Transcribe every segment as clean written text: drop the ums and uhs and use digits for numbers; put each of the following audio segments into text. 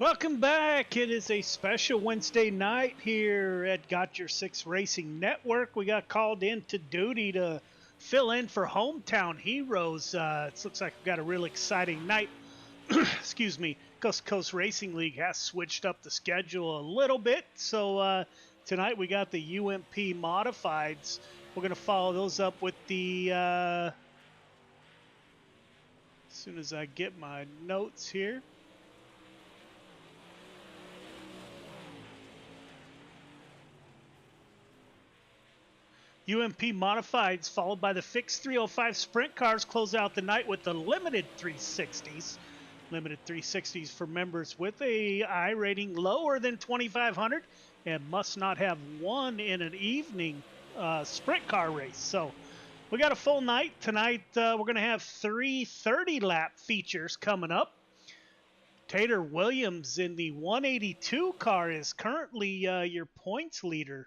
Welcome back. It is a special Wednesday night here at Got Your Six Racing Network. We got called into duty to fill in for Hometown Heroes. It looks like we've got a real exciting night. Excuse me. Coast2Coast Racing League has switched up the schedule a little bit. So tonight we got the UMP Modifieds. We're going to follow those up with the... as soon as I get my notes here. UMP Modifieds, followed by the fixed 305 Sprint cars, close out the night with the limited 360s. Limited 360s for members with a I rating lower than 2,500 and must not have won in an evening sprint car race. So we got a full night. Tonight we're going to have 3 30-lap features coming up. Tater Williams in the 182 car is currently your points leader.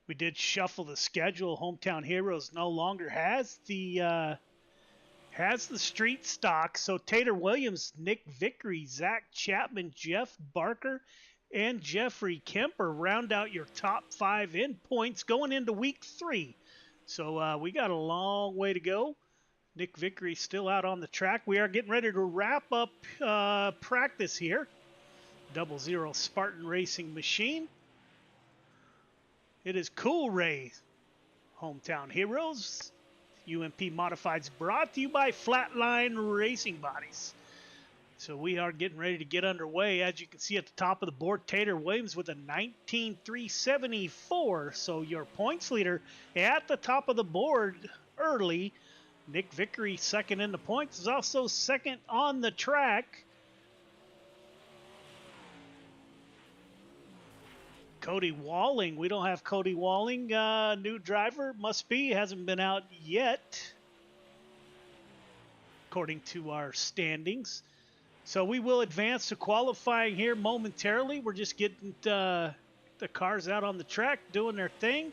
We did shuffle the schedule. Hometown Heroes no longer has the street stock. So Tater Williams, Nick Vickery, Zach Chapman, Jeff Barker, and Jeffrey Kemper round out your top 5 in points going into week 3. So we got a long way to go. Nick Vickery still out on the track. We are getting ready to wrap up practice here. 00 Spartan Racing Machine. It is Cool Ray, Hometown Heroes. UMP Modifieds brought to you by Flatline Racing Bodies. So we are getting ready to get underway. As you can see at the top of the board, Tater Williams with a 19,374. So your points leader at the top of the board early. Nick Vickery second in the points, is also second on the track. Cody Walling. We don't have Cody Walling. New driver, must be. Hasn't been out yet, according to our standings. So we will advance to qualifying here momentarily. We're just getting the cars out on the track, doing their thing.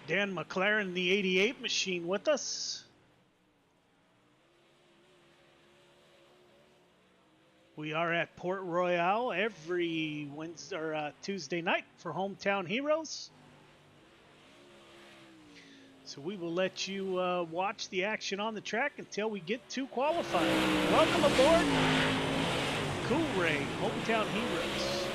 Dan McLaren, the 88 machine, with us. We are at Port Royale every Wednesday or Tuesday night for Hometown Heroes. So we will let you watch the action on the track until we get to qualifying. Welcome aboard, Cool Ray, Hometown Heroes.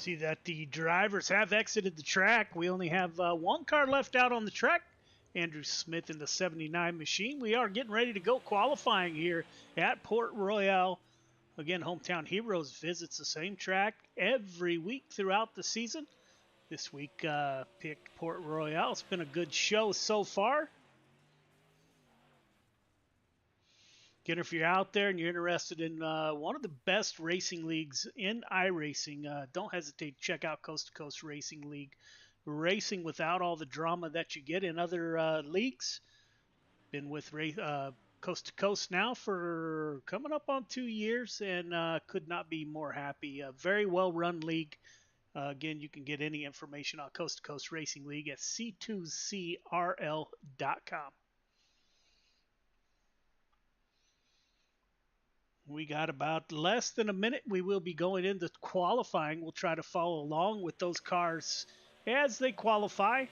See that the drivers have exited the track. We only have one car left out on the track. Andrew Smith in the 79 machine. We are getting ready to go qualifying here at Port Royale. Again, Hometown Heroes visits the same track every week throughout the season. This week picked Port Royale. It's been a good show so far. Again, if you're out there and you're interested in one of the best racing leagues in iRacing, don't hesitate to check out Coast to Coast Racing League. Racing without all the drama that you get in other leagues. Been with Coast to Coast now for coming up on 2 years, and could not be more happy. A very well run league. Again, you can get any information on Coast to Coast Racing League at c2crl.com. We got about less than a minute. We will be going into qualifying. We'll try to follow along with those cars as they qualify.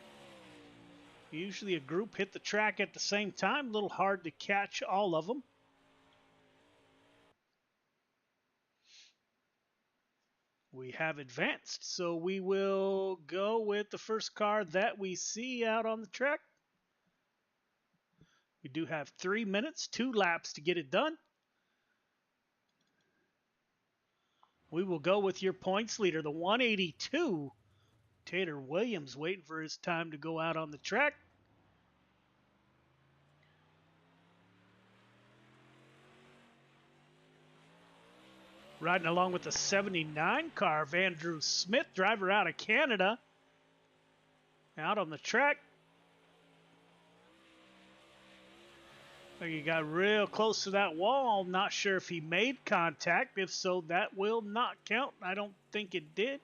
Usually a group hit the track at the same time. A little hard to catch all of them. We have advanced, so we will go with the first car that we see out on the track. We do have 3 minutes, 2 laps to get it done. We will go with your points leader, the 182. Tater Williams waiting for his time to go out on the track. Riding along with the 79 car of Andrew Smith, driver out of Canada. Out on the track. He got real close to that wall. Not sure if he made contact. If so, that will not count. I don't think it did.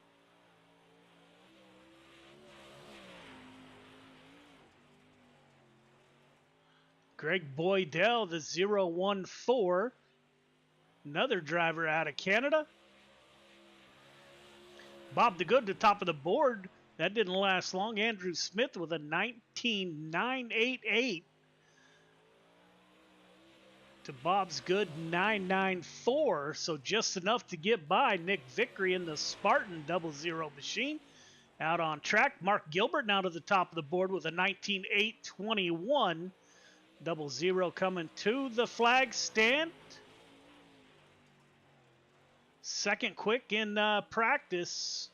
Greg Boydell, the 014. Another driver out of Canada. Bob the Good, the top of the board. That didn't last long. Andrew Smith with a 19.988. To Bob's good 994, so just enough to get by Nick Vickery in the Spartan 00 machine. Out on track, Mark Gilbert now to the top of the board with a 19.821. 00 coming to the flag stand. Second quick in practice.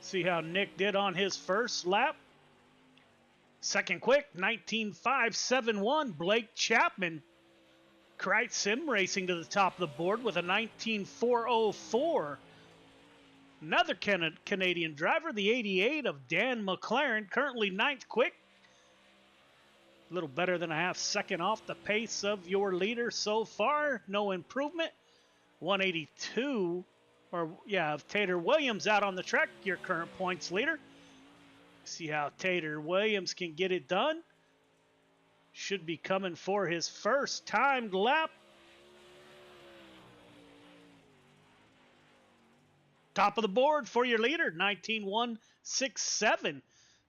See how Nick did on his first lap. Second quick, 19.571. Blake Chapman. Krite Sim Racing to the top of the board with a 19.404. Another Canadian driver, the 88 of Dan McLaren, currently 9th quick. A little better than a half second off the pace of your leader so far. No improvement. 182. Of Tater Williams out on the track, your current points leader. See how Tater Williams can get it done. Should be coming for his first timed lap. Top of the board for your leader, 19.167.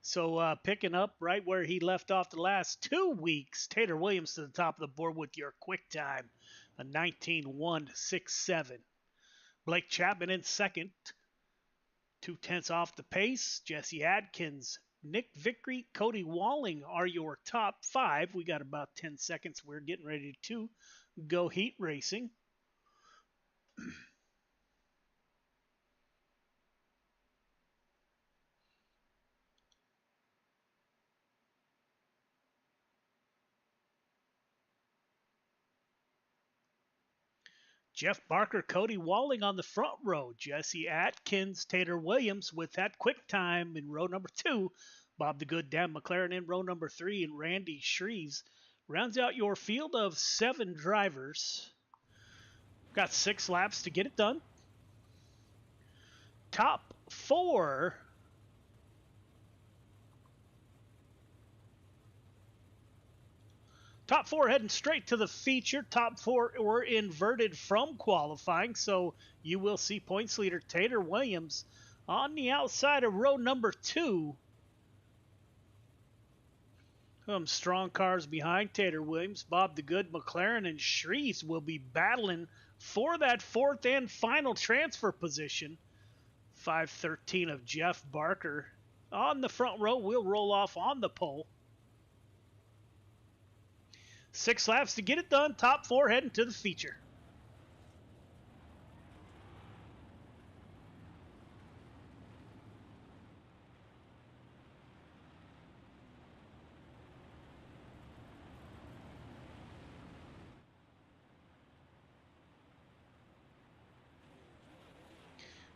So picking up right where he left off the last 2 weeks. Tater Williams to the top of the board with your quick time, a 19.167. Blake Chapman in second, 0.2 off the pace. Jesse Adkins, Nick Vickery, Cody Walling are your top 5. We got about 10 seconds. We're getting ready to go heat racing. Jeff Barker, Cody Walling on the front row. Jesse Atkins, Tater Williams with that quick time in row number 2. Bob the Good, Dan McLaren in row number 3. And Randy Shreves rounds out your field of 7 drivers. Got 6 laps to get it done. Top 4. Top 4 heading straight to the feature. Top 4 were inverted from qualifying, so you will see points leader Tater Williams on the outside of row number 2. Strong cars behind Tater Williams. Bob the Good, McLaren, and Shreves will be battling for that fourth and final transfer position. 513 of Jeff Barker on the front row will roll off on the pole. 6 laps to get it done. Top 4 heading to the feature.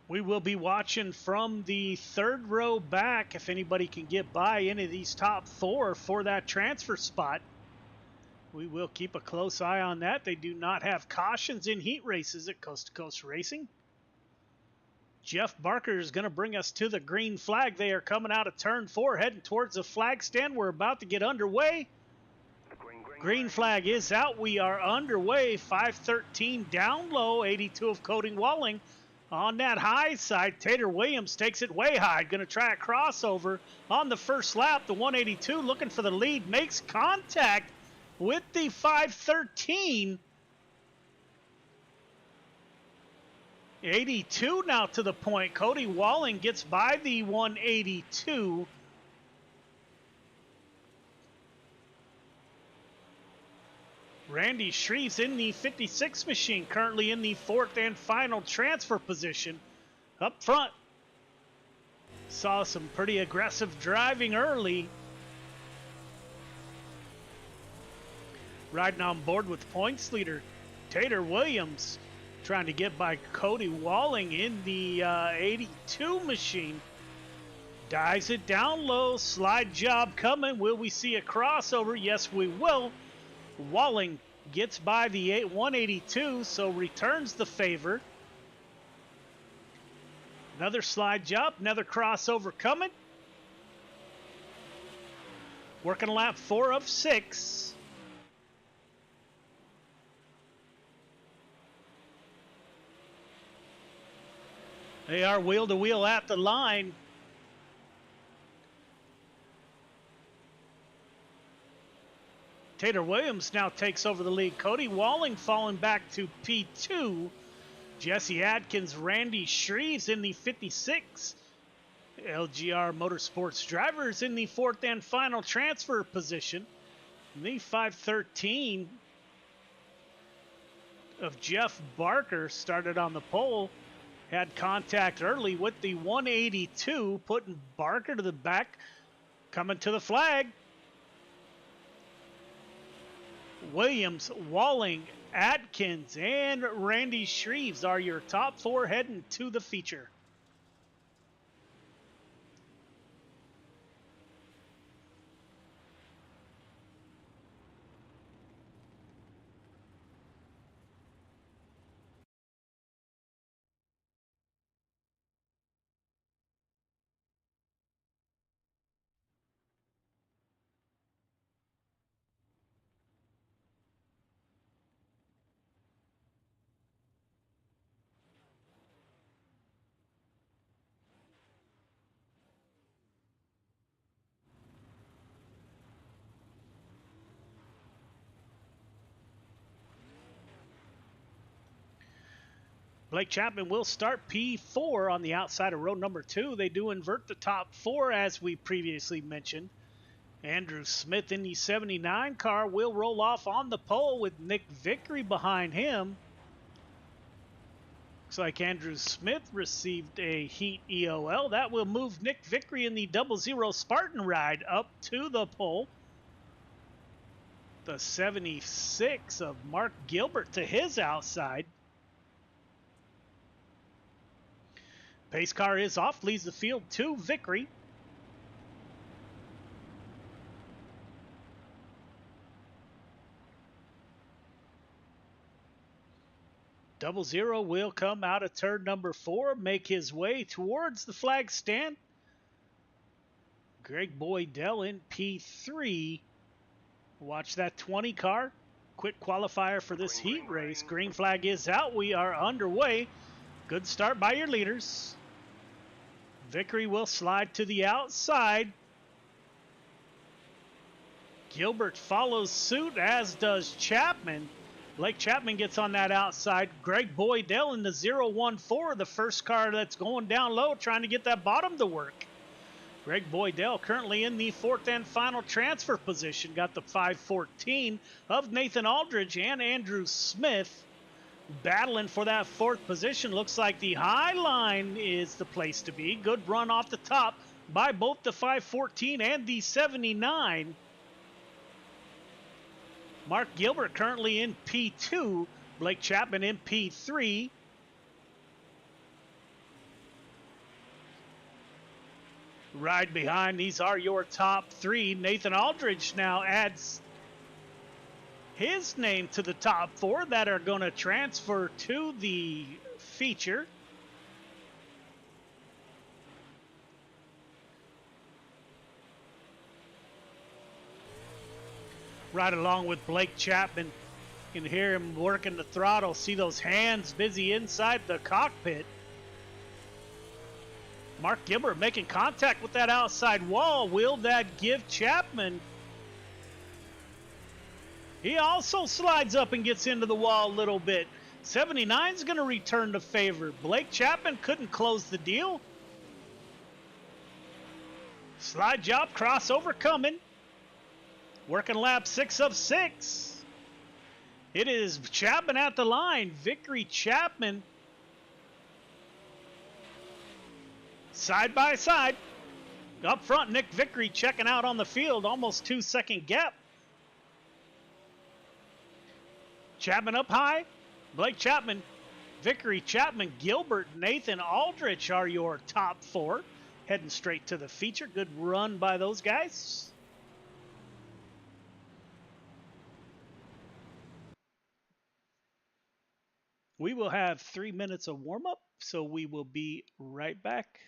We will be watching from the 3rd row back if anybody can get by any of these top 4 for that transfer spot. We will keep a close eye on that. They do not have cautions in heat races at Coast to Coast Racing. Jeff Barker is going to bring us to the green flag. They are coming out of turn 4, heading towards the flag stand. We're about to get underway. Green flag is out. We are underway. 513 down low, 82 of Cody Walling. On that high side, Tater Williams takes it way high. Going to try a crossover on the first lap. The 182 looking for the lead. Makes contact with the 513. 82 now to the point. Cody Walling gets by the 182. Randy Shreves in the 56 machine, currently in the 4th and final transfer position. Up front, saw some pretty aggressive driving early. Riding on board with points leader Tater Williams, trying to get by Cody Walling in the 82 machine. Dives it down low, slide job coming. Will we see a crossover? Yes, we will. Walling gets by the 182, so returns the favor. Another slide job, another crossover coming. Working lap 4 of 6. They are wheel to wheel at the line. Tater Williams now takes over the lead. Cody Walling falling back to P2. Jesse Adkins, Randy Shreves in the 56. LGR Motorsports drivers in the 4th and final transfer position. The 513 of Jeff Barker started on the pole. Had contact early with the 182, putting Barker to the back. Coming to the flag. Williams, Walling, Atkins, and Randy Shreves are your top 4 heading to the feature. Blake Chapman will start P4 on the outside of row number 2. They do invert the top 4 as we previously mentioned. Andrew Smith in the 79 car will roll off on the pole with Nick Vickery behind him. Looks like Andrew Smith received a heat EOL. That will move Nick Vickery in the 00 Spartan ride up to the pole. The 76 of Mark Gilbert to his outside. Pace car is off, leaves the field to Vickery. Double Zero will come out of turn number 4, make his way towards the flag stand. Greg Boydell in P3. Watch that 20 car. Quick qualifier for this heat race. Green flag is out. We are underway. Good start by your leaders. Vickery will slide to the outside. Gilbert follows suit, as does Chapman. Blake Chapman gets on that outside. Greg Boydell in the 0-1-4, the first car that's going down low, trying to get that bottom to work. Greg Boydell currently in the fourth and final transfer position. Got the 514 of Nathan Aldridge and Andrew Smith battling for that fourth position. Looks like the high line is the place to be. Good run off the top by both the 514 and the 79. Mark Gilbert currently in P2. Blake Chapman in P3. Right behind, these are your top three. Nathan Aldridge now adds his name to the top four that are going to transfer to the feature. Right along with Blake Chapman. You can hear him working the throttle, see those hands busy inside the cockpit. Mark Gilbert making contact with that outside wall. Will that give Chapman? He also slides up and gets into the wall a little bit. 79 is going to return the favor. Blake Chapman couldn't close the deal. Slide job, crossover coming. Working lap 6 of 6. It is Chapman at the line. Vickery Chapman. Side by side. Up front, Nick Vickery checking out on the field. Almost 2-second gap. Chapman up high. Blake Chapman, Vickery Chapman, Gilbert, Nathan Aldrich are your top four. Heading straight to the feature. Good run by those guys. We will have 3 minutes of warm-up, so we will be right back.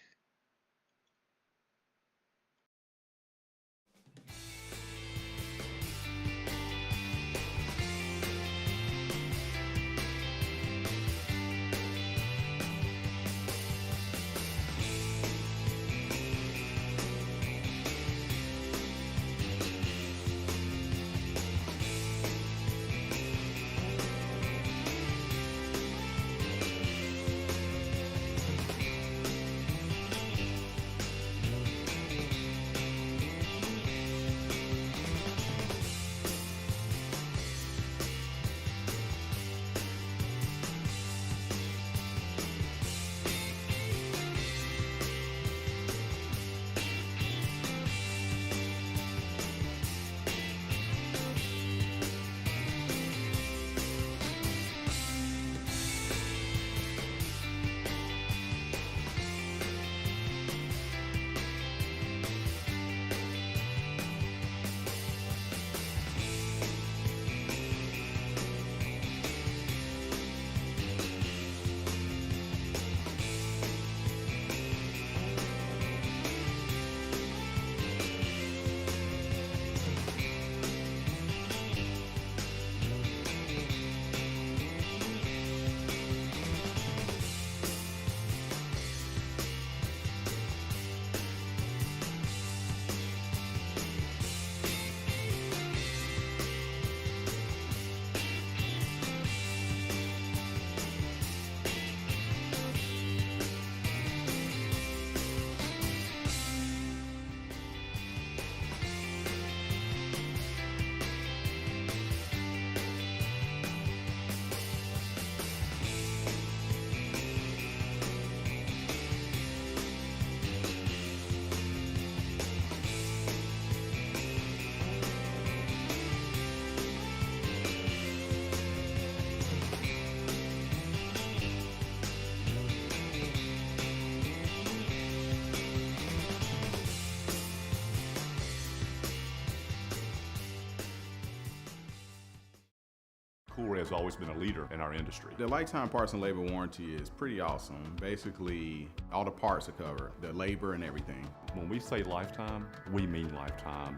Has always been a leader in our industry. The lifetime parts and labor warranty is pretty awesome. Basically, all the parts are covered, the labor and everything. When we say lifetime, we mean lifetime,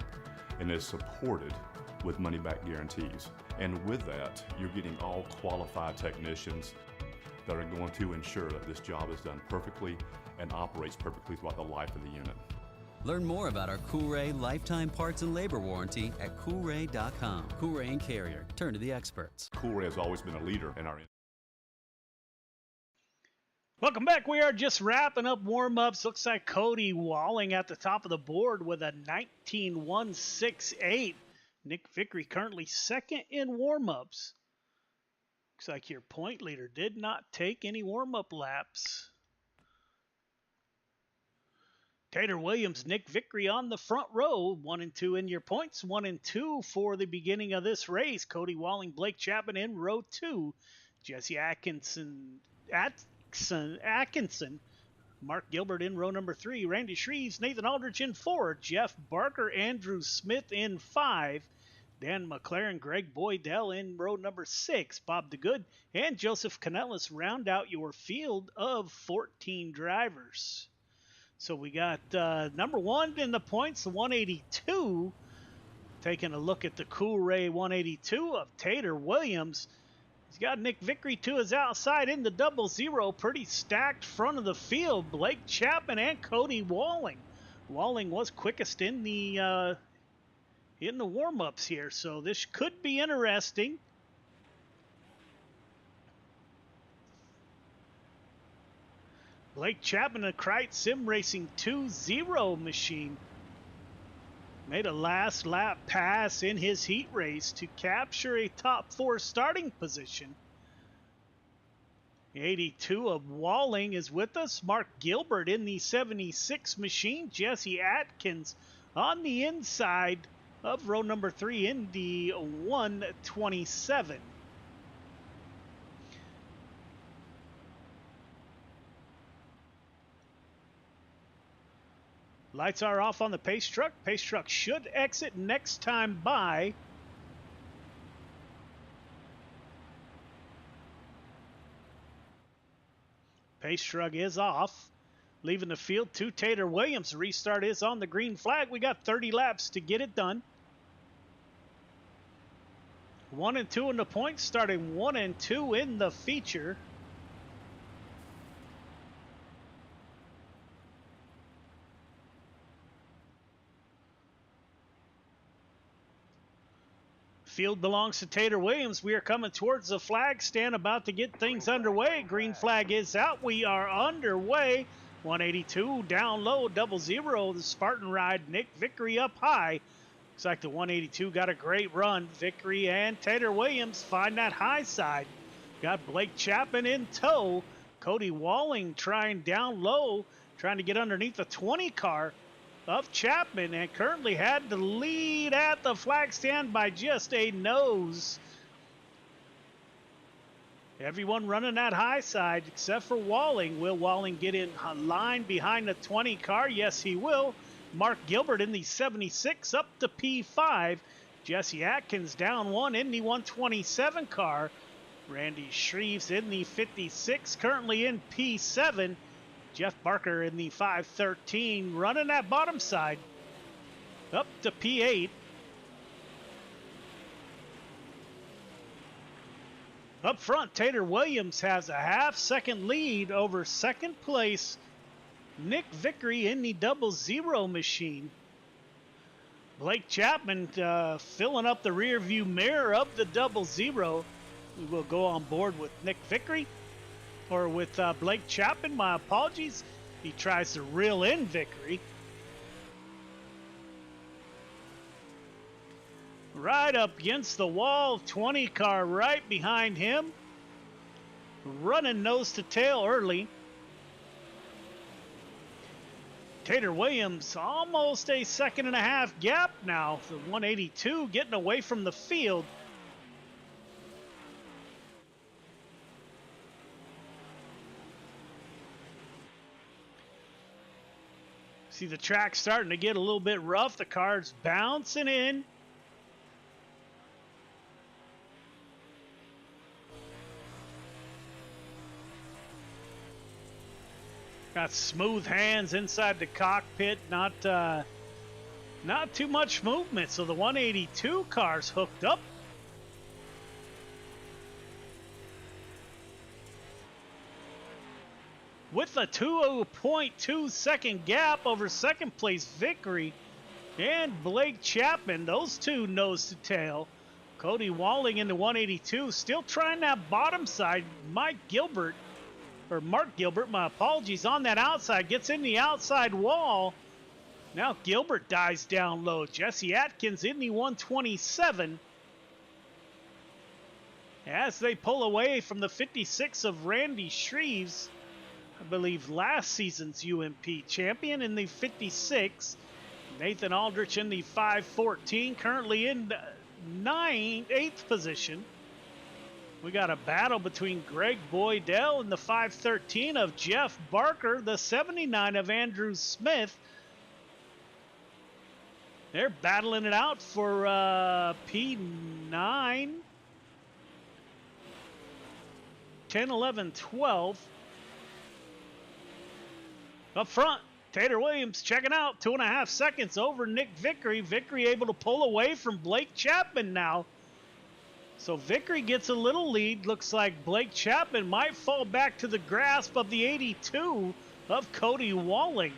and it's supported with money-back guarantees. And with that, you're getting all qualified technicians that are going to ensure that this job is done perfectly and operates perfectly throughout the life of the unit. Learn more about our Coolray lifetime parts and labor warranty at Coolray.com. Coolray and Carrier. Turn to the experts. Coolray has always been a leader in our industry. Welcome back. We are just wrapping up warm-ups. Looks like Cody Walling at the top of the board with a 19.168. Nick Vickery currently second in warm-ups. Looks like your point leader did not take any warm-up laps. Tater Williams, Nick Vickery on the front row. 1 and 2 in your points. 1 and 2 for the beginning of this race. Cody Walling, Blake Chapman in row 2. Jesse Atkinson, Mark Gilbert in row number 3. Randy Shreves, Nathan Aldrich in 4. Jeff Barker, Andrew Smith in 5. Dan McLaren, Greg Boydell in row number 6. Bob DeGood and Joseph Canellis round out your field of 14 drivers. So we got number 1 in the points, the 182. Taking a look at the Coolray 182 of Tater Williams. He's got Nick Vickery to his outside in the 00. Pretty stacked front of the field. Blake Chapman and Cody Walling. Walling was quickest in the warm-ups here, so this could be interesting. Blake Chapman, a Krite Sim Racing 2.0 machine, made a last lap pass in his heat race to capture a top 4 starting position. The 82 of Walling is with us. Mark Gilbert in the 76 machine. Jesse Atkins on the inside of row number 3 in the 127. Lights are off on the pace truck. Pace truck should exit next time by. Pace truck is off. Leaving the field to Tater Williams. Restart is on the green flag. We got 30 laps to get it done. 1 and 2 in the points, starting 1 and 2 in the feature. Field belongs to Tater Williams. We are coming towards the flag stand, about to get things underway. Green flag is out. We are underway. 182 down low, 00. The Spartan ride. Nick Vickery up high. Looks like the 182 got a great run. Vickery and Tater Williams find that high side. Got Blake Chapman in tow. Cody Walling trying down low, trying to get underneath the 20 car of Chapman, and currently had the lead at the flag stand by just a nose. Everyone running that high side except for Walling. Will Walling get in line behind the 20 car? Yes, he will. Mark Gilbert in the 76 up to P5. Jesse Atkins down 1 in the 127 car. Randy Shreves in the 56, currently in P7. Jeff Barker in the 513, running that bottom side up to P8. Up front, Tater Williams has a half-second lead over second place Nick Vickery in the 00 machine. Blake Chapman filling up the rear view mirror of the 00. We will go on board with Nick Vickery. Or with Blake Chapman, my apologies. He tries to reel in Vickery. Right up against the wall, 20 car right behind him. Running nose to tail early. Tater Williams almost a 1.5 gap now. The 182 getting away from the field. See the track starting to get a little bit rough. The car's bouncing in. Got smooth hands inside the cockpit. Not too much movement. So the 182 car's hooked up. with a 2.2 second gap over second place Vickery and Blake Chapman. Those two nose to tail. Cody Walling into 182, still trying that bottom side. Mark Gilbert, my apologies, on that outside, gets in the outside wall. Now Gilbert dives down low. Jesse Atkins in the 127. As they pull away from the 56 of Randy Shreves, I believe last season's UMP champion in the 56. Nathan Aldrich in the 514, currently in 8th position. We got a battle between Greg Boydell and the 513 of Jeff Barker, the 79 of Andrew Smith. They're battling it out for P9. 10, 11, 12. Up front, Tater Williams checking out. 2.5 seconds over Nick Vickery. Vickery able to pull away from Blake Chapman now. So Vickery gets a little lead. Looks like Blake Chapman might fall back to the grasp of the 82 of Cody Walling.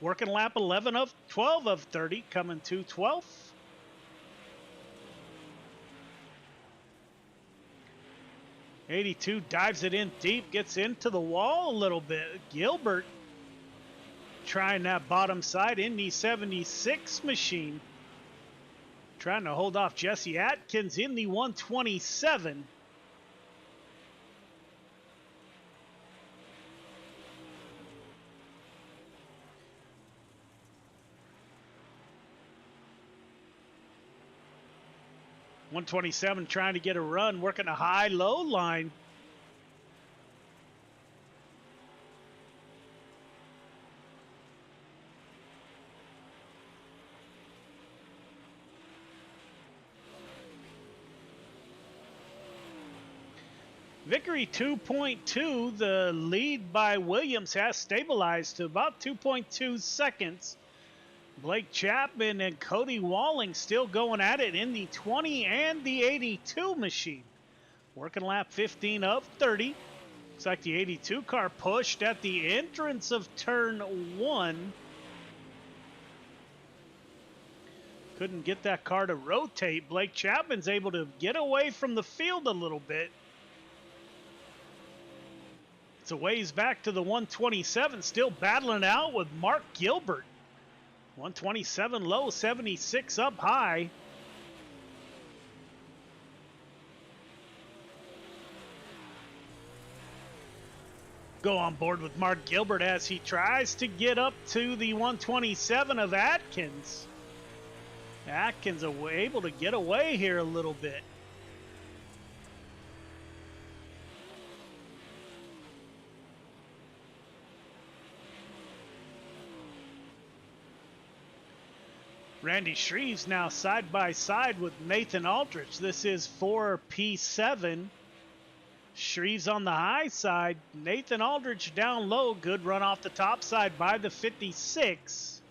Working lap 11 of 12 of 30, coming to 12th. '82 dives it in deep, gets into the wall a little bit. Gilbert trying that bottom side in the 76 machine. Trying to hold off Jesse Atkins in the 127. .127 trying to get a run, working a high-low line. Vickery 2.2, the lead by Williams has stabilized to about 2.2 seconds. Blake Chapman and Cody Walling still going at it in the 20 and the 82 machine. Working lap 15 of 30. Looks like the 82 car pushed at the entrance of turn 1. Couldn't get that car to rotate. Blake Chapman's able to get away from the field a little bit. It's a ways back to the 127, still battling out with Mark Gilbert. 127 low, 76 up high. Go on board with Mark Gilbert as he tries to get up to the 127 of Atkins. Atkins able to get away here a little bit. Randy Shreves now side by side with Nathan Aldrich. This is for P7. Shreves on the high side. Nathan Aldrich down low. Good run off the top side by the 56.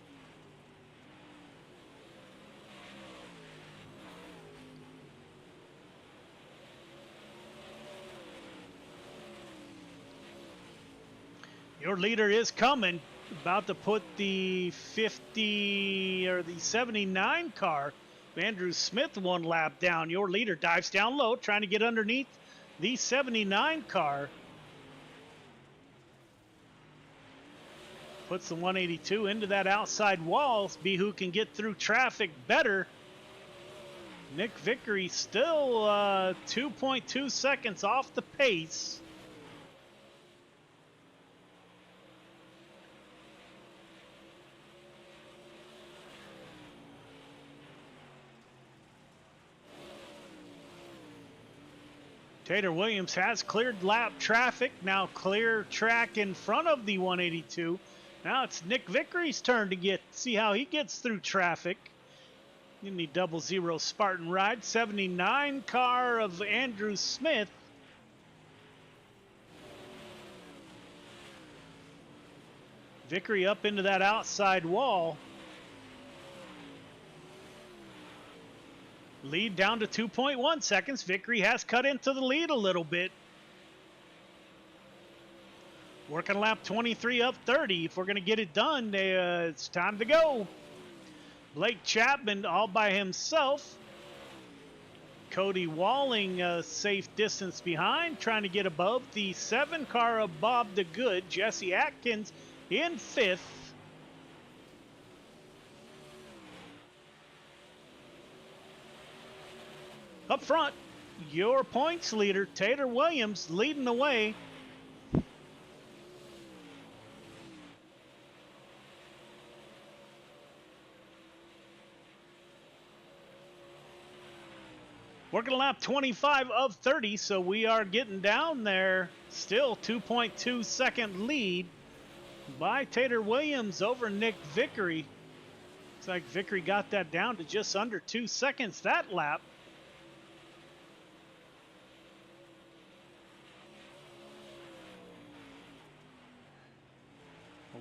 Your leader is coming. About to put the 50 or the 79 car. Andrew Smith one lap down. Your leader dives down low, trying to get underneath the 79 car. Puts the 182 into that outside wall. Be who can get through traffic better. Nick Vickery still 2.2 seconds off the pace. Tater Williams has cleared lap traffic. Now clear track in front of the 182. Now it's Nick Vickery's turn to see how he gets through traffic. In the 00 Spartan ride. 79 car of Andrew Smith. Vickery up into that outside wall. Lead down to 2.1 seconds. Vickery has cut into the lead a little bit. Working lap 23 up 30. If we're going to get it done, it's time to go. Blake Chapman all by himself. Cody Walling a safe distance behind, trying to get above the 7 car of Bob the Good. Jesse Atkins in 5th. Up front, your points leader, Tater Williams, leading the way. Working lap 25 of 30, so we are getting down there. Still 2.2 second lead by Tater Williams over Nick Vickery. Looks like Vickery got that down to just under 2 seconds that lap.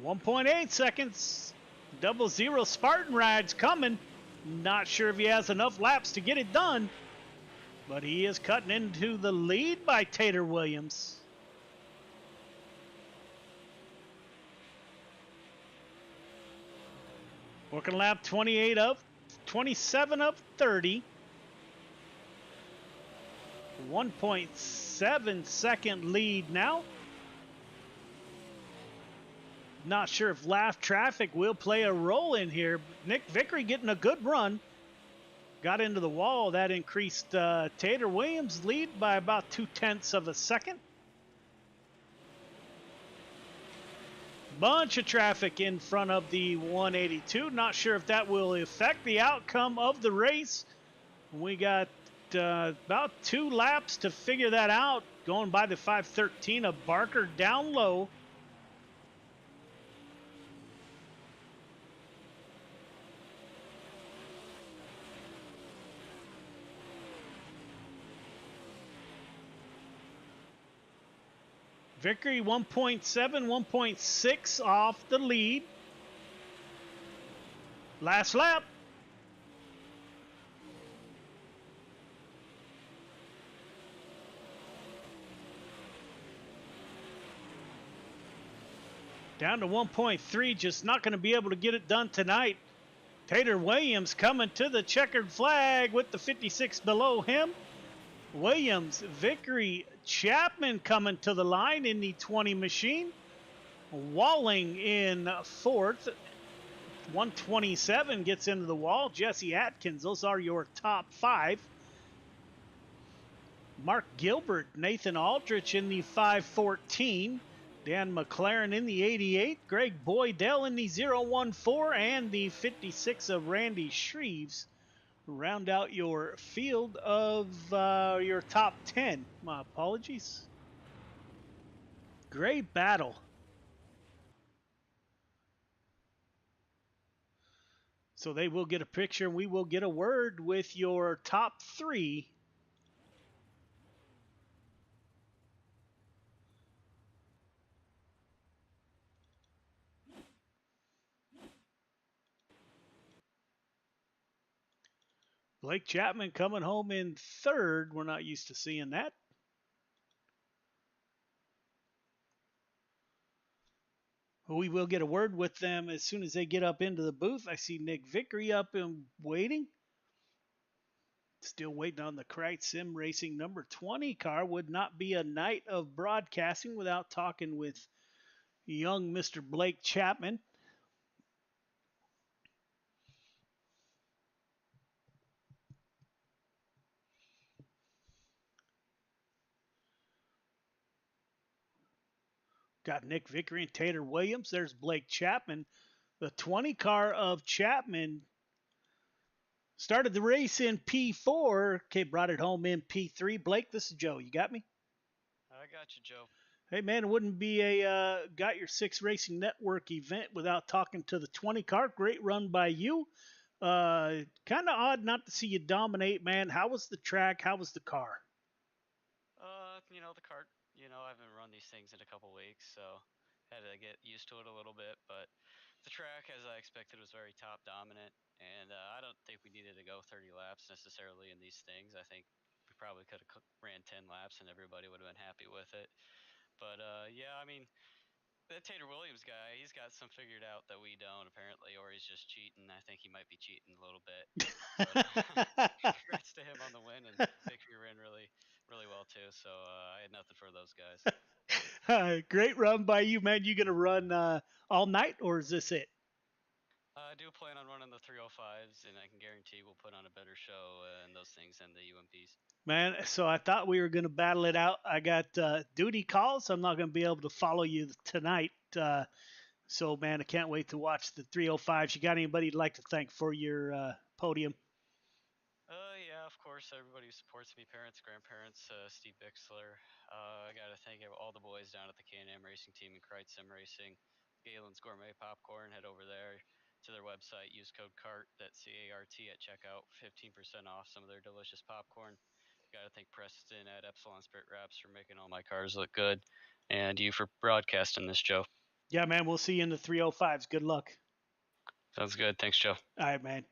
1.8 seconds. 00 Spartan ride's coming. Not sure if he has enough laps to get it done, but he is cutting into the lead by Tater Williams. Working lap 28 up, 27 up 30. 1.7 second lead now. Not sure if lap traffic will play a role in here. Nick Vickery getting a good run. Got into the wall. That increased Tater Williams' lead by about 0.2 of a second. Bunch of traffic in front of the 182. Not sure if that will affect the outcome of the race. We got about 2 laps to figure that out. Going by the 513 of Barker down low. Vickery 1.7, 1.6 off the lead. Last lap. Down to 1.3, just not going to be able to get it done tonight. Tater Williams coming to the checkered flag with the 56 below him. Williams, Vickery, Chapman coming to the line in the 20 machine. Walling in 4th. 127 gets into the wall. Jesse Atkins, those are your top 5. Mark Gilbert, Nathan Aldrich in the 514. Dan McLaren in the 88. Greg Boydell in the 014 and the 56 of Randy Shreves. Round out your field of your top 10. My apologies. Great battle. So they will get a picture and we will get a word with your top 3. Blake Chapman coming home in 3rd. We're not used to seeing that. We will get a word with them as soon as they get up into the booth. I see Nick Vickery up and waiting. Still waiting on the Krite Sim Racing number 20 car. Would not be a night of broadcasting without talking with young Mr. Blake Chapman. Got Nick Vickery and Tater Williams. There's Blake Chapman. The 20 car of Chapman started the race in P4. Okay, brought it home in P3. Blake, this is Joe. You got me? I got you, Joe. Hey, man, it wouldn't be a Got Your 6 Racing Network event without talking to the 20 car. Great run by you. Kind of odd not to see you dominate, man. How was the track? How was the car? The cart, I haven't run these things in a couple weeks, so had to get used to it a little bit. But the track, as I expected, was very top dominant, and I don't think we needed to go 30 laps necessarily in these things. I think we probably could have ran 10 laps and everybody would have been happy with it. But yeah, I mean, that Tater Williams guy, he's got some figured out that we don't apparently, or he's just cheating. I think he might be cheating a little bit. But congrats to him on the win, and Victory ran really, really well too. So I had nothing for those guys. Great run by you, man. You gonna run all night, or is this it? I do plan on running the 305s, and I can guarantee we'll put on a better show and those things than the UMPs. Man, so I thought we were going to battle it out. I got duty calls. So I'm not going to be able to follow you tonight. So, man, I can't wait to watch the 305s. You got anybody you'd like to thank for your podium? Yeah, of course. Everybody who supports me, parents, grandparents, Steve Bixler. I got to thank all the boys down at the Can-Am Racing Team and Kreitz Sim Racing. Galen's Gourmet Popcorn. Head over there to their website. Use code CART, that's C-A-R-T, at checkout. 15% off some of their delicious popcorn. Got to thank Preston at Epsilon Spirit Wraps for making all my cars look good. And you for broadcasting this, Joe. Yeah, man, we'll see you in the 305s. Good luck. Sounds good. Thanks, Joe. All right, man.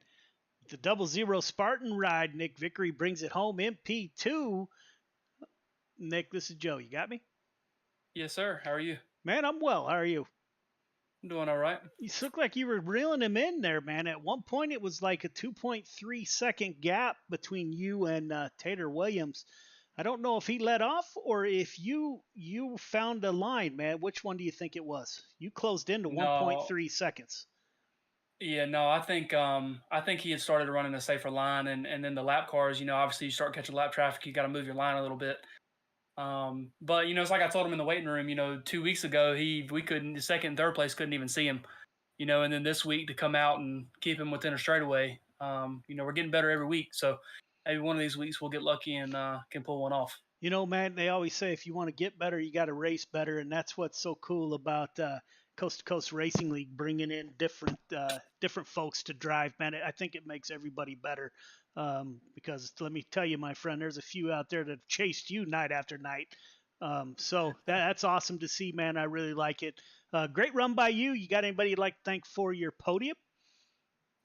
The 00 Spartan ride. Nick Vickery brings it home. MP2. Nick, this is Joe. You got me? Yes, sir. How are you? Man, I'm well. How are you? I'm doing all right. You look like you were reeling him in there, man. At one point, it was like a 2.3 second gap between you and Tater Williams. I don't know if he let off or if you found a line, man. Which one do you think it was? You closed into 1.3 seconds. Yeah, no, I think he had started running a safer line, and then the lap cars, obviously you start catching lap traffic, you got to move your line a little bit. But it's like I told him in the waiting room, 2 weeks ago, we couldn't, the second and third place couldn't even see him, and then this week to come out and keep him within a straightaway, we're getting better every week. So maybe one of these weeks we'll get lucky and can pull one off. Man, they always say if you want to get better, you got to race better. And that's what's so cool about Coast2Coast Racing League, bringing in different folks to drive, man. I think it makes everybody better. Because let me tell you, my friend, there's a few out there that have chased you night after night. So that's awesome to see, man. I really like it. Great run by you. You got anybody you'd like to thank for your podium?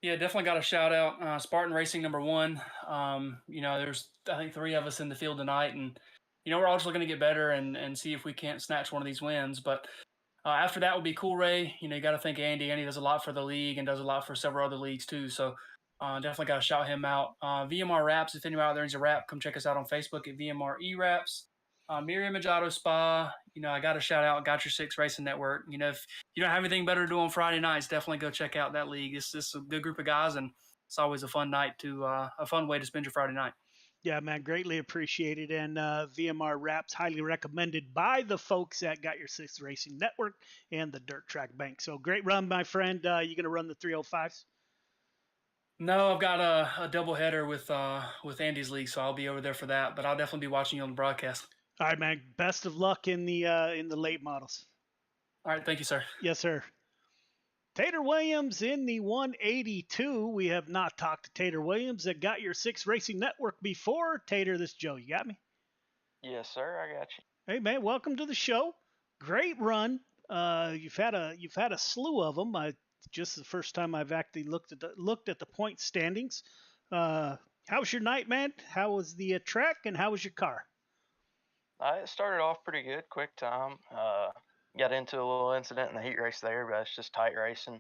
Yeah, definitely got a shout out. Spartan Racing #1. There's I think 3 of us in the field tonight, and we're all just looking to get better and see if we can't snatch one of these wins. But after that would be Cool Ray. You got to thank Andy. Andy does a lot for the league and does a lot for several other leagues too. So definitely got to shout him out. VMR Wraps, if anyone out there needs a wrap, come check us out on Facebook at VMR E-Wraps. Miriam Majado Spa, I got to shout out Got Your Six Racing Network. If you don't have anything better to do on Friday nights, definitely go check out that league. It's a good group of guys, and it's always a fun night a fun way to spend your Friday night. Yeah, man, greatly appreciated. And VMR Wraps, highly recommended by the folks at Got Your Six Racing Network and the Dirt Track Bank. So great run, my friend. You going to run the 305s? No, I've got a doubleheader with Andy's league, so I'll be over there for that. But I'll definitely be watching you on the broadcast. All right, man. Best of luck in the late models. All right, thank you, sir. Yes, sir. Tater Williams in the 182. We have not talked to Tater Williams at Got Your Six Racing Network before. Tater, this is Joe. You got me? Yes, sir. I got you. Hey, man. Welcome to the show. Great run. You've had a slew of them. Just the first time I've actually looked at the point standings. How was your night, man? How was the track, and how was your car? It started off pretty good, quick time. Got into a little incident in the heat race there, but it's just tight racing.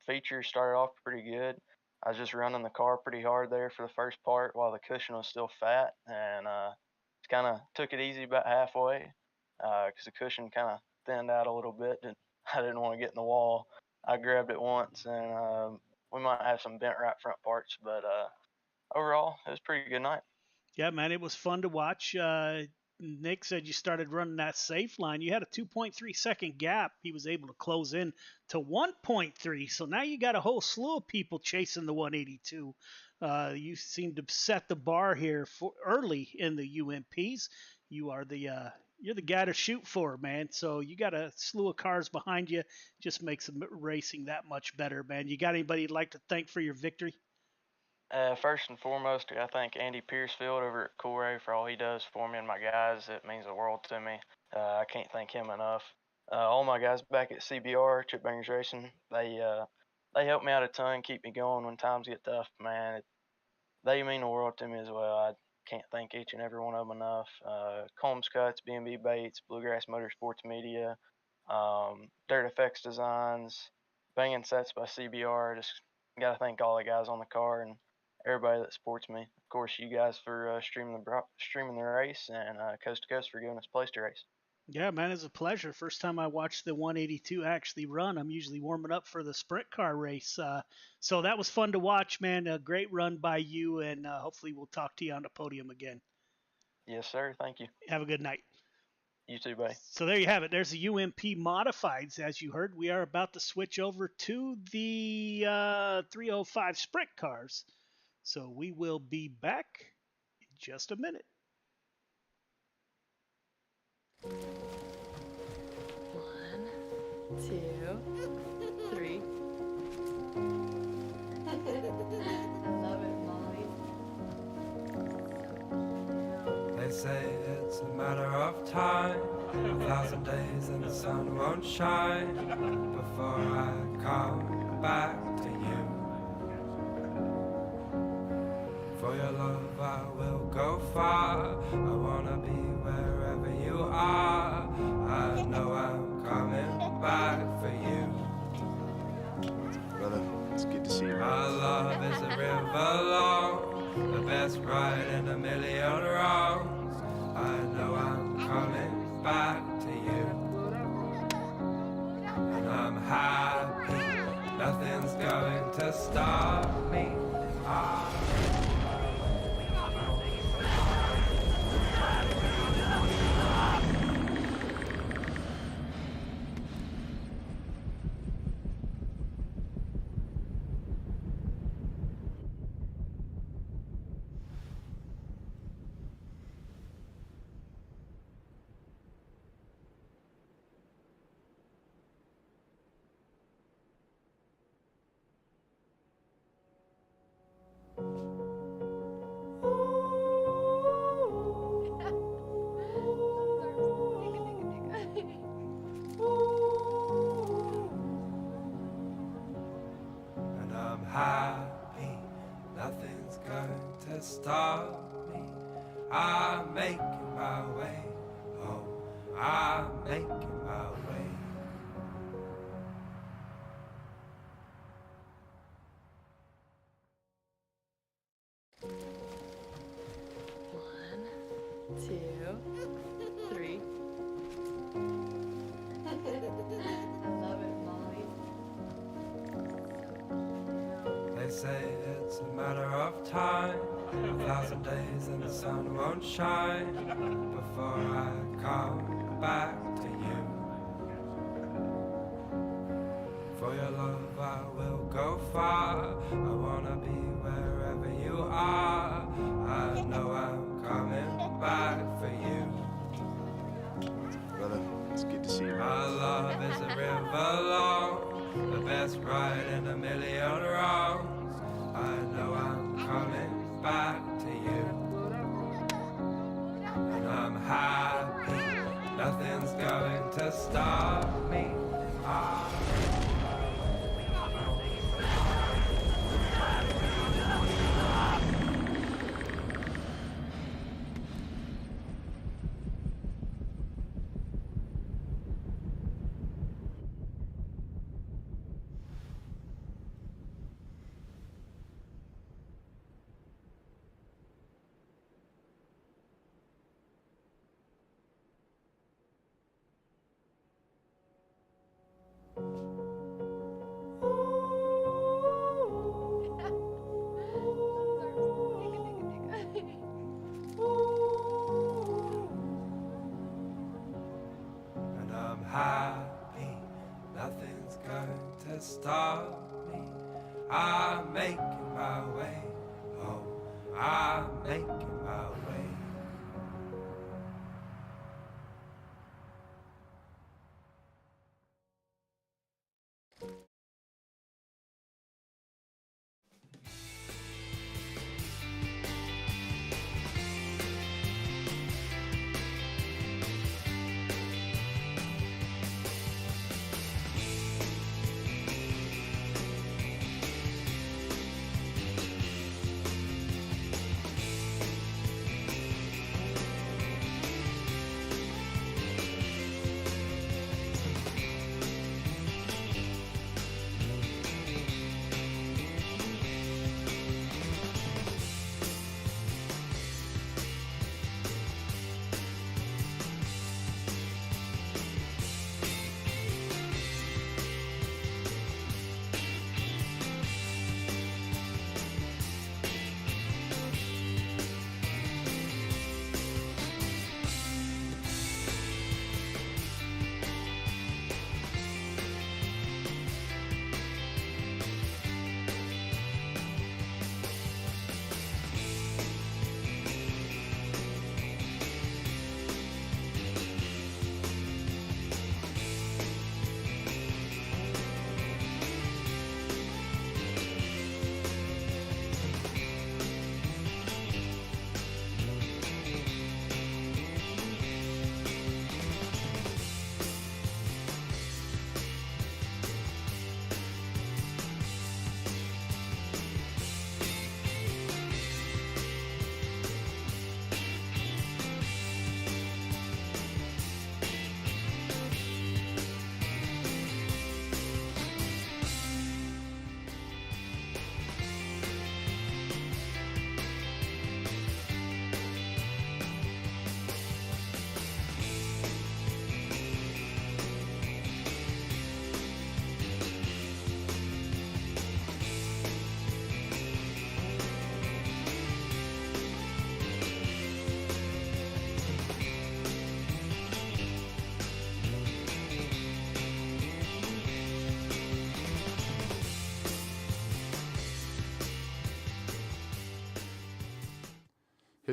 Features started off pretty good. I was just running the car pretty hard there for the first part while the cushion was still fat, and just kind of took it easy about halfway because the cushion kind of thinned out a little bit, and I didn't want to get in the wall. I grabbed it once, and we might have some bent right front parts, but overall, it was a pretty good night. Yeah, man, it was fun to watch. Nick said you started running that safe line. You had a 2.3 second gap. He was able to close in to 1.3. So now you got a whole slew of people chasing the 182. You seem to set the bar here for early in the UMPs. You are you're the guy to shoot for, man. So you got a slew of cars behind you. Just makes the racing that much better, man. You got anybody you'd like to thank for your victory? First and foremost, I thank Andy Piercefield over at Cool Ray for all he does for me and my guys. It means the world to me. I can't thank him enough. All my guys back at CBR, Chip Bangers Racing, they help me out a ton, keep me going when times get tough, man. They mean the world to me as well. I can't thank each and every one of them enough. Combs Cuts, B&B Baits, Bluegrass Motorsports Media, Dirt Effects Designs, Banging Sets by CBR. Just got to thank all the guys on the car and everybody that supports me. Of course, you guys for streaming the race, and Coast2Coast for giving us a place to race. Yeah, man, it's a pleasure. First time I watched the 182 actually run. I'm usually warming up for the sprint car race. So that was fun to watch, man. A great run by you, and hopefully we'll talk to you on the podium again. Yes, sir. Thank you. Have a good night. You too, buddy. So there you have it. There's the UMP Modifieds. As you heard, we are about to switch over to the 305 sprint cars. So we will be back in just a minute. 1, 2, 3. I love it, Molly. They say it's a matter of time, 1,000 days and the sun won't shine before I come back to you. For your love I will go far, I wanna be wherever you are. I know I'm coming back for you. Brother, it's good to see you. My love is a river long, the best ride in a million wrongs. I know I'm coming back to you. And I'm happy, nothing's going to stop me. Happy, nothing's going to stop me. I'm making my way home. I'm making my way. One, 2, 3. I love it, Molly. They say it's a matter of time, 1,000 days and the sun won't shine before I come back to you. For your love I will go far, I wanna be wherever you are. I know I'm coming back for you. Brother, it's good to see you. My love is a river long, the best ride in a million wrongs. I know I'm coming back to you. And I'm happy, nothing's going to stop me. And I'm happy, nothing's going to stop me. I'm making my way home. I'm making my way.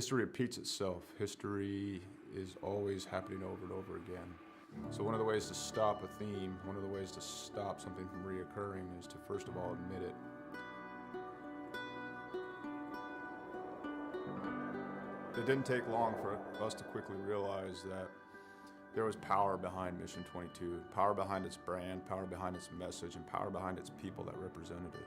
History repeats itself. History is always happening over and over again. So one of the ways to stop a theme, one of the ways to stop something from reoccurring is to first of all admit it. It didn't take long for us to quickly realize that there was power behind Mission 22, power behind its brand, power behind its message, and power behind its people that represented it.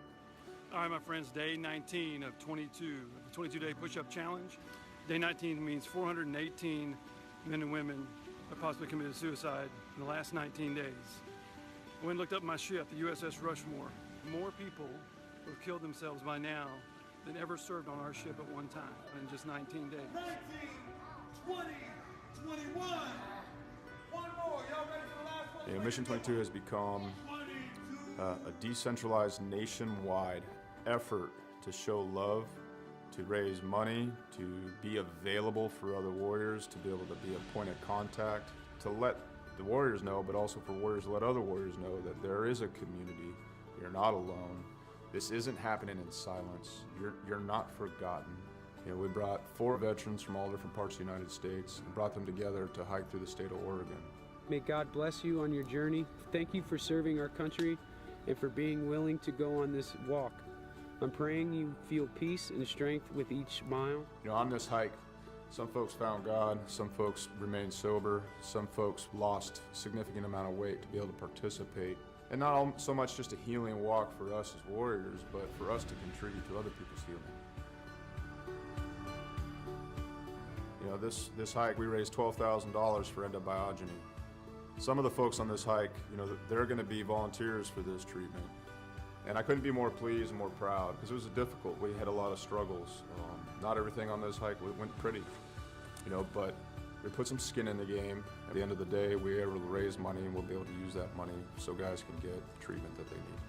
All right, my friends, day 19 of 22, the 22-day push-up challenge. Day 19 means 418 men and women have possibly committed suicide in the last 19 days. I went and looked up my ship, the USS Rushmore. More people who have killed themselves by now than ever served on our ship at one time in just 19 days. 19, 20, 21. One more. Y'all ready for the last one? Mission 22 has become a decentralized nationwide effort to show love, to raise money, to be available for other warriors, to be able to be a point of contact, to let the warriors know, but also for warriors to let other warriors know that there is a community. You're not alone. This isn't happening in silence. You're not forgotten. We brought 4 veterans from all different parts of the United States and brought them together to hike through the state of Oregon. May God bless you on your journey. Thank you for serving our country and for being willing to go on this walk. I'm praying you feel peace and strength with each mile. On this hike, some folks found God, some folks remained sober, some folks lost a significant amount of weight to be able to participate. And not so much just a healing walk for us as warriors, but for us to contribute to other people's healing. This hike, we raised $12,000 for endobiogeny. Some of the folks on this hike, they're going to be volunteers for this treatment. And I couldn't be more pleased and more proud because it was difficult. We had a lot of struggles. Not everything on this hike went pretty, but we put some skin in the game. At the end of the day, we were able to raise money and we'll be able to use that money so guys can get the treatment that they need.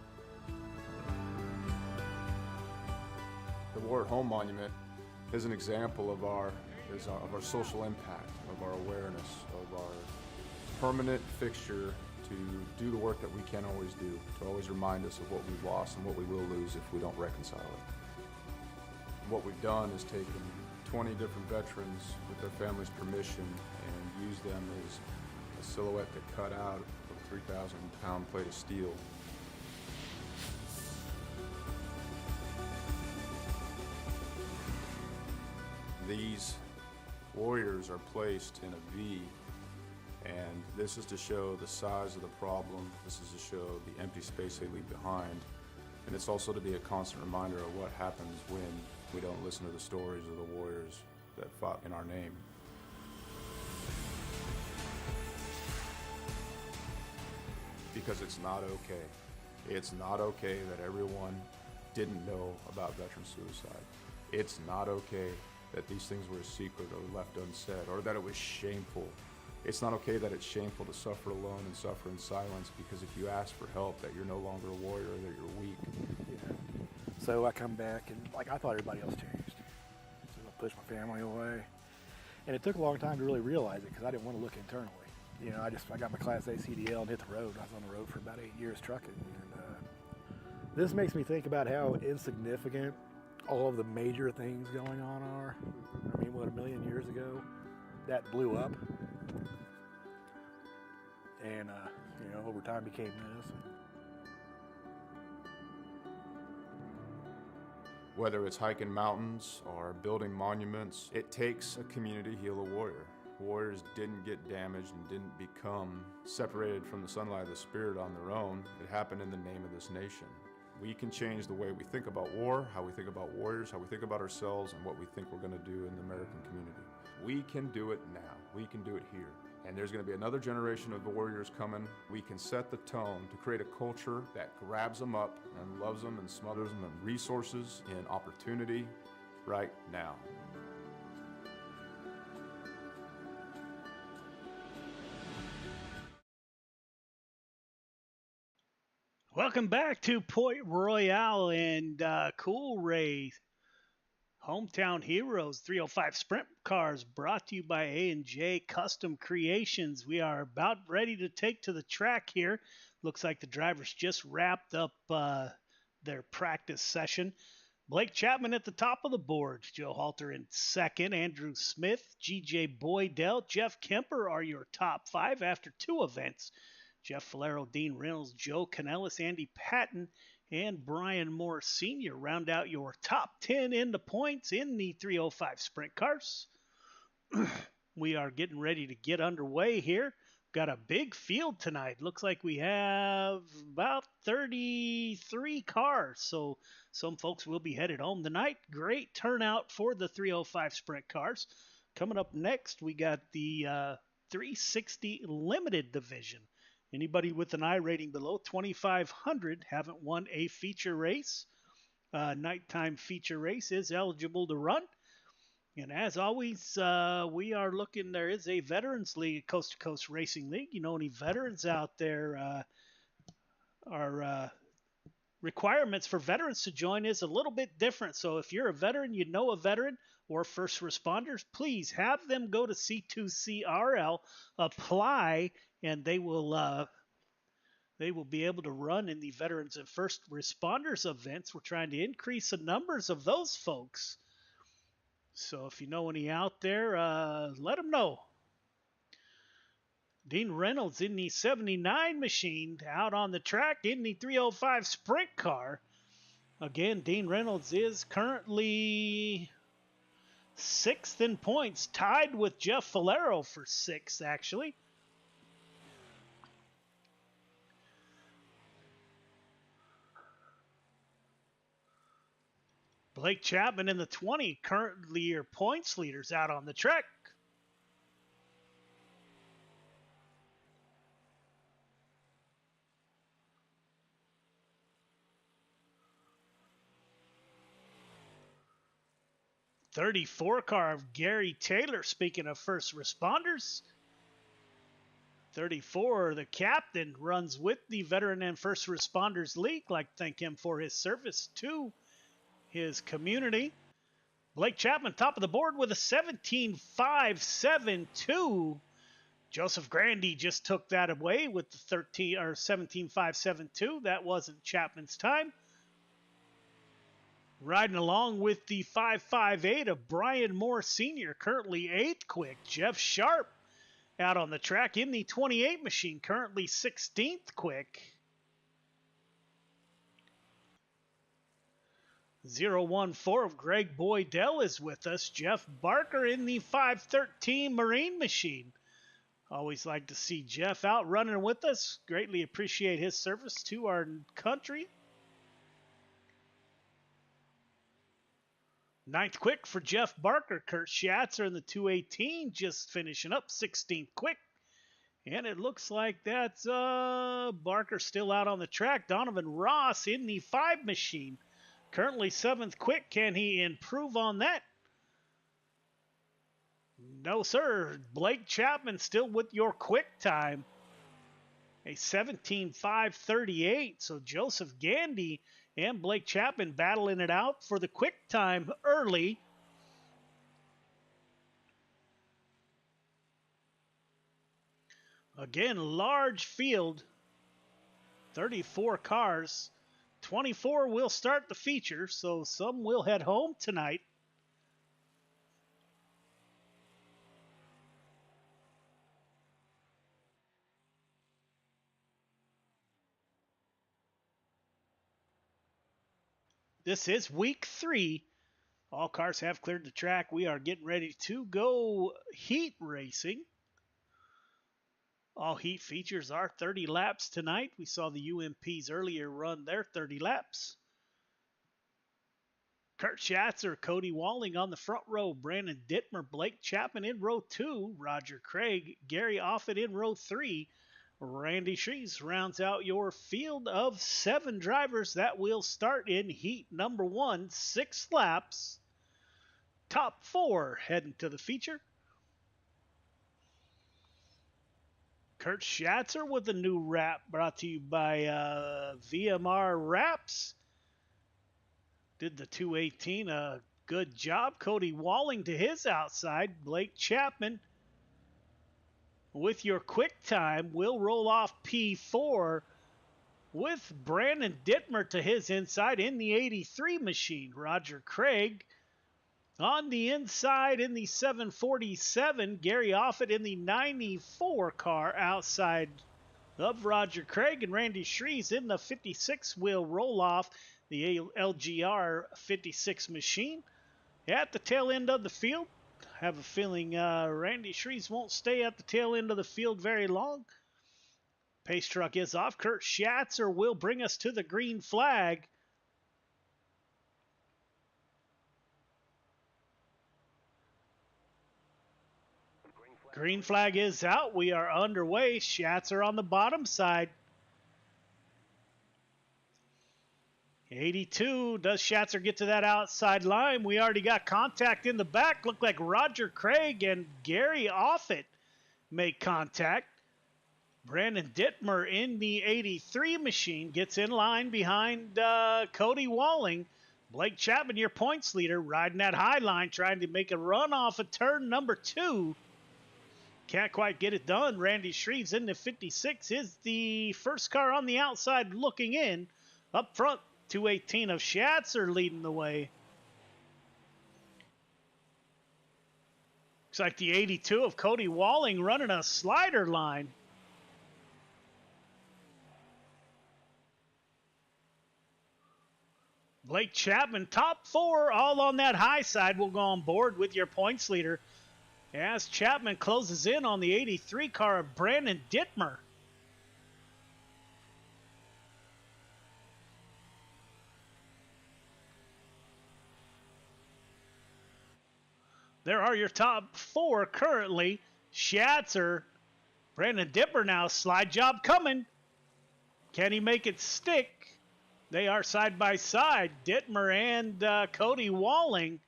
The War at Home Monument is an example of our social impact, of our awareness, of our permanent fixture to do the work that we can't always do, to always remind us of what we've lost and what we will lose if we don't reconcile it. What we've done is taken 20 different veterans with their families' permission and used them as a silhouette to cut out of a 3,000-pound plate of steel. These warriors are placed in a V, and this is to show the size of the problem. This is to show the empty space they leave behind. And it's also to be a constant reminder of what happens when we don't listen to the stories of the warriors that fought in our name. Because it's not okay. It's not okay that everyone didn't know about veteran suicide. It's not okay that these things were a secret or left unsaid, or that it was shameful. It's not okay that it's shameful to suffer alone and suffer in silence, because if you ask for help, that you're no longer a warrior, that you're weak. Yeah. So I come back and I thought everybody else changed. So I pushed my family away. And it took a long time to really realize it because I didn't want to look internally. I got my Class A CDL and hit the road. I was on the road for about 8 years trucking. And this makes me think about how insignificant all of the major things going on are. I mean, what, 1 million years ago, that blew up. And, over time became this. Whether it's hiking mountains or building monuments, it takes a community to heal a warrior. Warriors didn't get damaged and didn't become separated from the sunlight of the spirit on their own. It happened in the name of this nation. We can change the way we think about war, how we think about warriors, how we think about ourselves, and what we think we're going to do in the American community. We can do it now. We can do it here. And there's going to be another generation of warriors coming. We can set the tone to create a culture that grabs them up and loves them and smothers them in resources, in opportunity, right now. Welcome back to Port Royale and Coolray. Hometown Heroes 305 Sprint Cars brought to you by A&J Custom Creations. We are about ready to take to the track here. Looks like the drivers just wrapped up their practice session. Blake Chapman at the top of the board. Joe Halter in second. Andrew Smith, G.J. Boydell, Jeff Kemper are your top 5 after 2 events. Jeff Falero, Dean Reynolds, Joe Canellis, Andy Patton, and Brian Moore Sr. round out your top 10 in the points in the 305 sprint cars. We are getting ready to get underway here. Got a big field tonight. Looks like we have about 33 cars, so some folks will be headed home tonight. Great turnout for the 305 sprint cars. Coming up next, we got the 360 limited division. Anybody with an I rating below 2,500 haven't won a feature race. Nighttime feature race is eligible to run. And as always, we are looking, there is a Veterans League, Coast to Coast Racing League. You know, any veterans out there, our requirements for veterans to join is a little bit different. So if you're a veteran, you know a veteran, or first responders, please have them go to C2CRL, apply, and they will be able to run in the Veterans and First Responders events. We're trying to increase the numbers of those folks. So if you know any out there, let them know. Dean Reynolds in the 79 machine out on the track in the 305 sprint car. Again, Dean Reynolds is currently 6th in points, tied with Jeff Falero for 6th, actually. Blake Chapman in the 20, currently your points leaders out on the track. .34 car of Gary Taylor, speaking of first responders. 34, the captain, runs with the Veteran and First Responders League. I'd like to thank him for his service to his community. Blake Chapman, top of the board with a 17.572. Joseph Grandy just took that away with the 17.572. That wasn't Chapman's time. Riding along with the 5.58 of Brian Moore Sr., currently 8th quick. Jeff Sharp out on the track in the 28 machine, currently 16th quick. 014 of Greg Boydell is with us. Jeff Barker in the 513 Marine machine. Always like to see Jeff out running with us. Greatly appreciate his service to our country. 9th quick for Jeff Barker. Kurt Schatzer in the 218 just finishing up 16th quick. And it looks like that's Barker still out on the track. Donovan Ross in the 5 machine. Currently 7th quick. Can he improve on that? No, sir. Blake Chapman still with your quick time. A 17.538. So Joseph Gandy and Blake Chapman battling it out for the quick time early. Again, large field. 34 cars. 24 will start the feature, so some will head home tonight. This is week 3. All cars have cleared the track. We are getting ready to go heat racing. All heat features are 30 laps tonight. We saw the UMPs earlier run their 30 laps. Kurt Schatzer, Cody Walling on the front row. Brandon Dittmer, Blake Chapman in row 2. Roger Craig, Gary Offit in row 3. Randy Shrees rounds out your field of 7 drivers that will start in heat number 1, 6 laps. Top 4 heading to the feature. Kurt Schatzer with a new wrap brought to you by VMR Wraps. Did the 218 a good job. Cody Walling to his outside. Blake Chapman with your quick time will roll off P4 with Brandon Dittmer to his inside in the 83 machine. Roger Craig on the inside in the 747. Gary Offit in the 94 car outside of Roger Craig, and Randy Shrees in the 56 will roll off the LGR 56 machine. At the tail end of the field, I have a feeling Randy Shrees won't stay at the tail end of the field very long. Pace truck is off. Kurt Schatzer will bring us to the green flag. Green flag is out. We are underway. Schatzer on the bottom side. 82. Does Schatzer get to that outside line? We already got contact in the back. Looked like Roger Craig and Gary Offit make contact. Brandon Dittmer in the 83 machine gets in line behind Cody Walling. Blake Chapman, your points leader, riding that high line, trying to make a run off of turn number 2. Can't quite get it done. Randy Shreves in the 56 is the first car on the outside looking in. Up front, 218 of Schatzer leading the way. Looks like the 82 of Cody Walling running a slider line. Blake Chapman, top 4, all on that high side. Will go on board with your points leader as Chapman closes in on the 83 car of Brandon Dittmer. There are your top 4 currently. Schatzer, Brandon Dittmer now. Slide job coming. Can he make it stick? They are side by side. Dittmer and Cody Walling.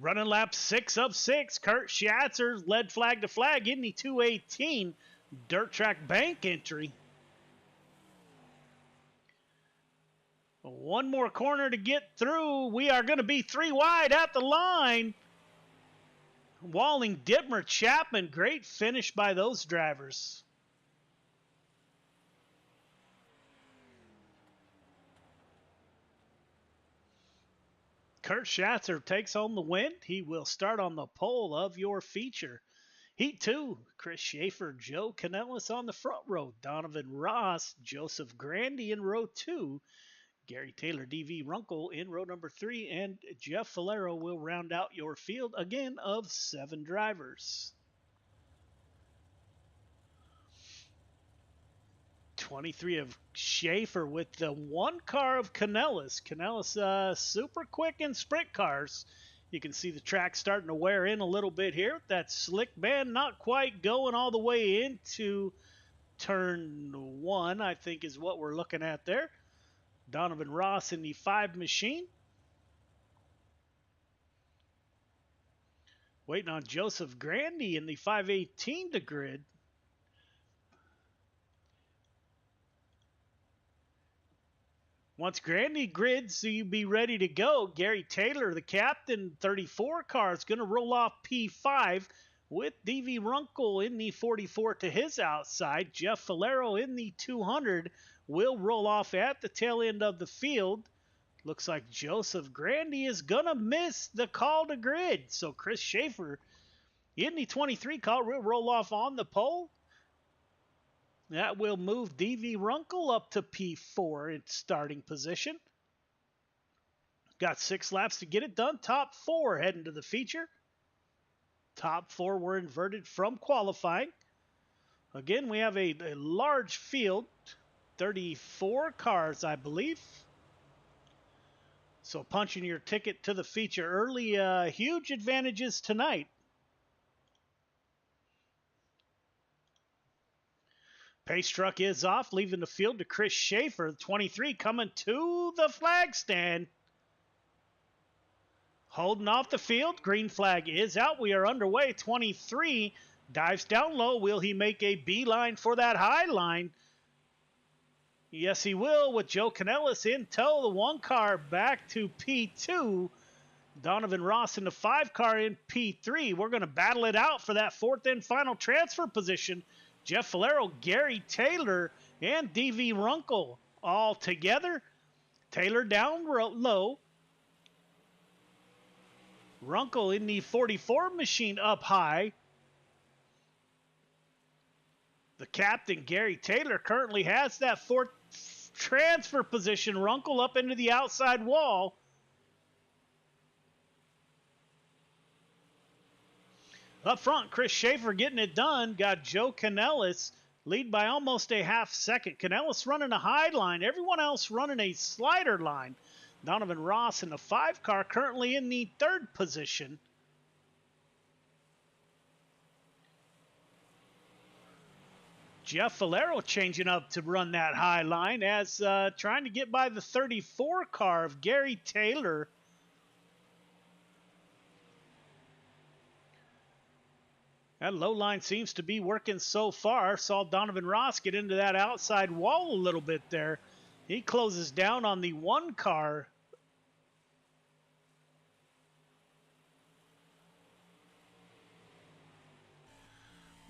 Running lap 6 of 6. Kurt Schatzer led flag to flag in the 218 dirt track bank entry. One more corner to get through. We are going to be 3 wide at the line. Walling, Dittmer, Chapman. Great finish by those drivers. Kurt Schatzer takes home the win. He will start on the pole of your feature. Heat 2, Chris Schaefer, Joe Canellis on the front row. Donovan Ross, Joseph Grandy in row 2. Gary Taylor, D.V. Runkle in row number 3, and Jeff Valero will round out your field again of 7 drivers. 23 of Schaefer with the 1 car of Canellis. Canellis super quick in sprint cars. You can see the track starting to wear in a little bit here. That slick band not quite going all the way into turn 1, I think is what we're looking at there. Donovan Ross in the 5 machine. Waiting on Joseph Grandy in the 518 to grid. Once Grandy grids, so you be ready to go. Gary Taylor, the captain, 34 car, is going to roll off P5 with D.V. Runkle in the 44 to his outside. Jeff Valero in the 200 will roll off at the tail end of the field. Looks like Joseph Grandy is going to miss the call to grid. So Chris Schaefer in the 23 car will roll off on the pole. That will move D.V. Runkle up to P4 in starting position. Got 6 laps to get it done. Top 4 heading to the feature. Top 4 were inverted from qualifying. Again, we have a large field. 34 cars, I believe. So punching your ticket to the feature early, huge advantages tonight. Pace truck is off, leaving the field to Chris Schaefer. 23 coming to the flag stand. Holding off the field. Green flag is out. We are underway. 23 dives down low. Will he make a beeline for that high line? Yes, he will, with Joe Canellis in tow. The 1 car back to P2. Donovan Ross in the 5 car in P3. We're going to battle it out for that 4th and final transfer position. Jeff Valero, Gary Taylor, and DV Runkle all together. Taylor down low. Runkle in the 44 machine up high. The captain, Gary Taylor, currently has that 4th transfer position. Runkle up into the outside wall. Up front, Chris Schaefer getting it done. Got Joe Canellis lead by almost a half second. Canellis running a high line. Everyone else running a slider line. Donovan Ross in the 5 car currently in the 3rd position. Jeff Valero changing up to run that high line as trying to get by the 34 car of Gary Taylor. That low line seems to be working so far. Saw Donovan Ross get into that outside wall a little bit there. He closes down on the 1 car.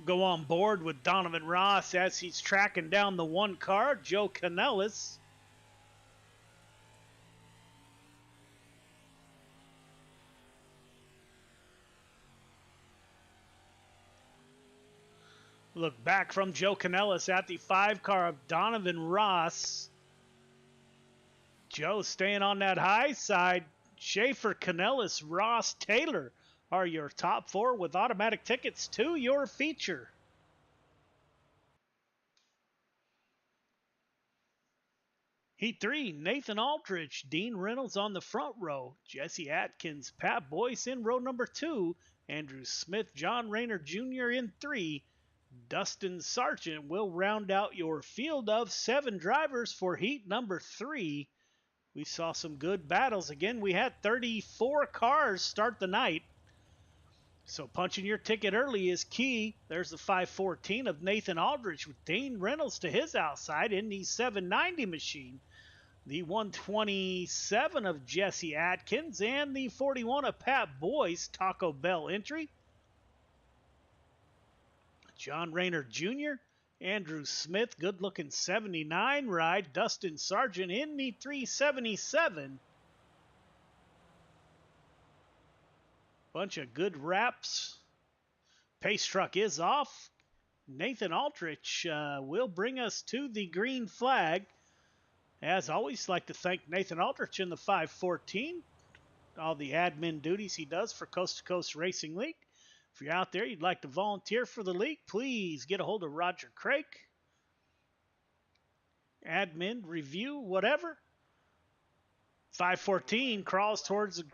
Go on board with Donovan Ross as he's tracking down the 1 car, Joe Canellis. Look back from Joe Canellis at the 5 car of Donovan Ross. Joe staying on that high side. Schaefer, Canellis, Ross, Taylor are your top 4 with automatic tickets to your feature. Heat 3, Nathan Aldrich, Dean Reynolds on the front row, Jesse Atkins, Pat Boyce in row number 2, Andrew Smith, John Rayner Jr. in 3, Dustin Sargent will round out your field of 7 drivers for heat number 3. We saw some good battles. Again, we had 34 cars start the night. So punching your ticket early is key. There's the 514 of Nathan Aldrich with Dean Reynolds to his outside in the 790 machine. The 127 of Jesse Atkins and the 41 of Pat Boyce, Taco Bell entry. John Rayner Jr., Andrew Smith, good-looking 79 ride. Dustin Sargent in the 377. Bunch of good wraps. Pace truck is off. Nathan Aldrich will bring us to the green flag. As always, like to thank Nathan Aldrich in the 514. All the admin duties he does for Coast to Coast Racing League. If you're out there, you'd like to volunteer for the league, please get a hold of Roger Craig. Admin, review, whatever. 514 crawls towards the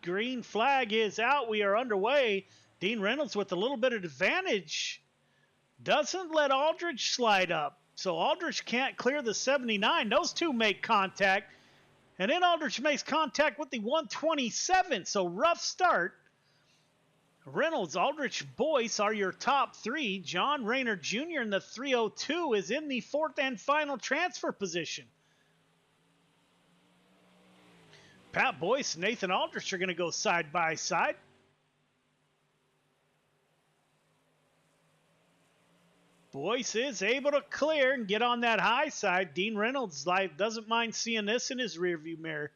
green flag is out. We are underway. Dean Reynolds with a little bit of advantage. Doesn't let Aldrich slide up. So Aldrich can't clear the 79. Those two make contact. And then Aldrich makes contact with the 127. So rough start. Reynolds, Aldrich, Boyce are your top 3. John Rayner Jr. in the 302 is in the 4th and final transfer position. Pat Boyce and Nathan Aldrich are going to go side by side. Boyce is able to clear and get on that high side. Dean Reynolds doesn't mind seeing this in his rearview mirror.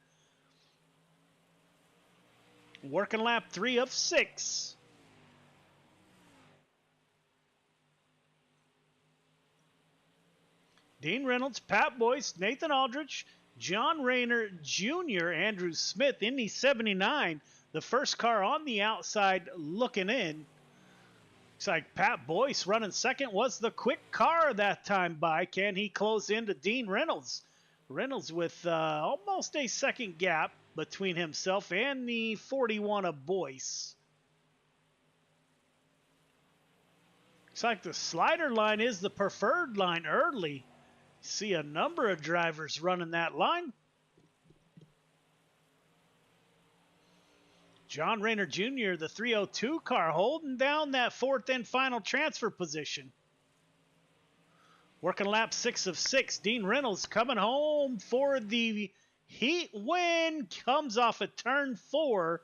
Working lap 3 of 6. Dean Reynolds, Pat Boyce, Nathan Aldrich, John Rayner Jr., Andrew Smith in the 79. The first car on the outside looking in. Looks like Pat Boyce running second was the quick car that time by. Can he close into Dean Reynolds? Reynolds with almost a second gap between himself and the 41 of Boyce. Looks like the slider line is the preferred line early. See a number of drivers running that line. John Rayner Jr., the 302 car, holding down that 4th and final transfer position. Working lap 6 of 6. Dean Reynolds coming home for the Heat win comes off at turn 4.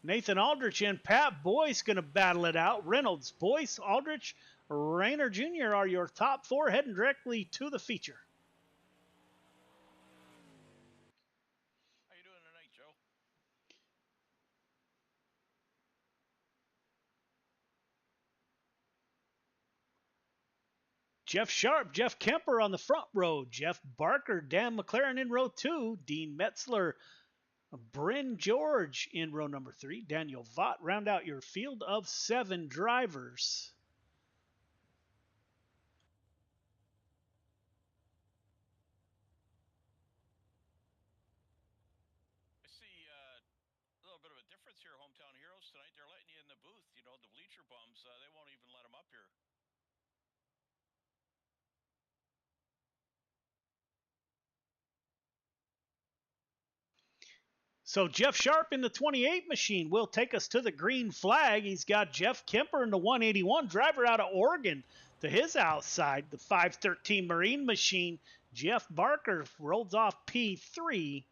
Nathan Aldrich and Pat Boyce going to battle it out. Reynolds, Boyce, Aldrich, Rayner Jr. are your top 4 heading directly to the feature. How you doing tonight, Joe? Jeff Sharp, Jeff Kemper on the front row. Jeff Barker, Dan McLaren in row 2. Dean Metzler, Bryn George in row number 3. Daniel Vaught round out your field of 7 drivers. I see a little bit of a difference here, Hometown Heroes tonight. They're letting you in the booth. You know, the bleacher bums, they won't even let them up here. So Jeff Sharp in the 28 machine will take us to the green flag. He's got Jeff Kemper in the 181, driver out of Oregon, to his outside. The 513 Marine machine, Jeff Barker rolls off P3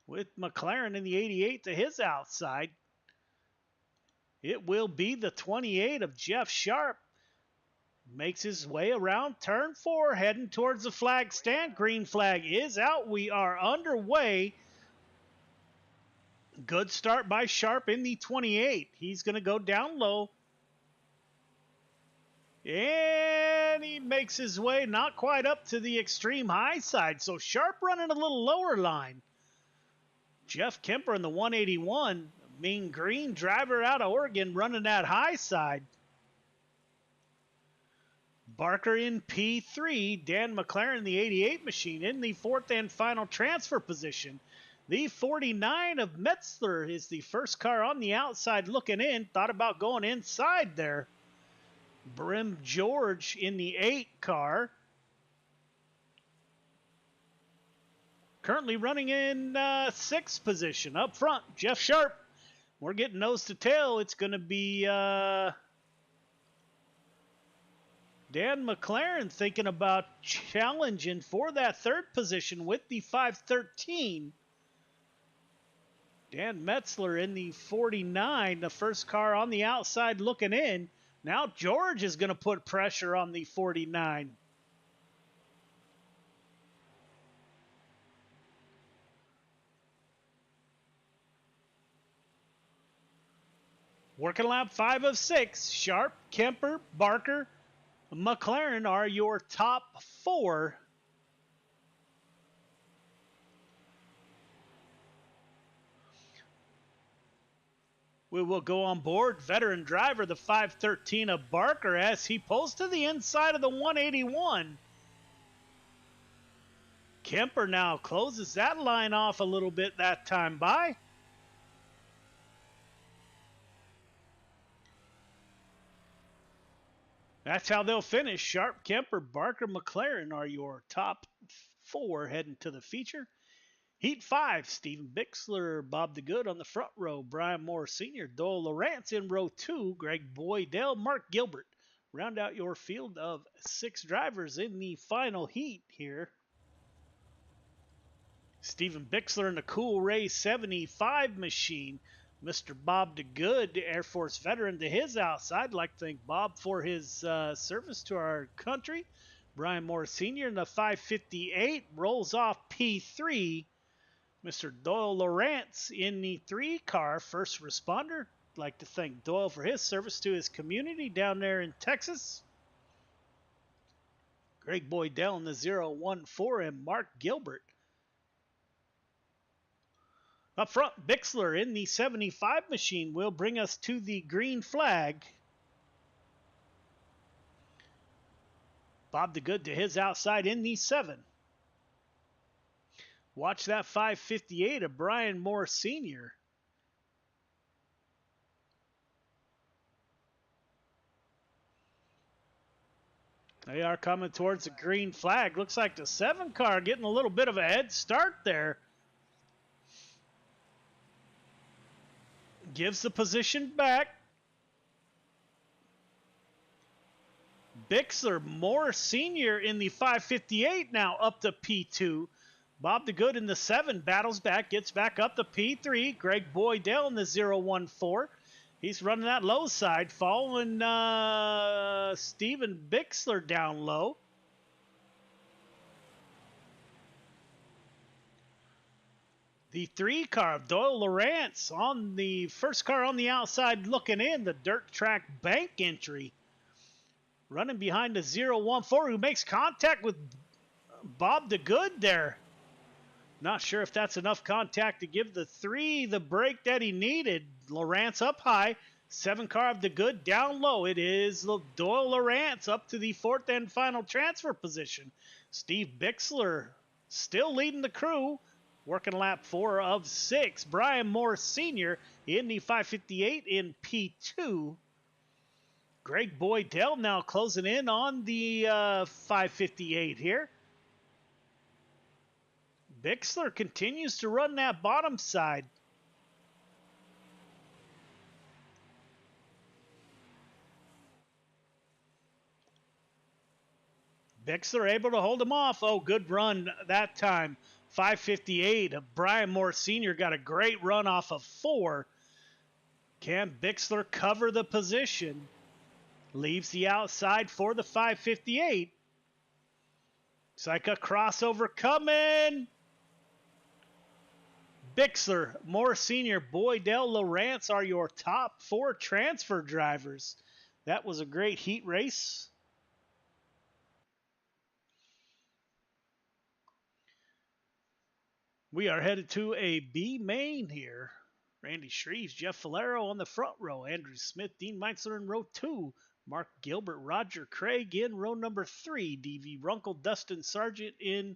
with McLaren in the 88 to his outside. It will be the 28 of Jeff Sharp. Makes his way around turn 4, heading towards the flag stand. Green flag is out. We are underway. Good start by Sharp in the 28. He's going to go down low. And he makes his way not quite up to the extreme high side. So Sharp running a little lower line. Jeff Kemper in the 181. Mean Green driver out of Oregon running that high side. Barker in P3. Dan McLaren in the 88 machine in the 4th and final transfer position. The 49 of Metzler is the first car on the outside looking in. Thought about going inside there. Brim George in the 8 car. Currently running in 6th position. Up front, Jeff Sharp. We're getting nose to tail. It's going to be Dan McLaren thinking about challenging for that 3rd position with the 513. Dan Metzler in the 49, the first car on the outside looking in. Now George is going to put pressure on the 49. Working lap 5 of 6. Sharp, Kemper, Barker, McLaren are your top 4. We will go on board veteran driver, the 513 of Barker, as he pulls to the inside of the 181. Kemper now closes that line off a little bit that time by. That's how they'll finish. Sharp, Kemper, Barker, McLaren are your top 4 heading to the feature. Heat 5, Stephen Bixler, Bob the Good on the front row, Brian Moore Sr., Doyle Lawrence in row 2, Greg Boydell, Mark Gilbert. Round out your field of 6 drivers in the final heat here. Stephen Bixler in the Cool Ray 75 machine. Mr. Bob the Good, Air Force veteran, to his outside. I'd like to thank Bob for his service to our country. Brian Moore Sr. in the 558 rolls off P3. Mr. Doyle Lawrence in the 3 car, first responder. I'd like to thank Doyle for his service to his community down there in Texas. Greg Boydell in the 014 and Mark Gilbert. Up front, Bixler in the 75 machine will bring us to the green flag. Bob the Good to his outside in the 7. Watch that 558 of Brian Moore Sr. They are coming towards the green flag. Looks like the 7 car getting a little bit of a head start there. Gives the position back. Bixler, Moore Sr. in the 558 now up to P2. Bob the Good in the 7 battles back, gets back up to P3. Greg Boydell in the 014. He's running that low side, following Steven Bixler down low. The 3 car of Doyle Lawrence on the first car on the outside looking in, the dirt track bank entry. Running behind the 014 who makes contact with Bob the Good there. Not sure if that's enough contact to give the 3 the break that he needed. Lawrence up high. 7 car of the Good down low. It is Doyle Lawrence up to the 4th and final transfer position. Steve Bixler still leading the crew. Working lap 4 of 6. Brian Moore Sr. in the 558 in P2. Greg Boydell now closing in on the 558 here. Bixler continues to run that bottom side. Bixler able to hold him off. Oh, good run that time. 558. Brian Moore Sr. got a great run off of 4. Can Bixler cover the position? Leaves the outside for the 558. Looks like a crossover coming. Bixler, Moore Sr., Boydell, Lawrence are your top 4 transfer drivers. That was a great heat race. We are headed to a B main here. Randy Shreves, Jeff Falero on the front row. Andrew Smith, Dean Meitzler in row 2. Mark Gilbert, Roger Craig in row number 3. D.V. Runkle, Dustin Sargent in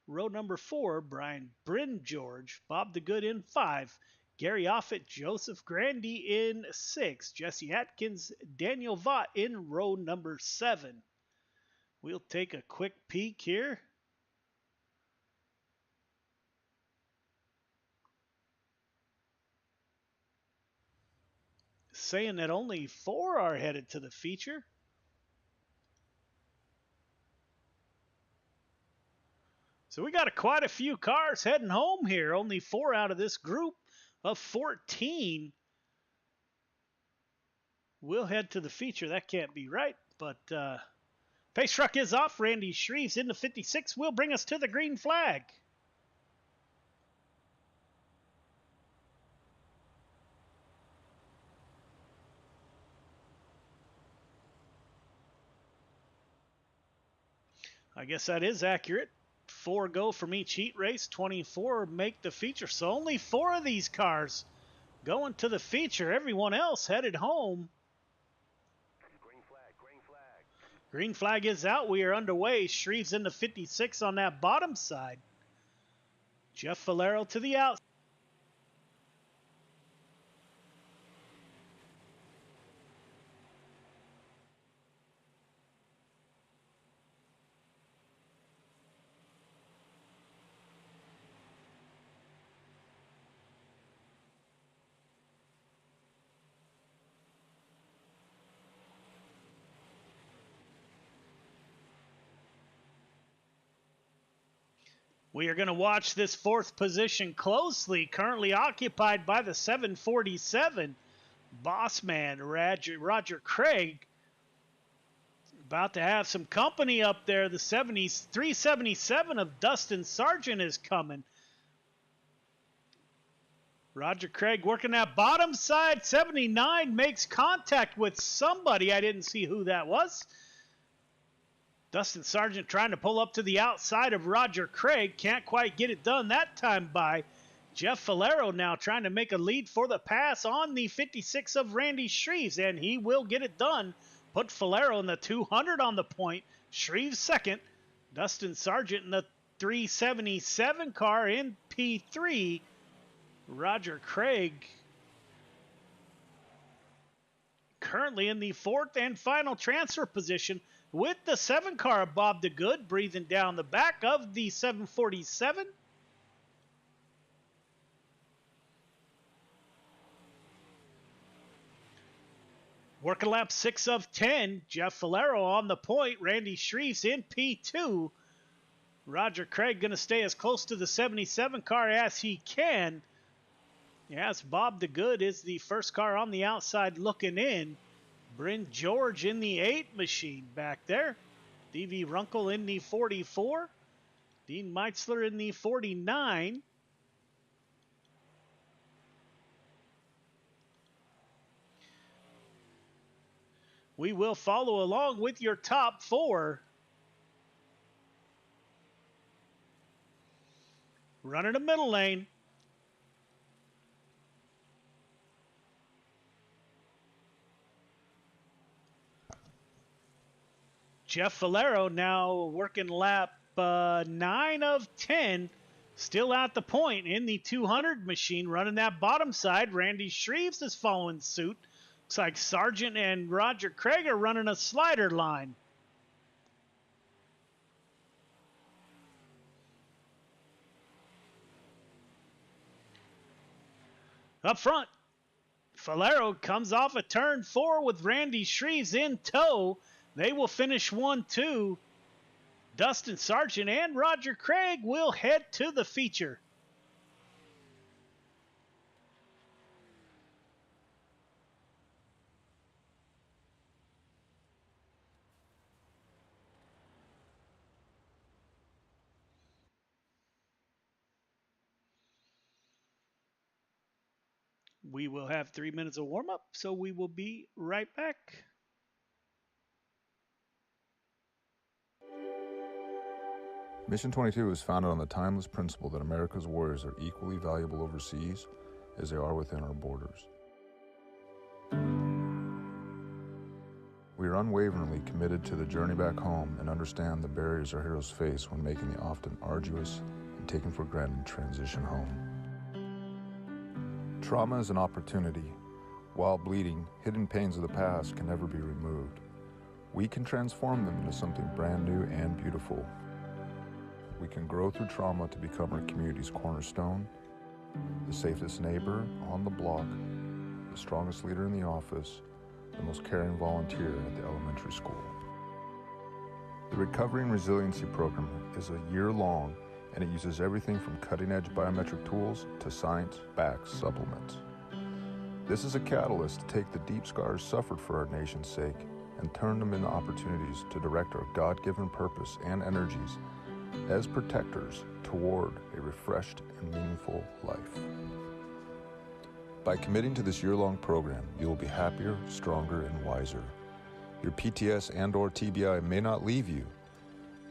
row number 4. Brian Bryn George, Bob the Good in 5. Gary Offit, Joseph Grandy in 6. Jesse Atkins, Daniel Vaught in row number 7. We'll take a quick peek here. Saying that only 4 are headed to the feature. So we got quite a few cars heading home here. Only 4 out of this group of 14 will head to the feature. That can't be right, but pace truck is off. Randy Shreves in the 56 will bring us to the green flag. I guess that is accurate. 4 go from each heat race. 24 make the feature. So only 4 of these cars going to the feature. Everyone else headed home. Green flag, green flag. Green flag is out. We are underway. Shreves in the 56 on that bottom side. Jeff Falero to the outside. We are going to watch this 4th position closely, currently occupied by the 747. Bossman Roger Craig. About to have some company up there. The 377 of Dustin Sargent is coming. Roger Craig working that bottom side. 79 makes contact with somebody. I didn't see who that was. Dustin Sargent trying to pull up to the outside of Roger Craig. Can't quite get it done that time by Jeff Falero now trying to make a lead for the pass on the 56 of Randy Shreves, and he will get it done. Put Falero in the 200 on the point. Shreves second. Dustin Sargent in the 377 car in P3. Roger Craig currently in the 4th and final transfer position with the 7 car of Bob the Good breathing down the back of the 747. Working lap 6 of 10. Jeff Falero on the point. Randy Shreves in P2. Roger Craig going to stay as close to the 77 car as he can. Yes, Bob the Good is the first car on the outside looking in. Bryn George in the 8 machine back there. D.V. Runkle in the 44. Dean Meitzler in the 49. We will follow along with your top 4. Running the middle lane. Jeff Valero now working lap 9 of 10. Still at the point in the 200 machine, running that bottom side. Randy Shreves is following suit. Looks like Sargent and Roger Craig are running a slider line. Up front, Valero comes off a turn 4 with Randy Shreves in tow. They will finish 1-2. Dustin Sargent and Roger Craig will head to the feature. We will have 3 minutes of warm-up, so we will be right back. Mission 22 is founded on the timeless principle that America's warriors are equally valuable overseas as they are within our borders. We are unwaveringly committed to the journey back home and understand the barriers our heroes face when making the often arduous and taken for granted transition home. Trauma is an opportunity. While bleeding, hidden pains of the past can never be removed. We can transform them into something brand new and beautiful. We can grow through trauma to become our community's cornerstone, the safest neighbor on the block, the strongest leader in the office, the most caring volunteer at the elementary school. The Recovery and Resiliency Program is a year-long, and it uses everything from cutting-edge biometric tools to science-backed supplements. This is a catalyst to take the deep scars suffered for our nation's sake and turn them into opportunities to direct our God-given purpose and energies as protectors toward a refreshed and meaningful life. By committing to this year-long program, you will be happier, stronger, and wiser. Your PTS and/or TBI may not leave you,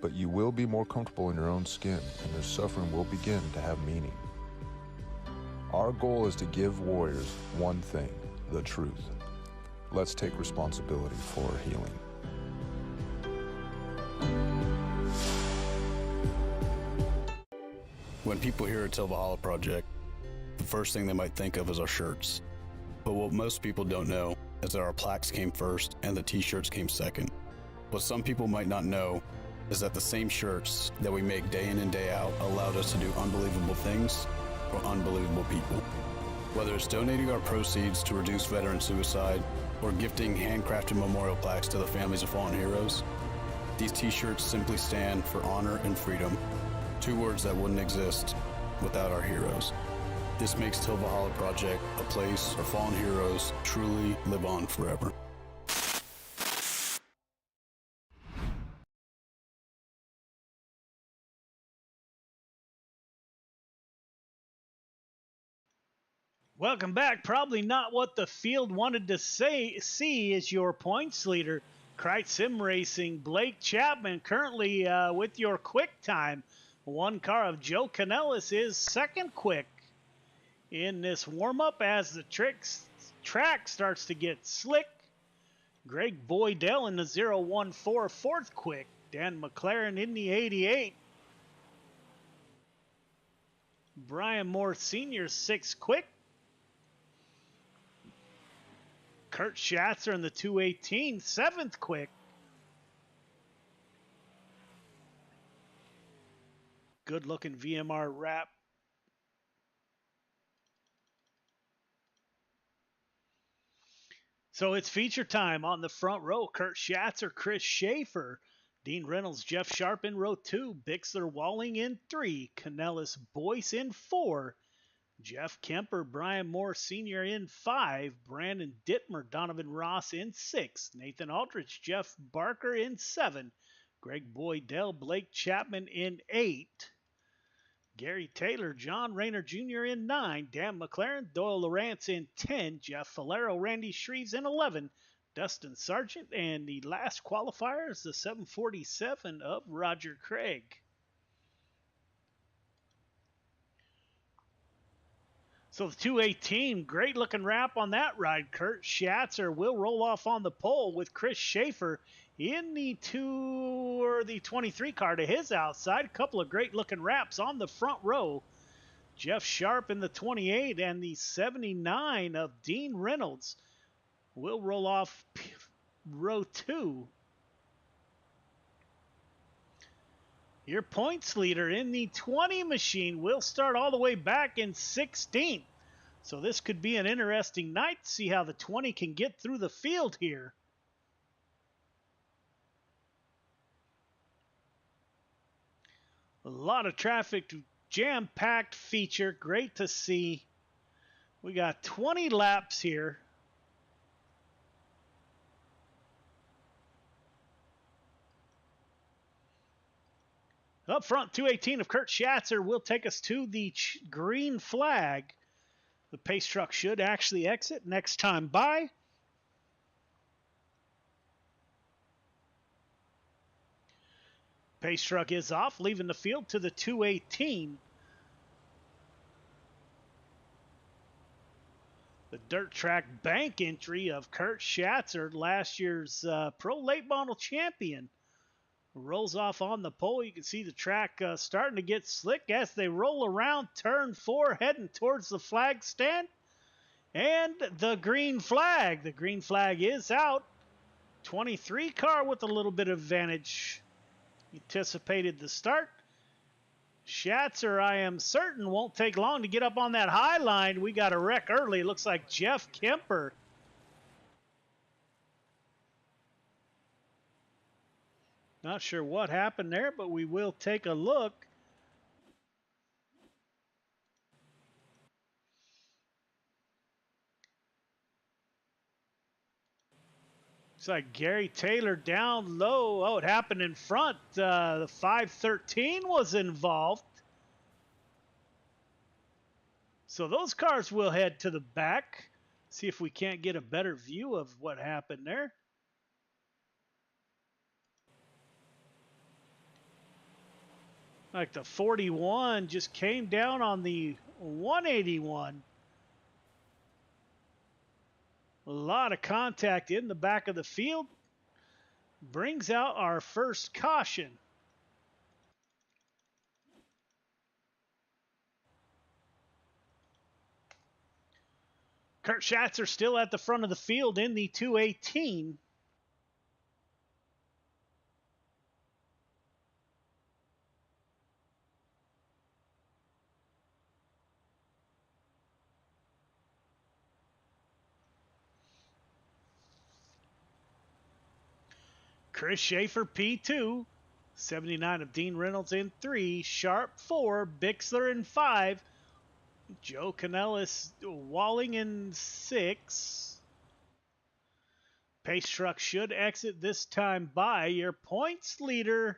but you will be more comfortable in your own skin, and your suffering will begin to have meaning. Our goal is to give warriors one thing, the truth. Let's take responsibility for our healing. When people hear Till Valhalla Project, the first thing they might think of is our shirts. But what most people don't know is that our plaques came first and the t-shirts came second. What some people might not know is that the same shirts that we make day in and day out allowed us to do unbelievable things for unbelievable people. Whether it's donating our proceeds to reduce veteran suicide or gifting handcrafted memorial plaques to the families of fallen heroes, these t-shirts simply stand for honor and freedom, two words that wouldn't exist without our heroes. This makes Till Valhalla Project a place where fallen heroes truly live on forever. Welcome back. Probably not what the field wanted to see is your points leader, Kreitz Sim Racing, Blake Chapman, currently with your quick time. One car of Joe Canellis is second quick in this warm-up as the track starts to get slick. Greg Boydell in the 014 fourth quick. Dan McLaren in the 88. Brian Moore Sr. sixth quick. Kurt Schatzer in the 218, seventh quick. Good looking VMR wrap. So it's feature time on the front row. Kurt Schatzer, Chris Schaefer, Dean Reynolds, Jeff Sharp in row 2. Bixler Walling in 3. Canellis Boyce in 4. Jeff Kemper, Brian Moore Sr. in 5. Brandon Dittmer, Donovan Ross in 6. Nathan Aldrich, Jeff Barker in 7. Greg Boydell, Blake Chapman in 8. Gary Taylor, John Rayner Jr. in 9. Dan McLaren, Doyle Lawrence in 10. Jeff Falero, Randy Shreves in 11. Dustin Sargent, and the last qualifier is the 747 of Roger Craig. So the 218, great looking wrap on that ride. Kurt Schatzer will roll off on the pole with Chris Schaefer in the 23 car to his outside. A couple of great looking wraps on the front row. Jeff Sharp in the 28 and the 79 of Dean Reynolds will roll off row 2. Your points leader in the 20 machine will start all the way back in 16th. So this could be an interesting night to see how the 20 can get through the field here. A lot of traffic, jam-packed feature, great to see. We got 20 laps here. Up front, 218 of Kurt Schatzer will take us to the green flag. The pace truck should actually exit next time by. Pace truck is off, leaving the field to the 218. The dirt track bank entry of Kurt Schatzer, last year's Pro Late Model champion, rolls off on the pole. You can see the track starting to get slick as they roll around turn 4, heading towards the flag stand. And the green flag. The green flag is out. 23 car with a little bit of advantage. Anticipated the start. Schatzer, I am certain, won't take long to get up on that high line. We got a wreck early. Looks like Jeff Kemper. Not sure what happened there, but we will take a look. Looks like Gary Taylor down low. Oh, it happened in front. The 513 was involved. So those cars will head to the back. See if we can't get a better view of what happened there. Like the 41 just came down on the 181. A lot of contact in the back of the field. Brings out our first caution. Kurt Schatzer still at the front of the field in the 218. Chris Schaefer, P2. 79 of Dean Reynolds in 3. Sharp 4. Bixler in 5. Joe Canellis Walling in 6. Pace truck should exit this time by. Your points leader.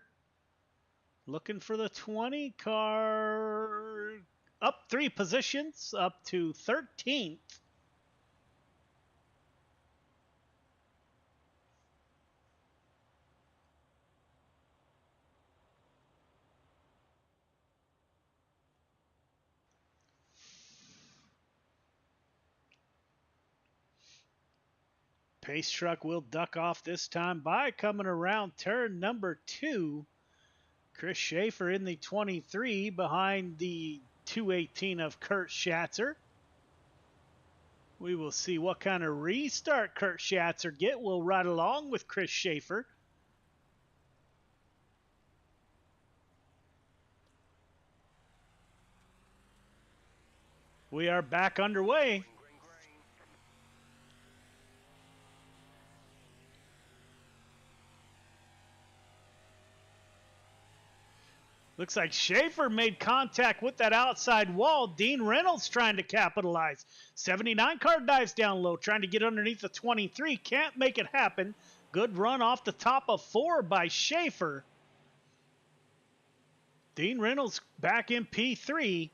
Looking for the 20 car. Up 3 positions. Up to 13th. Pace truck will duck off this time by, coming around turn number 2. Chris Schaefer in the 23 behind the 218 of Kurt Schatzer. We will see what kind of restart Kurt Schatzer get. We'll ride along with Chris Schaefer. We are back underway. Looks like Schaefer made contact with that outside wall. Dean Reynolds trying to capitalize. 79 car dives down low, trying to get underneath the 23. Can't make it happen. Good run off the top of 4 by Schaefer. Dean Reynolds back in P3.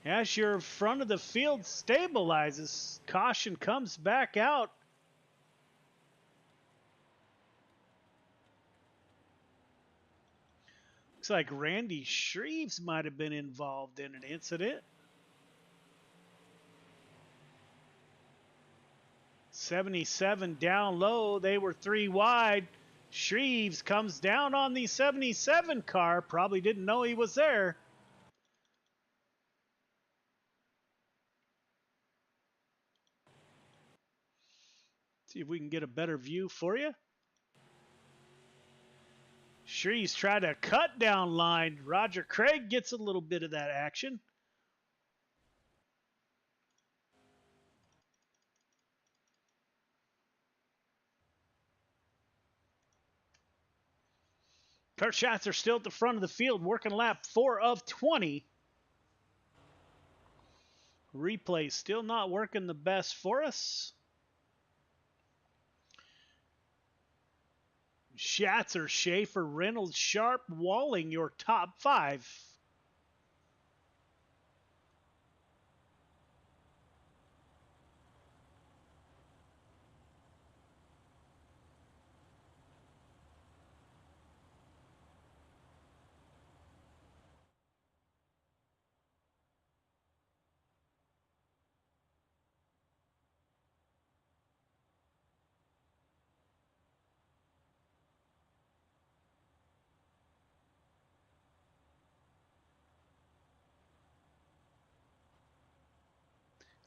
As your front of the field stabilizes, caution comes back out. Looks like Randy Shreves might have been involved in an incident. 77 down low. They were 3 wide. Shreves comes down on the 77 car. Probably didn't know he was there. See if we can get a better view for you. Shreves tried to cut down line. Roger Craig gets a little bit of that action. Kurt Schatzer still at the front of the field, working lap 4 of 20. Replay still not working the best for us. Schatzer, Schaefer, Reynolds, Sharp, Walling, your top 5.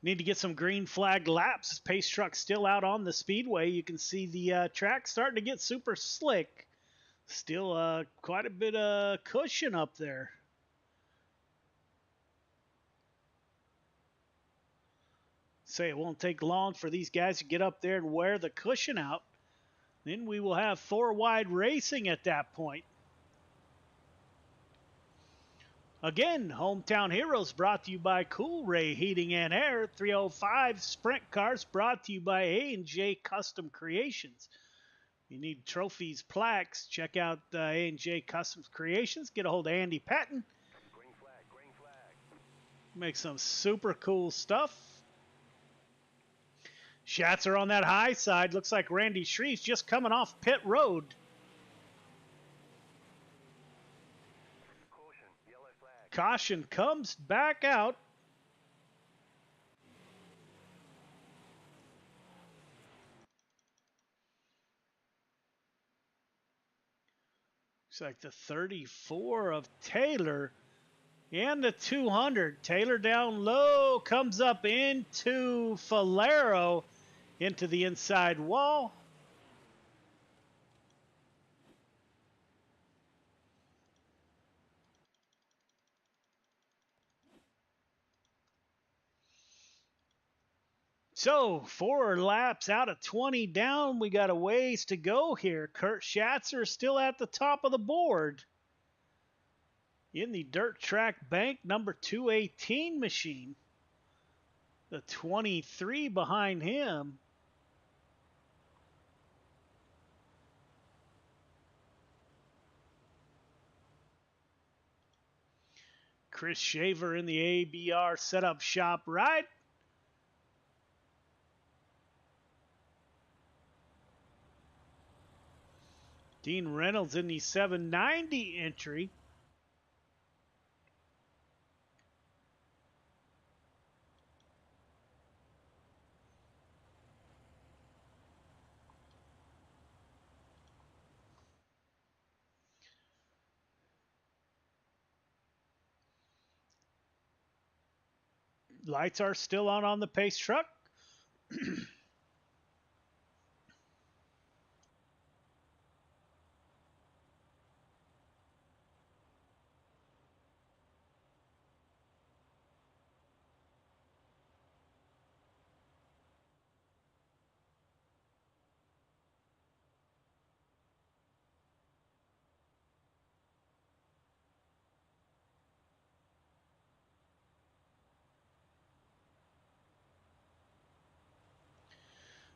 Need to get some green flag laps. Pace truck still out on the speedway. You can see the track starting to get super slick. Still quite a bit of cushion up there. Say it won't take long for these guys to get up there and wear the cushion out. Then we will have 4 wide racing at that point. Again, Hometown Heroes brought to you by Cool Ray Heating and Air. 305 Sprint Cars brought to you by A&J Custom Creations. You need trophies, plaques, check out A&J Custom Creations. Get a hold of Andy Patton. Green flag. Make some super cool stuff. Schatzer on that high side. Looks like Randy Shreves just coming off pit road. Caution comes back out. Looks like the 34 of Taylor and the 200. Taylor down low, comes up into Falero, into the inside wall. So 4 laps out of 20 down. We got a ways to go here. Kurt Schatzer still at the top of the board in the dirt track bank number 218 machine. The 23 behind him. Chris Shaver in the ABR setup shop right. Dean Reynolds in the 790 entry. Lights are still on the pace truck.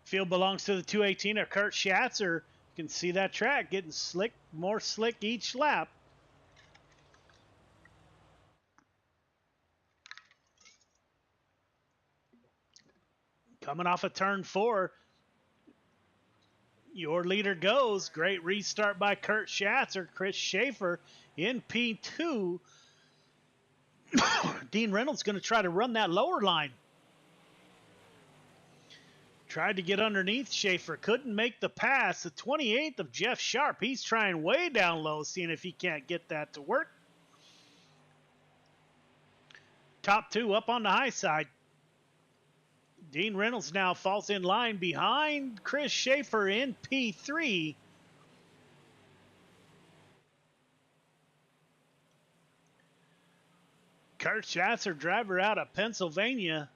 Field belongs to the 218 of Kurt Schatzer. You can see that track getting slick, more slick each lap. Coming off of turn 4, your leader goes. Great restart by Kurt Schatzer. Chris Schaefer in P2. Dean Reynolds going to try to run that lower line. Tried to get underneath Schaefer. Couldn't make the pass. The 28th of Jeff Sharp. He's trying way down low, seeing if he can't get that to work. Top 2 up on the high side. Dean Reynolds now falls in line behind Chris Schaefer in P3. Kurt Schatzer, driver out of Pennsylvania.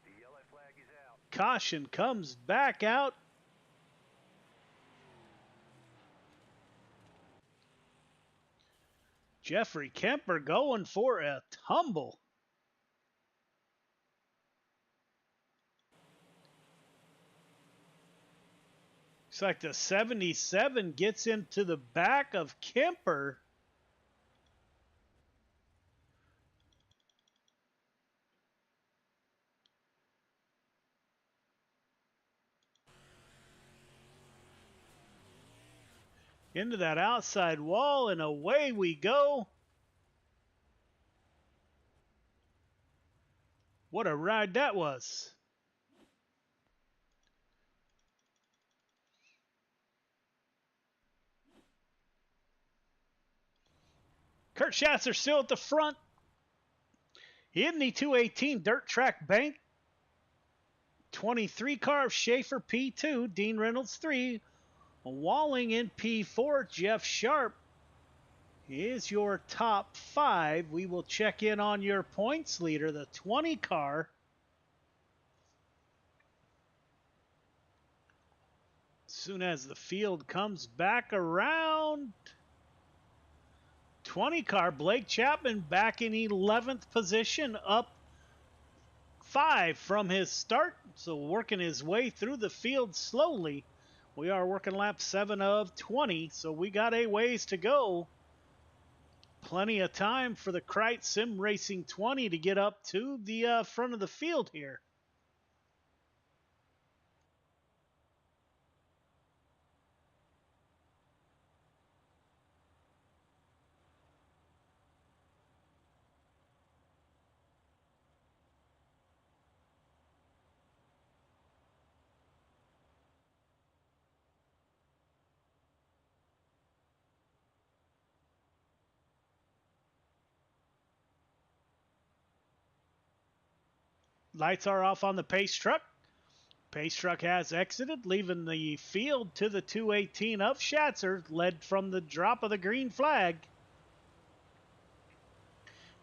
The yellow flag is out. Caution comes back out. Jeffrey Kemper going for a tumble. Looks like the 77 gets into the back of Kemper. Into that outside wall, and away we go. What a ride that was. Kurt Schatzer still at the front. In the 218 dirt track bank. 23 car of Schaefer P2, Dean Reynolds 3. Walling in P4, Jeff Sharp is your top 5. We will check in on your points leader, the 20 car. As soon as the field comes back around, 20 car, Blake Chapman back in 11th position, up 5 from his start, so working his way through the field slowly. We are working lap 7 of 20, so we got a ways to go. Plenty of time for the Krite Sim Racing 20 to get up to the front of the field here. Lights are off on the pace truck. Pace truck has exited, leaving the field to the 218 of Schatzer, led from the drop of the green flag.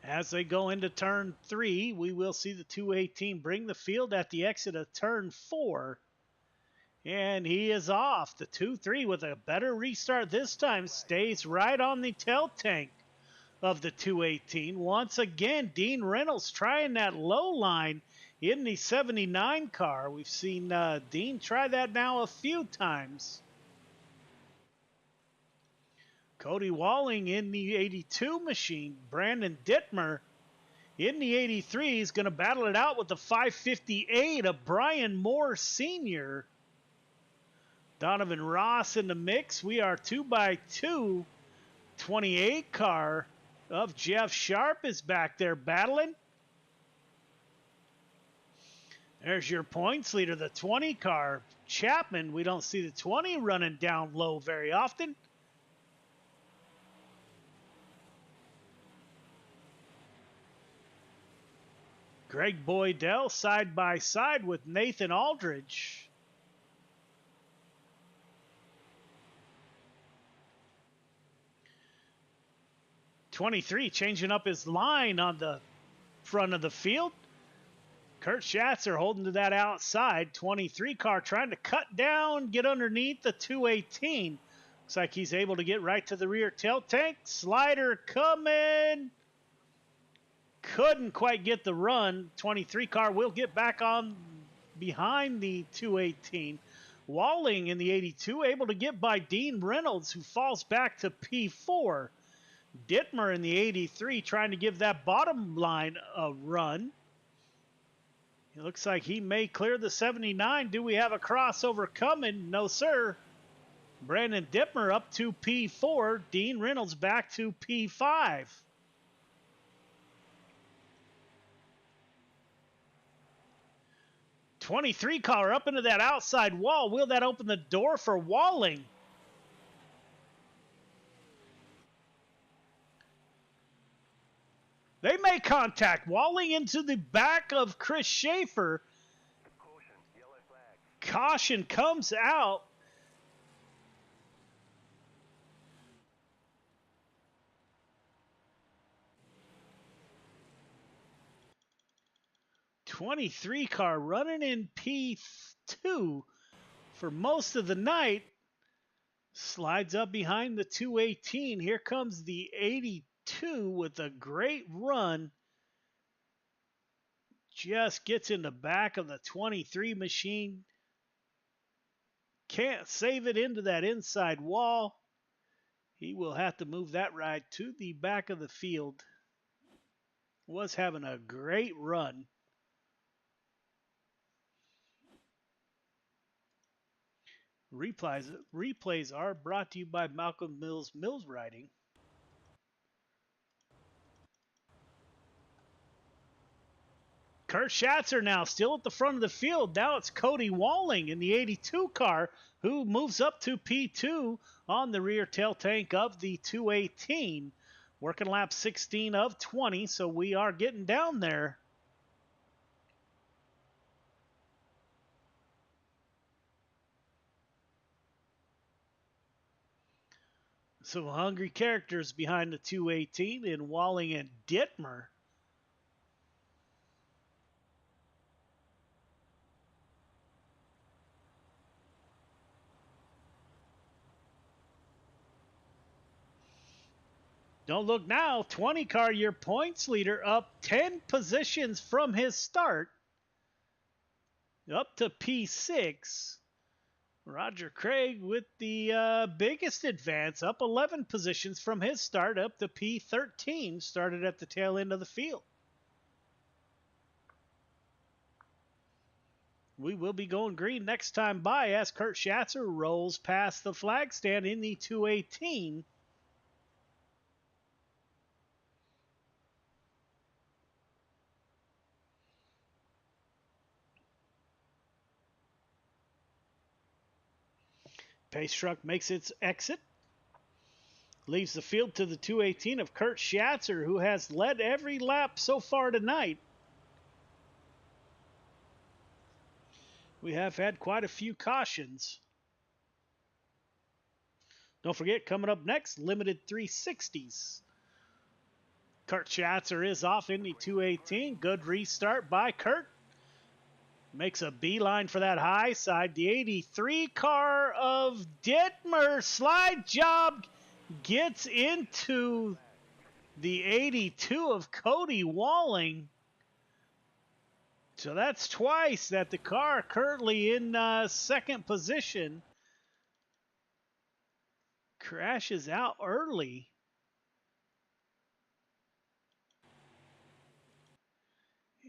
As they go into turn 3, we will see the 218 bring the field at the exit of turn 4. And he is off. The 2-3 with a better restart this time stays right on the tail tank of the 218. Once again, Dean Reynolds trying that low line in the 79 car. We've seen Dean try that now a few times. Cody Walling in the 82 machine. Brandon Dittmer in the 83 is going to battle it out with the 558 of Brian Moore Sr. Donovan Ross in the mix. We are 2x2. 28 car of Jeff Sharp is back there battling. There's your points leader, the 20 car. Chapman, we don't see the 20 running down low very often. Greg Boydell side by side with Nathan Aldridge. '23 changing up his line on the front of the field. Kurt Schatzer holding to that outside. 23 car trying to cut down, get underneath the 218. Looks like he's able to get right to the rear tail tank. Slider coming. Couldn't quite get the run. 23 car will get back on behind the 218. Walling in the 82, able to get by Dean Reynolds, who falls back to P4. Dittmer in the 83, trying to give that bottom line a run. It looks like he may clear the 79. Do we have a crossover coming? No, sir. Brandon Dittmer up to P4. Dean Reynolds back to P5. '23 car up into that outside wall. Will that open the door for Walling? They make contact. Walling into the back of Chris Schaefer. Caution comes out. '23 car running in P2 for most of the night. Slides up behind the 218. Here comes the 82 with a great run. Just gets in the back of the 23 machine. Can't save it into that inside wall. He will have to move that ride to the back of the field. Was having a great run. Replays are brought to you by Malcolm Mills Writing. Kurt Schatzer now still at the front of the field. Now it's Cody Walling in the 82 car who moves up to P2 on the rear tail tank of the 218. Working lap 16 of 20, so we are getting down there. Some hungry characters behind the 218 in Walling and Dittmer. Don't look now. 20 car, your points leader, up 10 positions from his start. Up to P6. Roger Craig with the biggest advance, up 11 positions from his start, up to P13. Started at the tail end of the field. We will be going green next time by as Kurt Schatzer rolls past the flag stand in the 218. Pace truck makes its exit. Leaves the field to the 218 of Kurt Schatzer, who has led every lap so far tonight. We have had quite a few cautions. Don't forget, coming up next, limited 360s. Kurt Schatzer is off in the 218. Good restart by Kurt. Makes a beeline for that high side. The 83 car of Dittmer. Slide job gets into the 82 of Cody Walling. So that's twice that the car currently in second position crashes out early.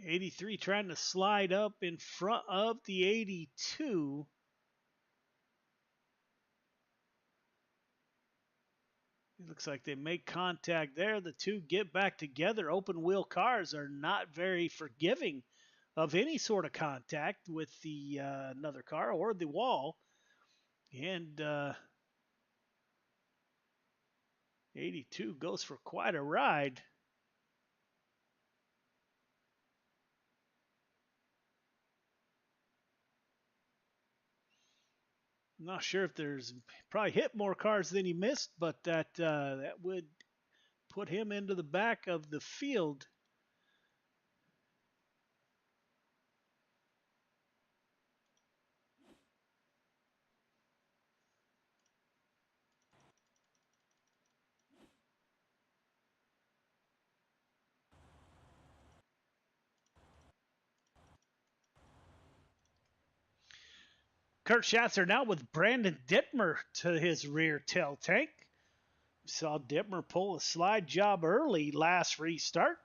'83 trying to slide up in front of the '82. It looks like they make contact there. The two get back together. Open wheel cars are not very forgiving of any sort of contact with the another car or the wall. And 82 goes for quite a ride. I'm not sure if there's probably hit more cars than he missed, but that would put him into the back of the field. Kurt Schatzer now with Brandon Dittmer to his rear tail tank. Saw Dittmer pull a slide job early last restart.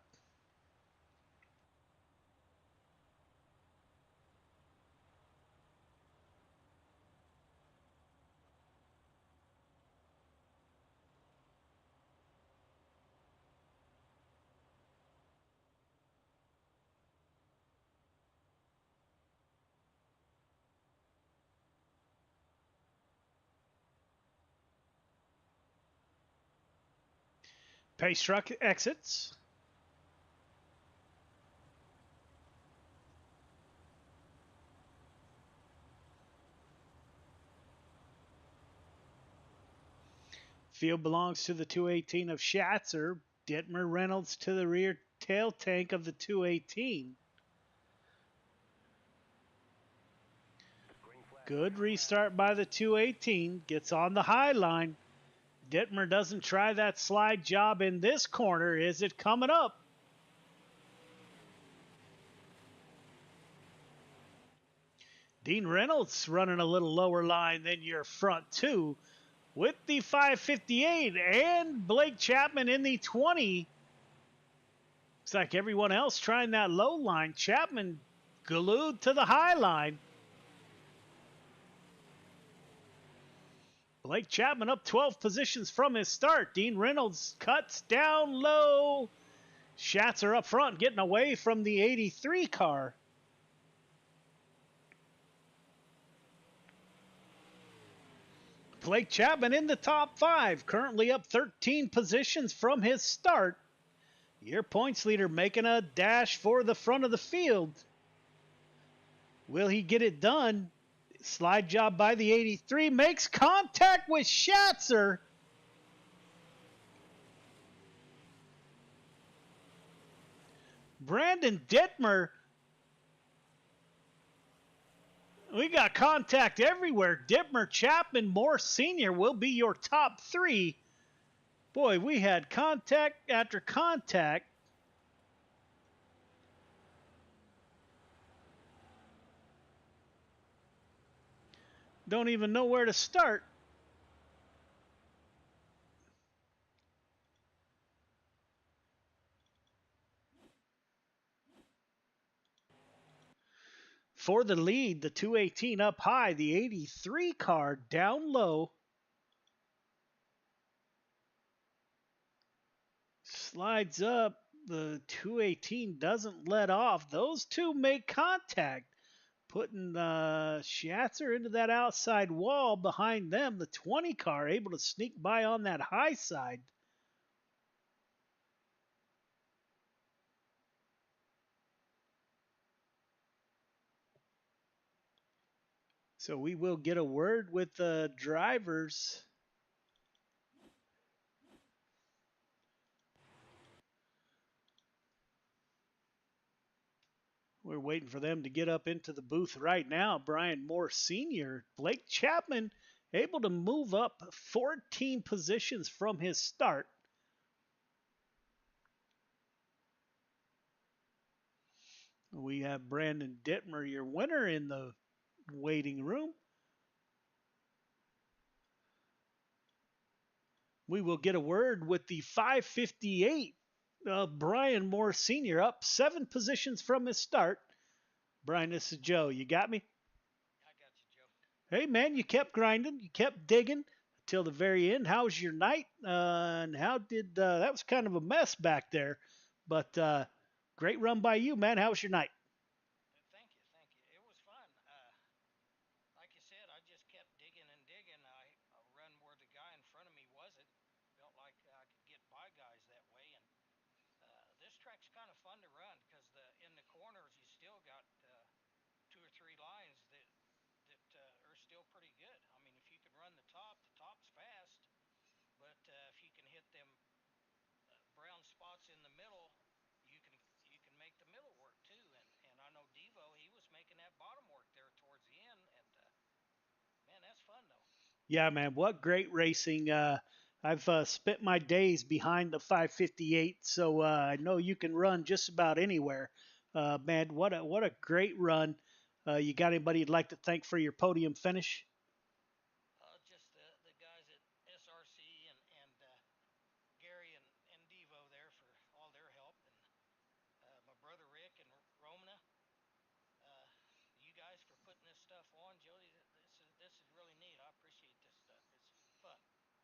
Pace truck exits. Field belongs to the 218 of Schatzer. Dittmer Reynolds to the rear tail tank of the 218. Good restart by the 218. Gets on the high line. Dittmer doesn't try that slide job in this corner. Is it coming up? Dean Reynolds running a little lower line than your front two with the 558, and Blake Chapman in the 20. Looks like everyone else trying that low line. Chapman glued to the high line. Blake Chapman up 12 positions from his start. Dean Reynolds cuts down low. Schatzer up front, getting away from the 83 car. Blake Chapman in the top 5, currently up 13 positions from his start. Your points leader making a dash for the front of the field. Will he get it done? Slide job by the 83, makes contact with Schatzer. Brandon Dittmer. We got contact everywhere. Dittmer, Chapman, Moore Sr. will be your top 3. Boy, we had contact after contact. Don't even know where to start. For the lead, the 218 up high, the 83 car down low. Slides up, the 218 doesn't let off. Those two make contact, putting Schatzer into that outside wall behind them. The 20 car able to sneak by on that high side. So we will get a word with the drivers. We're waiting for them to get up into the booth right now. Brian Moore Sr., Blake Chapman able to move up 14 positions from his start. We have Brandon Dittmer, your winner, in the waiting room. We will get a word with the 558 Brian Moore Sr. up 7 positions from his start. Brian, this is Joe. You got me? I got you, Joe. Hey, man, you kept grinding. You kept digging till the very end. How was your night? And how did that was kind of a mess back there, but great run by you, man. How was your night? Thank you. It was fun. Like you said, I just kept digging and digging. I run where the guy in front of me wasn't. Felt like I could get by guys that way, and this track's kind of fun to run because in the corners you still got 2 or 3 lines that are still pretty good. I mean, if you can run the top's fast, but if you can hit them brown spots in the middle, you can make the middle work too. And I know Devo, he was making that bottom work there towards the end, and man, that's fun though. Yeah, man, what great racing. I've spent my days behind the 558, so I know you can run just about anywhere. Man, what a great run. You got anybody you'd like to thank for your podium finish? Just the guys at SRC and Gary and Devo there for all their help, and my brother Rick and Romana. You guys for putting this stuff on, Jody. This is really neat. I appreciate this stuff. It's fun.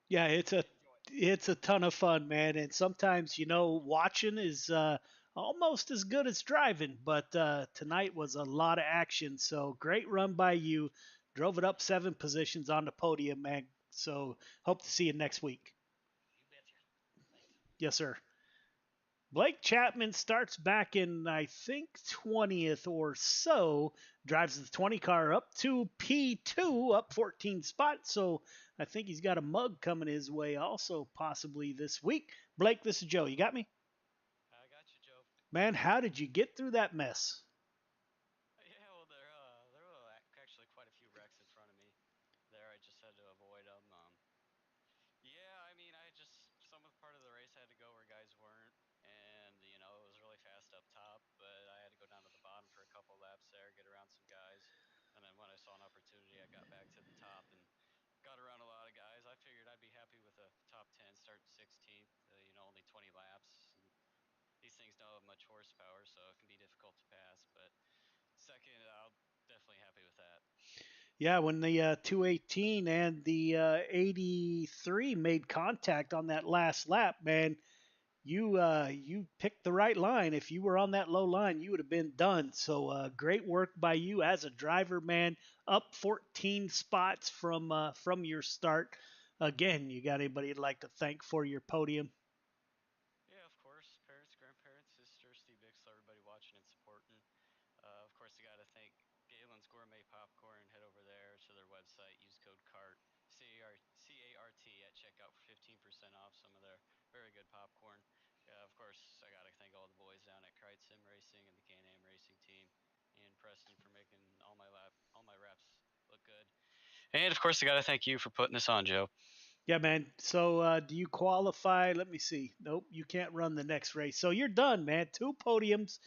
Yeah, it's a ton of fun, man. And sometimes, watching is almost as good as driving. But tonight was a lot of action. So great run by you. Drove it up 7 positions on the podium, man. So hope to see you next week. You betcha. Thanks. Yes, sir. Blake Chapman starts back in, I think, 20th or so. Drives the 20 car up to P2, up 14 spots. So I think he's got a mug coming his way also, possibly this week. Blake, this is Joe. You got me? I got you, Joe. Man, how did you get through that mess? Yeah, well, there were actually quite a few wrecks in front of me. There, I just had to avoid them. Yeah, I mean, some of the part of the race I had to go where guys weren't, and it was really fast up top, but I had to go down to the bottom for a couple laps there, get around some guys, and then when I saw an opportunity, I got back to the top and got around a lot of guys. I figured I'd be happy with a top 10, starting 16th, only 20 laps. And these things don't have much horsepower, so it can be difficult to pass, but second, I'll definitely happy with that. Yeah, when the 218 and the 83 made contact on that last lap, man, you picked the right line. If you were on that low line, you would have been done. So great work by you as a driver, man. Up 14 spots from your start. Again, you got anybody you'd like to thank for your podium? Yeah, of course. Parents, grandparents, sisters, Steve Bixler, everybody watching and supporting. Of course, I got to thank Galen's Gourmet Popcorn. Head over there to their website. Use code CART, CART at checkout for 15% off some of their very good popcorn. Of course, I got to thank all the boys down at Krite Sim Racing and the Can-Am Racing team, and Preston for making all my wraps look good. And of course, I got to thank you for putting this on, Joe. Yeah, man. So do you qualify? Let me see. Nope, you can't run the next race. So you're done, man. 2 podiums.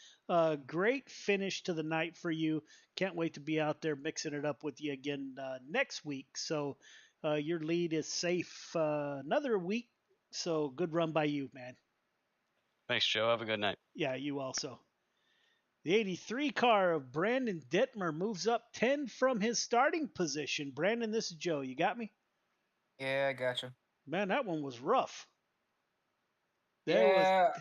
Great finish to the night for you. Can't wait to be out there mixing it up with you again next week. So your lead is safe another week. So good run by you, man. Thanks, Joe. Have a good night. Yeah, you also. The 83 car of Brandon Dittmer moves up 10 from his starting position. Brandon, this is Joe. You got me? Yeah, I gotcha. Man, that one was rough. I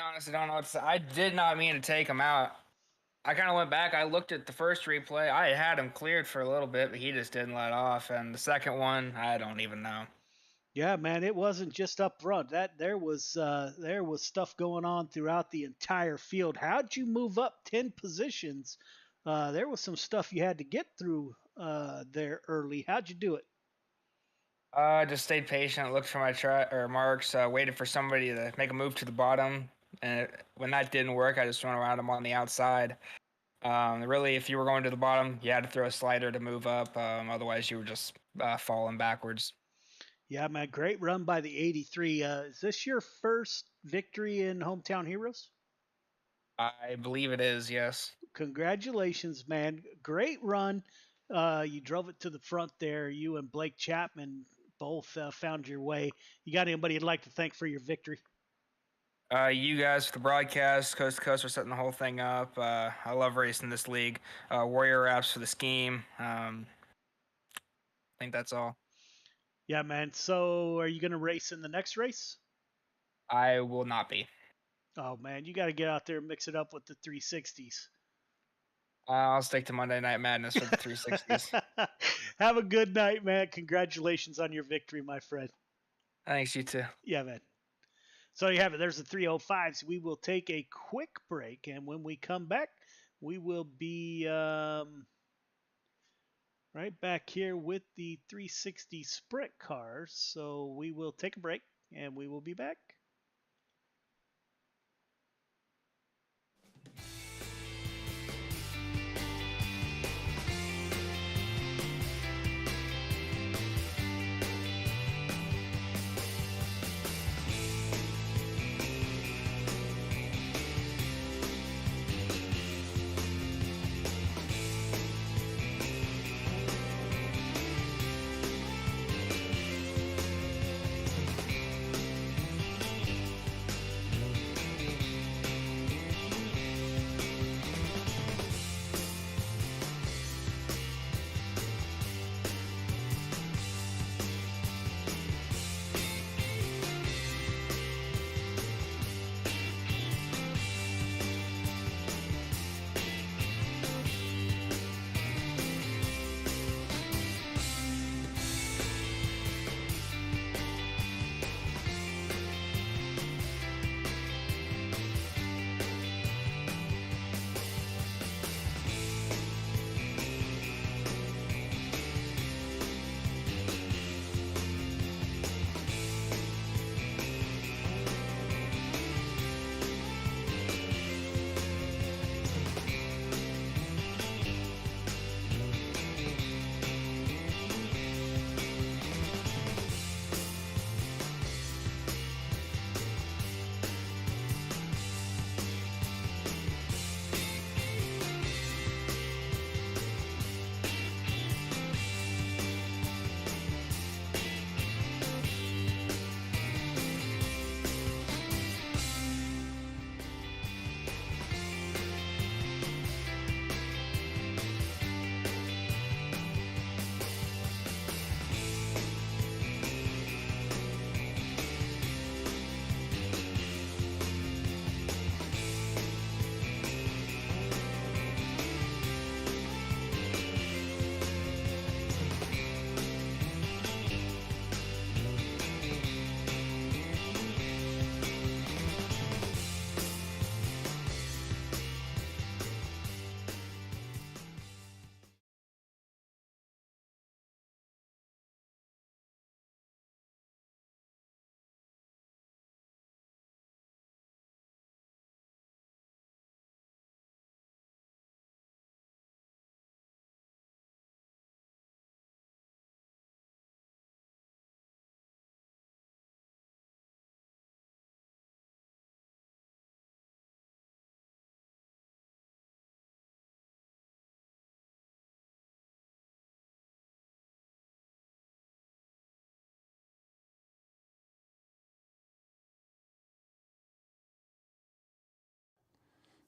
honestly don't know what to say. I did not mean to take him out. I kind of went back. I looked at the first replay. I had him cleared for a little bit, but he just didn't let off. And the second one, I don't even know. Yeah, man, it wasn't just up front. There was stuff going on throughout the entire field. How'd you move up 10 positions? There was some stuff you had to get through there early. How'd you do it? I just stayed patient, looked for my marks, waited for somebody to make a move to the bottom. And when that didn't work, I just went around them on the outside. Really, if you were going to the bottom, you had to throw a slider to move up. Otherwise, you were just falling backwards. Yeah, man, great run by the 83. Is this your first victory in Hometown Heroes? I believe it is, yes. Congratulations, man. Great run. You drove it to the front there. You and Blake Chapman both found your way. You got anybody you'd like to thank for your victory? You guys for the broadcast, Coast to Coast for setting the whole thing up. I love racing this league. Warrior Apps for the scheme. I think that's all. Yeah, man. So are you going to race in the next race? I will not be. Oh, man. You got to get out there and mix it up with the 360s. I'll stick to Monday Night Madness for the 360s. Have a good night, man. Congratulations on your victory, my friend. Thanks, you too. Yeah, man. So you have it. There's the 305s. We will take a quick break, and when we come back, we will be right back here with the 360 sprint cars. So we will take a break, and we will be back.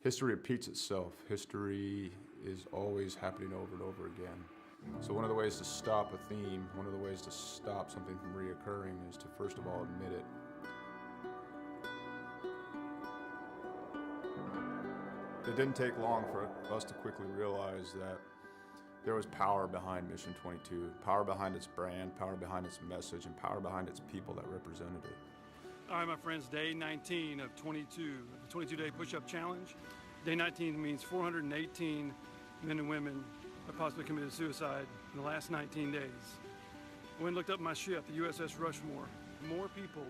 History repeats itself. History is always happening over and over again. So one of the ways to stop a theme, one of the ways to stop something from reoccurring is to first of all admit it. It didn't take long for us to quickly realize that there was power behind Mission 22, power behind its brand, power behind its message, and power behind its people that represented it. All right, my friends, day 19 of 22, the 22-day push-up challenge. Day 19 means 418 men and women have possibly committed suicide in the last 19 days. I went and looked up my ship, the USS Rushmore. More people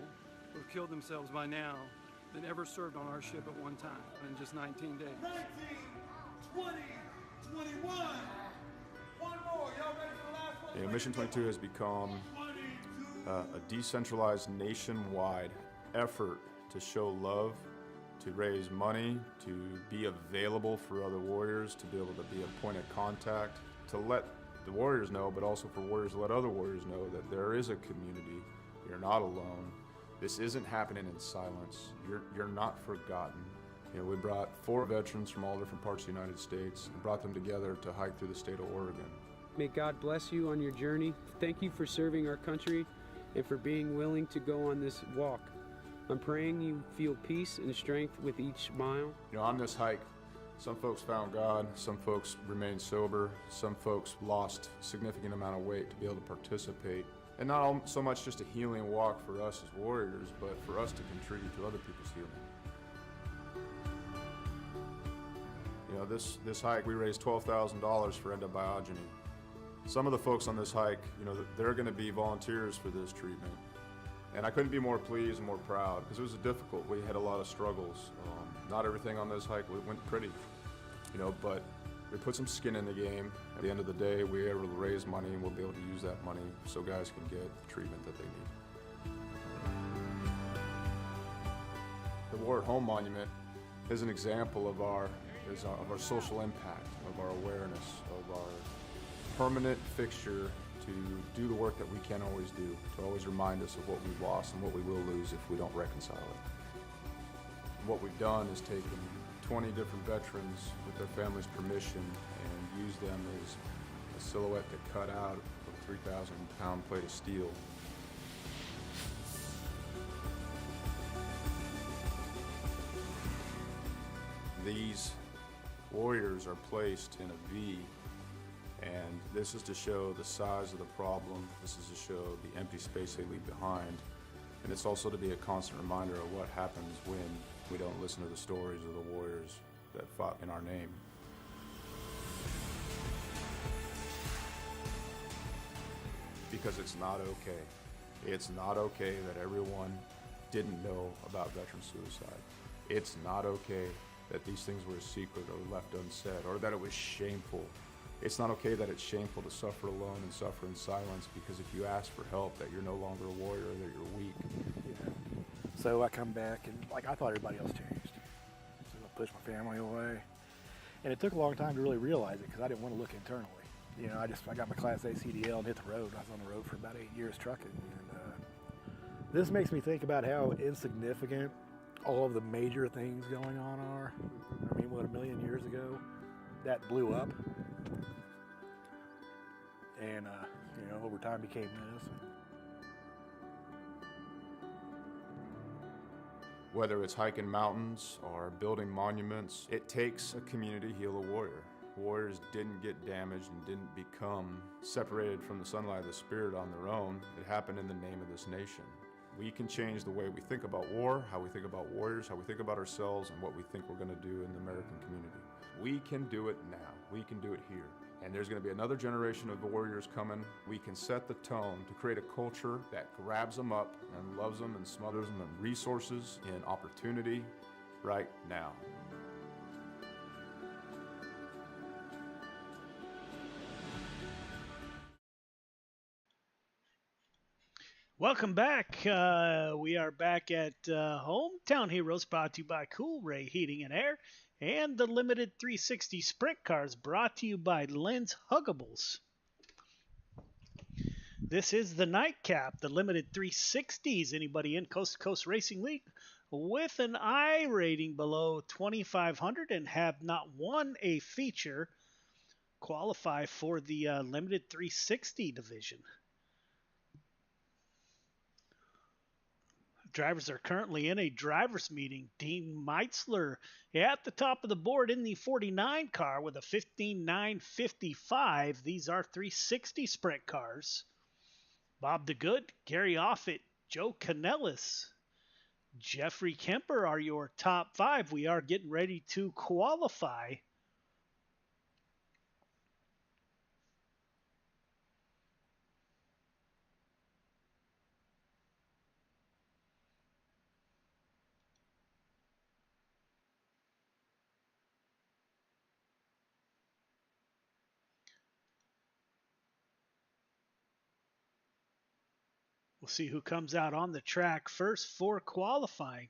who have killed themselves by now than ever served on our ship at one time in just 19 days. 19, 20, 21. One more. Y'all ready for the last one? Mission 22 has become a decentralized nationwide effort to show love, to raise money, to be available for other warriors, to be able to be a point of contact, to let the warriors know, but also for warriors to let other warriors know that there is a community. You're not alone. This isn't happening in silence. You're not forgotten. You know, we brought 4 veterans from all different parts of the United States and brought them together to hike through the state of Oregon. May God bless you on your journey. Thank you for serving our country and for being willing to go on this walk. I'm praying you feel peace and strength with each mile. You know, on this hike, some folks found God, some folks remained sober, some folks lost a significant amount of weight to be able to participate. And not so much just a healing walk for us as warriors, but for us to contribute to other people's healing. You know, this hike, we raised $12,000 for endobiogeny. Some of the folks on this hike, you know, they're going to be volunteers for this treatment. And I couldn't be more pleased and more proud because it was difficult. We had a lot of struggles. Not everything on this hike went pretty, you know, but we put some skin in the game. At the end of the day, we were able to raise money and we'll be able to use that money so guys can get the treatment that they need. The War at Home Monument is an example of our social impact, of our awareness, of our permanent fixture to do the work that we can't always do, to always remind us of what we've lost and what we will lose if we don't reconcile it. What we've done is taken 20 different veterans with their families' permission and used them as a silhouette to cut out of a 3,000-pound plate of steel. These warriors are placed in a V, and this is to show the size of the problem. This is to show the empty space they leave behind. And it's also to be a constant reminder of what happens when we don't listen to the stories of the warriors that fought in our name. Because it's not okay. It's not okay that everyone didn't know about veteran suicide. It's not okay that these things were a secret or left unsaid, or that it was shameful. It's not okay that it's shameful to suffer alone and suffer in silence, because if you ask for help, that you're no longer a warrior, that you're weak. Yeah. So I come back and I thought everybody else changed. So I pushed my family away. And it took a long time to really realize it because I didn't want to look internally. You know, I got my Class A CDL and hit the road. I was on the road for about 8 years trucking. And this makes me think about how insignificant all of the major things going on are. I mean, what, 1 million years ago, that blew up. And, you know, over time became this. Whether it's hiking mountains or building monuments, it takes a community to heal a warrior. Warriors didn't get damaged and didn't become separated from the sunlight of the spirit on their own. It happened in the name of this nation. We can change the way we think about war, how we think about warriors, how we think about ourselves, and what we think we're going to do in the American community. We can do it now. We can do it here. And there's going to be another generation of warriors coming. We can set the tone to create a culture that grabs them up and loves them and smothers them in resources, in opportunity, right now. Welcome back. We are back at Hometown Heroes, brought to you by Cool Ray Heating and Air, and the Limited 360 Sprint Cars, brought to you by Lynn's Huggables. This is the nightcap, the limited 360s. Anybody in Coast to Coast Racing League with an I rating below 2,500 and have not won a feature qualify for the limited 360 division. Drivers are currently in a driver's meeting. Dean Meitzler at the top of the board in the 49 car with a 15.955. These are 360 sprint cars. Bob DeGood, Gary Offit, Joe Canellis, Jeffrey Kemper are your top 5. We are getting ready to qualify. We'll see who comes out on the track first for qualifying.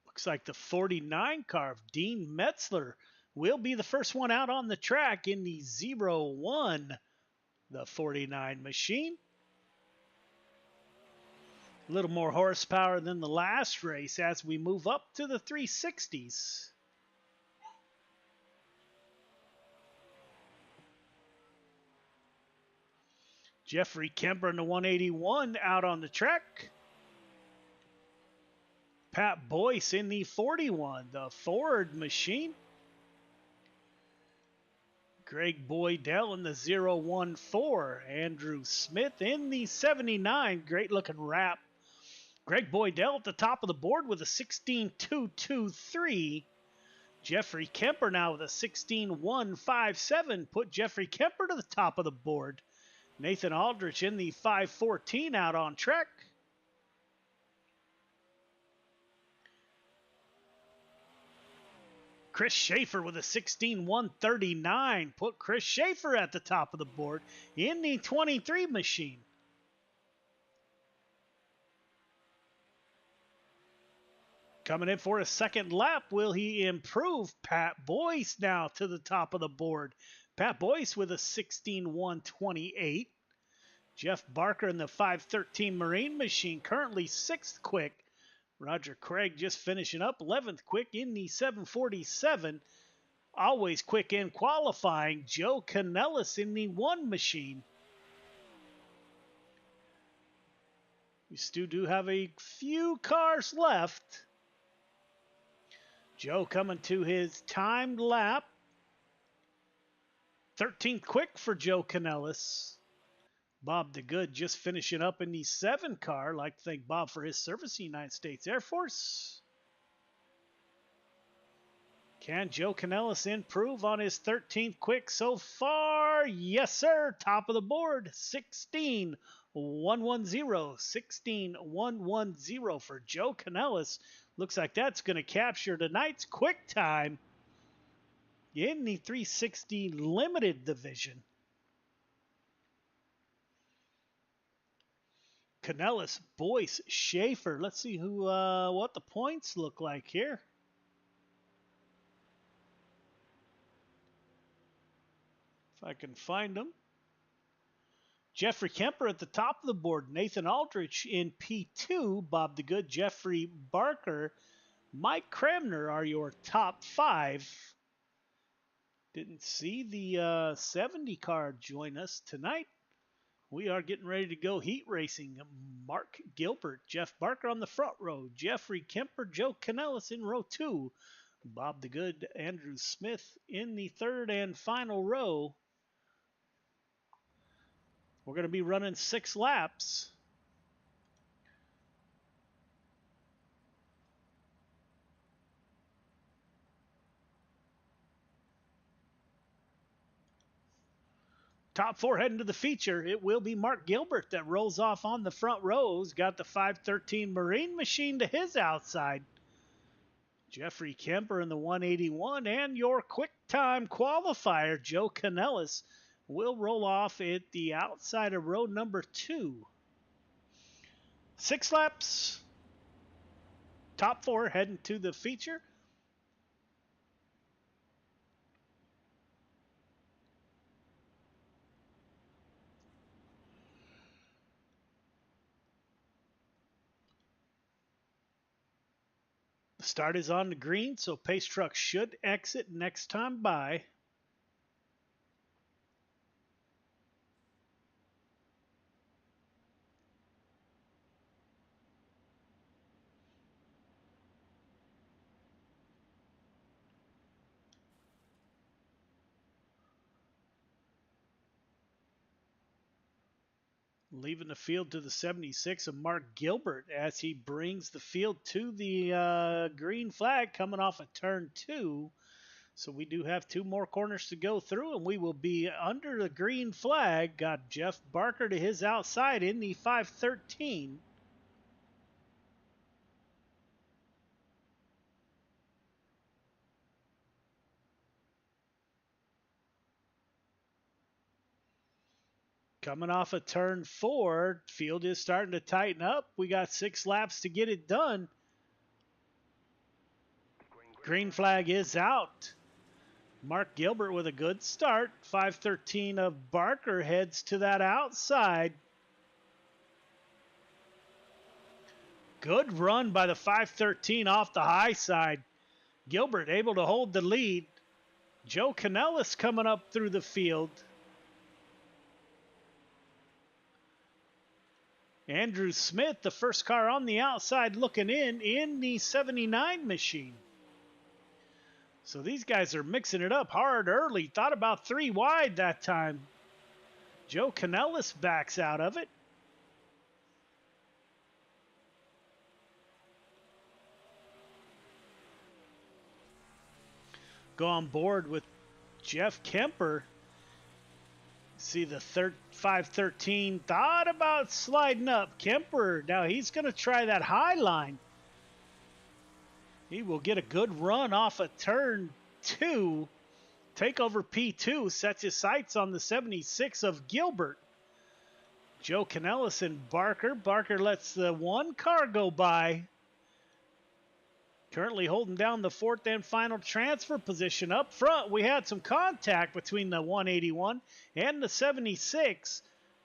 Looks like the 49 car of Dean Metzler will be the first one out on the track in the 01, the 49 machine. A little more horsepower than the last race as we move up to the 360s. Jeffrey Kemper in the 181 out on the track. Pat Boyce in the 41, the Ford machine. Greg Boydell in the 014. Andrew Smith in the 79. Great looking wrap. Greg Boydell at the top of the board with a 16.223. Jeffrey Kemper now with a 16.157. Put Jeffrey Kemper to the top of the board. Nathan Aldrich in the 514 out on track. Chris Schaefer with a 16.139. Put Chris Schaefer at the top of the board in the 23 machine. Coming in for a second lap, will he improve? Pat Boyce now to the top of the board. Pat Boyce with a 16.128. Jeff Barker in the 513 Marine machine, currently 6th quick. Roger Craig just finishing up 11th quick in the 747. Always quick in qualifying. Joe Canellis in the 1 machine. We still do have a few cars left. Joe coming to his timed lap. 13th quick for Joe Canellis. Bob DeGood just finishing up in the 7 car. Like to thank Bob for his service in the United States Air Force. Can Joe Canellis improve on his 13th quick so far? Yes, sir. Top of the board. 16.110. 16.110 for Joe Canellis. Looks like that's going to capture tonight's quick time in the 360 limited division. Canellis, Boyce, Schaefer. Let's see who what the points look like here. If I can find them. Jeffrey Kemper at the top of the board. Nathan Aldrich in P2. Bob DeGood, Jeffrey Barker, Mike Cramner are your top 5. Didn't see the 70 car join us tonight. We are getting ready to go heat racing. Mark Gilbert, Jeff Barker on the front row. Jeffrey Kemper, Joe Canellis in row 2. Bob DeGood, Andrew Smith in the 3rd and final row. We're going to be running 6 laps. Top 4 heading to the feature. It will be Mark Gilbert that rolls off on the front rows. Got the 513 Marine machine to his outside. Jeffrey Kemper in the 181. And your quick time qualifier, Joe Canellis, will roll off at the outside of row number 2. 6 laps. Top 4 heading to the feature. Start is on the green, so pace truck should exit next time by. Leaving the field to the 76 of Mark Gilbert as he brings the field to the green flag coming off of turn 2. So we do have 2 more corners to go through, and we will be under the green flag. Got Jeff Barker to his outside in the 513. Coming off of turn 4, field is starting to tighten up. We got 6 laps to get it done. Green flag is out. Mark Gilbert with a good start. 513 of Barker heads to that outside. Good run by the 513 off the high side. Gilbert able to hold the lead. Joe Canellis coming up through the field. Andrew Smith, the first car on the outside looking in the 79 machine. So these guys are mixing it up hard early. Thought about 3 wide that time. Joe Canellis backs out of it. Go on board with Jeff Kemper. See the 513 thought about sliding up. Kemper, now he's going to try that high line. He will get a good run off of turn 2. Take over P2, sets his sights on the 76 of Gilbert. Joe Canellis and Barker. Barker lets the 1 car go by. Currently holding down the 4th and final transfer position. Up front, we had some contact between the 181 and the 76.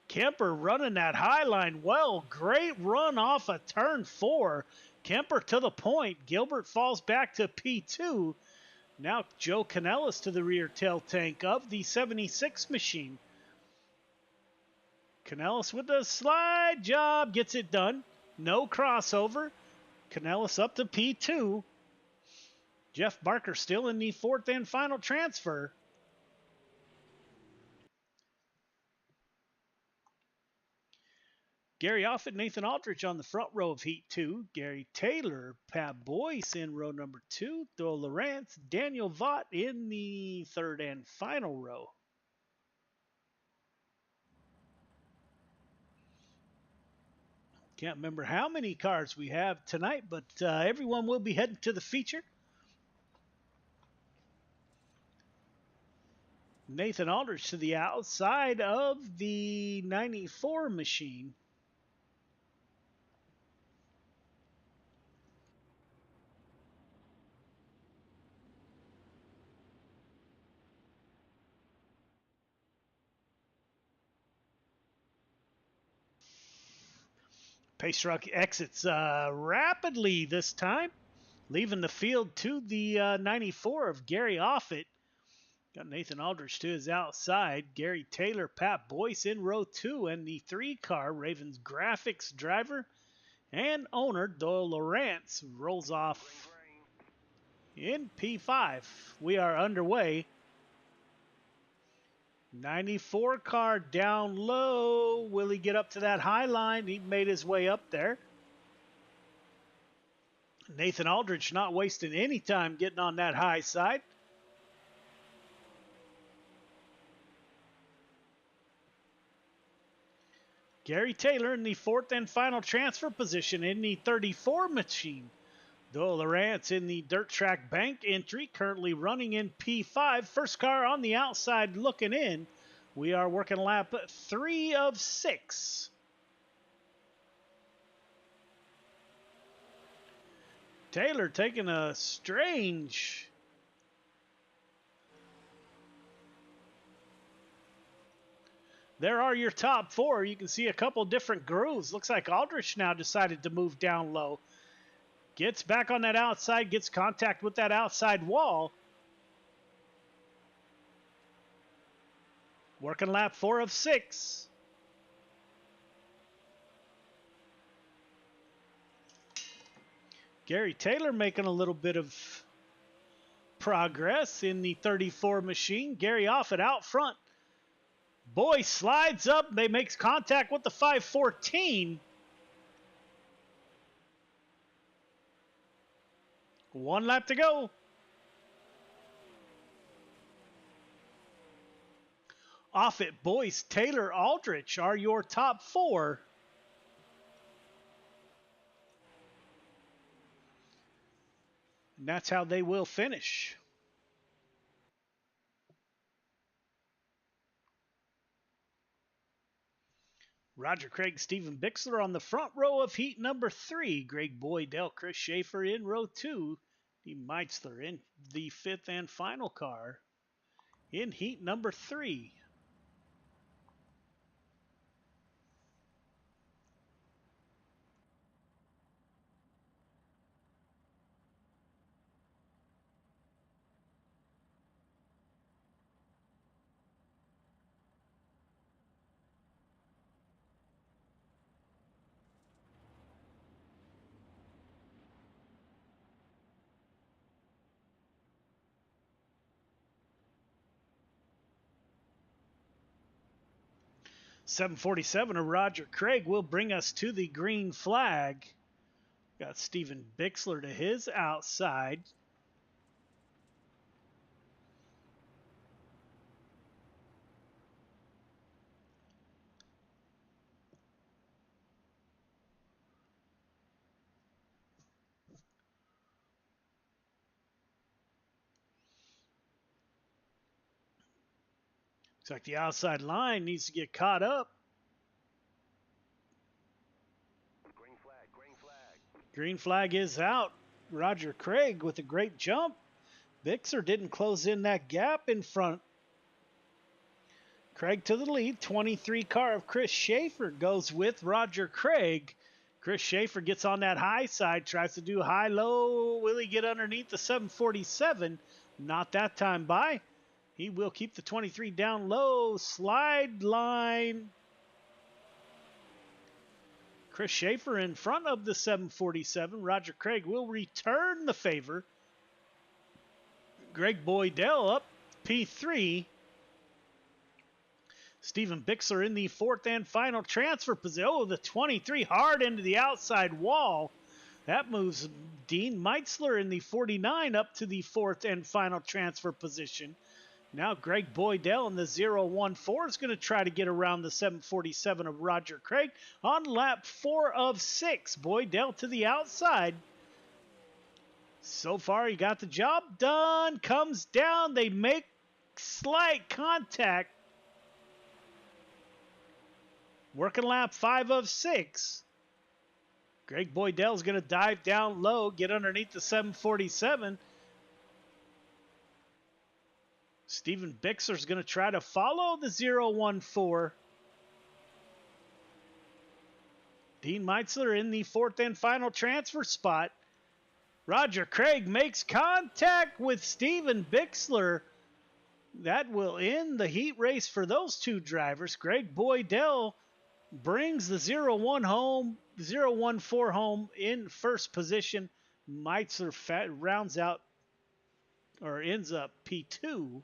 Kemper running that high line well. Great run off of turn 4. Kemper to the point. Gilbert falls back to P2. Now Joe Canellis to the rear tail tank of the 76 machine. Canellis with the slide job. Gets it done. No crossover. Canellis up to P2. Jeff Barker still in the 4th and final transfer. Gary Offit, Nathan Aldrich on the front row of Heat 2. Gary Taylor, Pat Boyce in row number 2. Doyle Lawrence, Daniel Vaught in the 3rd and final row. Can't remember how many cars we have tonight, but everyone will be heading to the feature. Nathan Aldrich to the outside of the 94 machine. Pace truck exits rapidly this time, leaving the field to the 94 of Gary Offit. Got Nathan Aldrich to his outside. Gary Taylor, Pat Boyce in row 2, and the 3 car Ravens graphics driver and owner Doyle Lawrence rolls off in P5. We are underway. 94 car down low. Will he get up to that high line? He made his way up there. Nathan Aldrich not wasting any time getting on that high side. Gary Taylor in the 4th and final transfer position in the 34 machine. Doyle Lawrence in the dirt track bank entry, currently running in P5. First car on the outside looking in. We are working lap 3 of 6. Taylor taking a strange... There are your top 4. You can see a couple different grooves. Looks like Aldrich now decided to move down low. Gets back on that outside, gets contact with that outside wall. Working lap 4 of 6. Gary Taylor making a little bit of progress in the 34 machine. Gary off it out front. Boy slides up. They makes contact with the 514. 1 lap to go. Off it, Boyce, Taylor, Aldrich are your top 4. And that's how they will finish. Roger Craig, Stephen Bixler on the front row of heat number 3. Greg Boydell, Chris Schaefer in row 2. Dean Meitzler in the 5th and final car in heat number 3. .747 of Roger Craig will bring us to the green flag. Got Stephen Bixler to his outside. Looks like the outside line needs to get caught up. Green flag, green flag. Green flag is out. Roger Craig with a great jump. Bixler didn't close in that gap in front. Craig to the lead. 23 car of Chris Schaefer goes with Roger Craig. Chris Schaefer gets on that high side, tries to do high-low. Will he get underneath the 747? Not that time by. He will keep the 23 down low. Slide line. Chris Schaefer in front of the 747. Roger Craig will return the favor. Greg Boydell up P3. Stephen Bixler in the 4th and final transfer position. Oh, the 23 hard into the outside wall. That moves Dean Meitzler in the 49 up to the 4th and final transfer position. Now Greg Boydell in the 014 is going to try to get around the 747 of Roger Craig on lap 4 of 6. Boydell to the outside. So far he got the job done. Comes down. They make slight contact. Working lap 5 of 6. Greg Boydell is going to dive down low, get underneath the 747. Stephen Bixler is going to try to follow the 014. Dean Meitzler in the 4th and final transfer spot. Roger Craig makes contact with Stephen Bixler. That will end the heat race for those two drivers. Greg Boydell brings the 014 home in first position. Meitzler rounds out or ends up P2.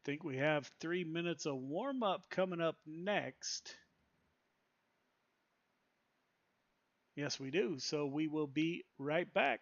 Think we have 3 minutes of warm-up coming up next. Yes, we do. So we will be right back.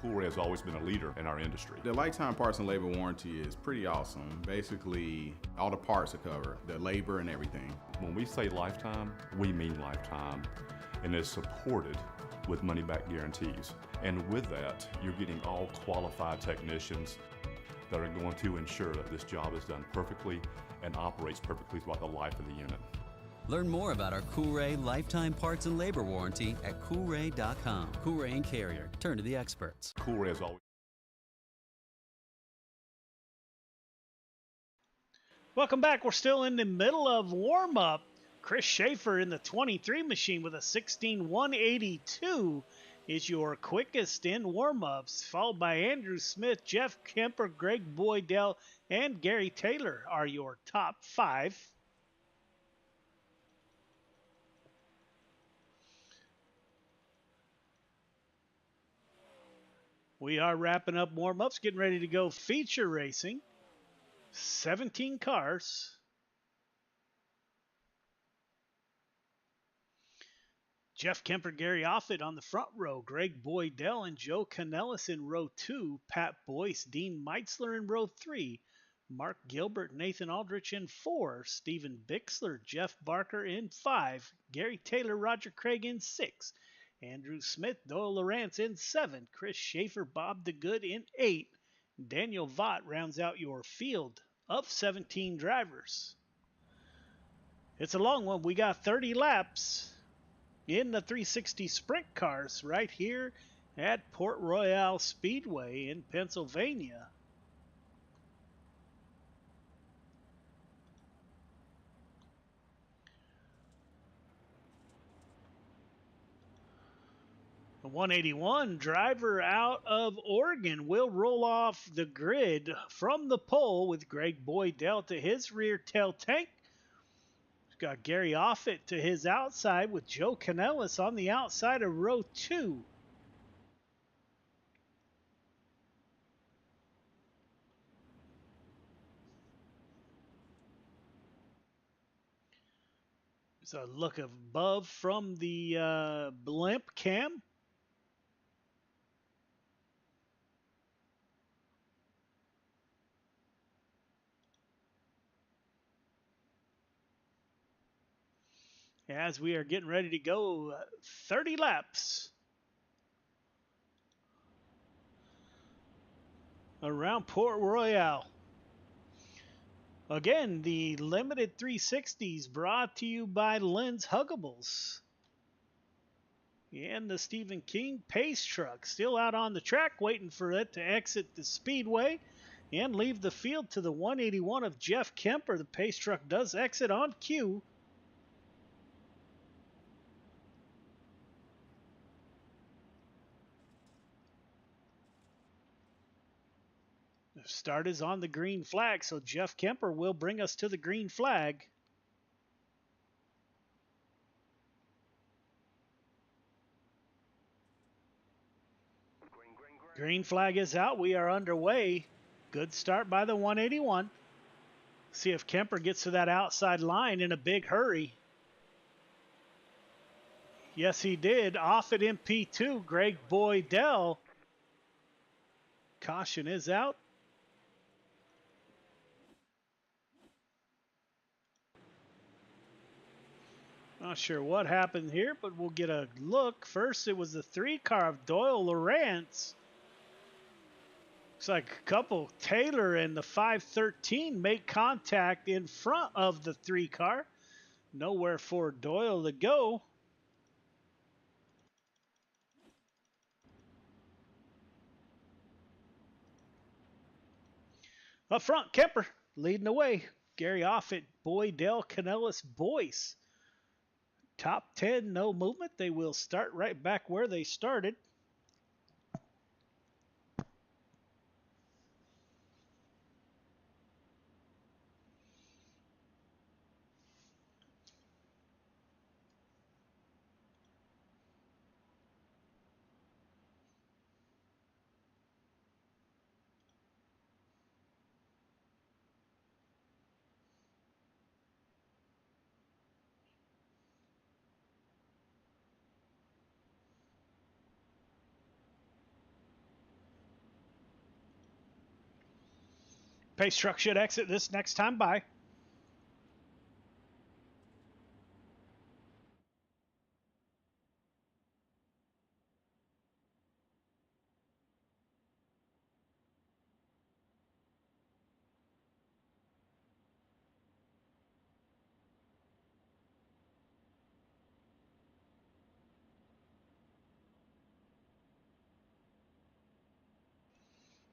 Cool Ray has always been a leader in our industry. The lifetime parts and labor warranty is pretty awesome. Basically, all the parts are covered, the labor and everything. When we say lifetime, we mean lifetime, and it's supported with money-back guarantees. And with that, you're getting all qualified technicians that are going to ensure that this job is done perfectly and operates perfectly throughout the life of the unit. Learn more about our Cool Ray lifetime parts and labor warranty at coolray.com. Cool Ray and Carrier. Turn to the experts. Cool Ray is always. Welcome back. We're still in the middle of warm-up. Chris Schaefer in the 23 machine with a 16.182 is your quickest in warm-ups, followed by Andrew Smith, Jeff Kemper, Greg Boydell, and Gary Taylor are your top 5. We are wrapping up warm-ups, getting ready to go feature racing. 17 cars. Jeff Kemper, Gary Offit on the front row. Greg Boydell and Joe Canellis in row 2. Pat Boyce, Dean Meitzler in row 3. Mark Gilbert, Nathan Aldrich in 4. Stephen Bixler, Jeff Barker in 5. Gary Taylor, Roger Craig in 6. Andrew Smith, Doyle Lawrence in 7. Chris Schaefer, Bob DeGood in 8. Daniel Vaught rounds out your field of 17 drivers. It's a long one. We got 30 laps in the 360 sprint cars right here at Port Royale Speedway in Pennsylvania. The 181 driver out of Oregon will roll off the grid from the pole with Greg Boydell to his rear tail tank. We've got Gary Offit to his outside with Joe Canellis on the outside of row 2. There's a look above from the blimp cam. As we are getting ready to go 30 laps around Port Royale. Again, the limited 360s brought to you by Lynn's Huggables. And the Stephen King Pace Truck still out on the track waiting for it to exit the speedway and leave the field to the 181 of Jeff Kemper. The Pace Truck does exit on cue. The start is on the green flag, so Jeff Kemper will bring us to the green flag. Green flag is out. We are underway. Good start by the 181. See if Kemper gets to that outside line in a big hurry. Yes, he did. Off at MP2, Greg Boydell. Caution is out. Not sure what happened here, but we'll get a look. First, it was the 3 car of Doyle Lawrence. Looks like a couple, Taylor and the 513, make contact in front of the 3 car. Nowhere for Doyle to go. Up front, Kemper leading the way. Gary Offit, Boydell, Canellis, Boyce. Top 10, no movement. They will start right back where they started. Pace truck should exit this next time by.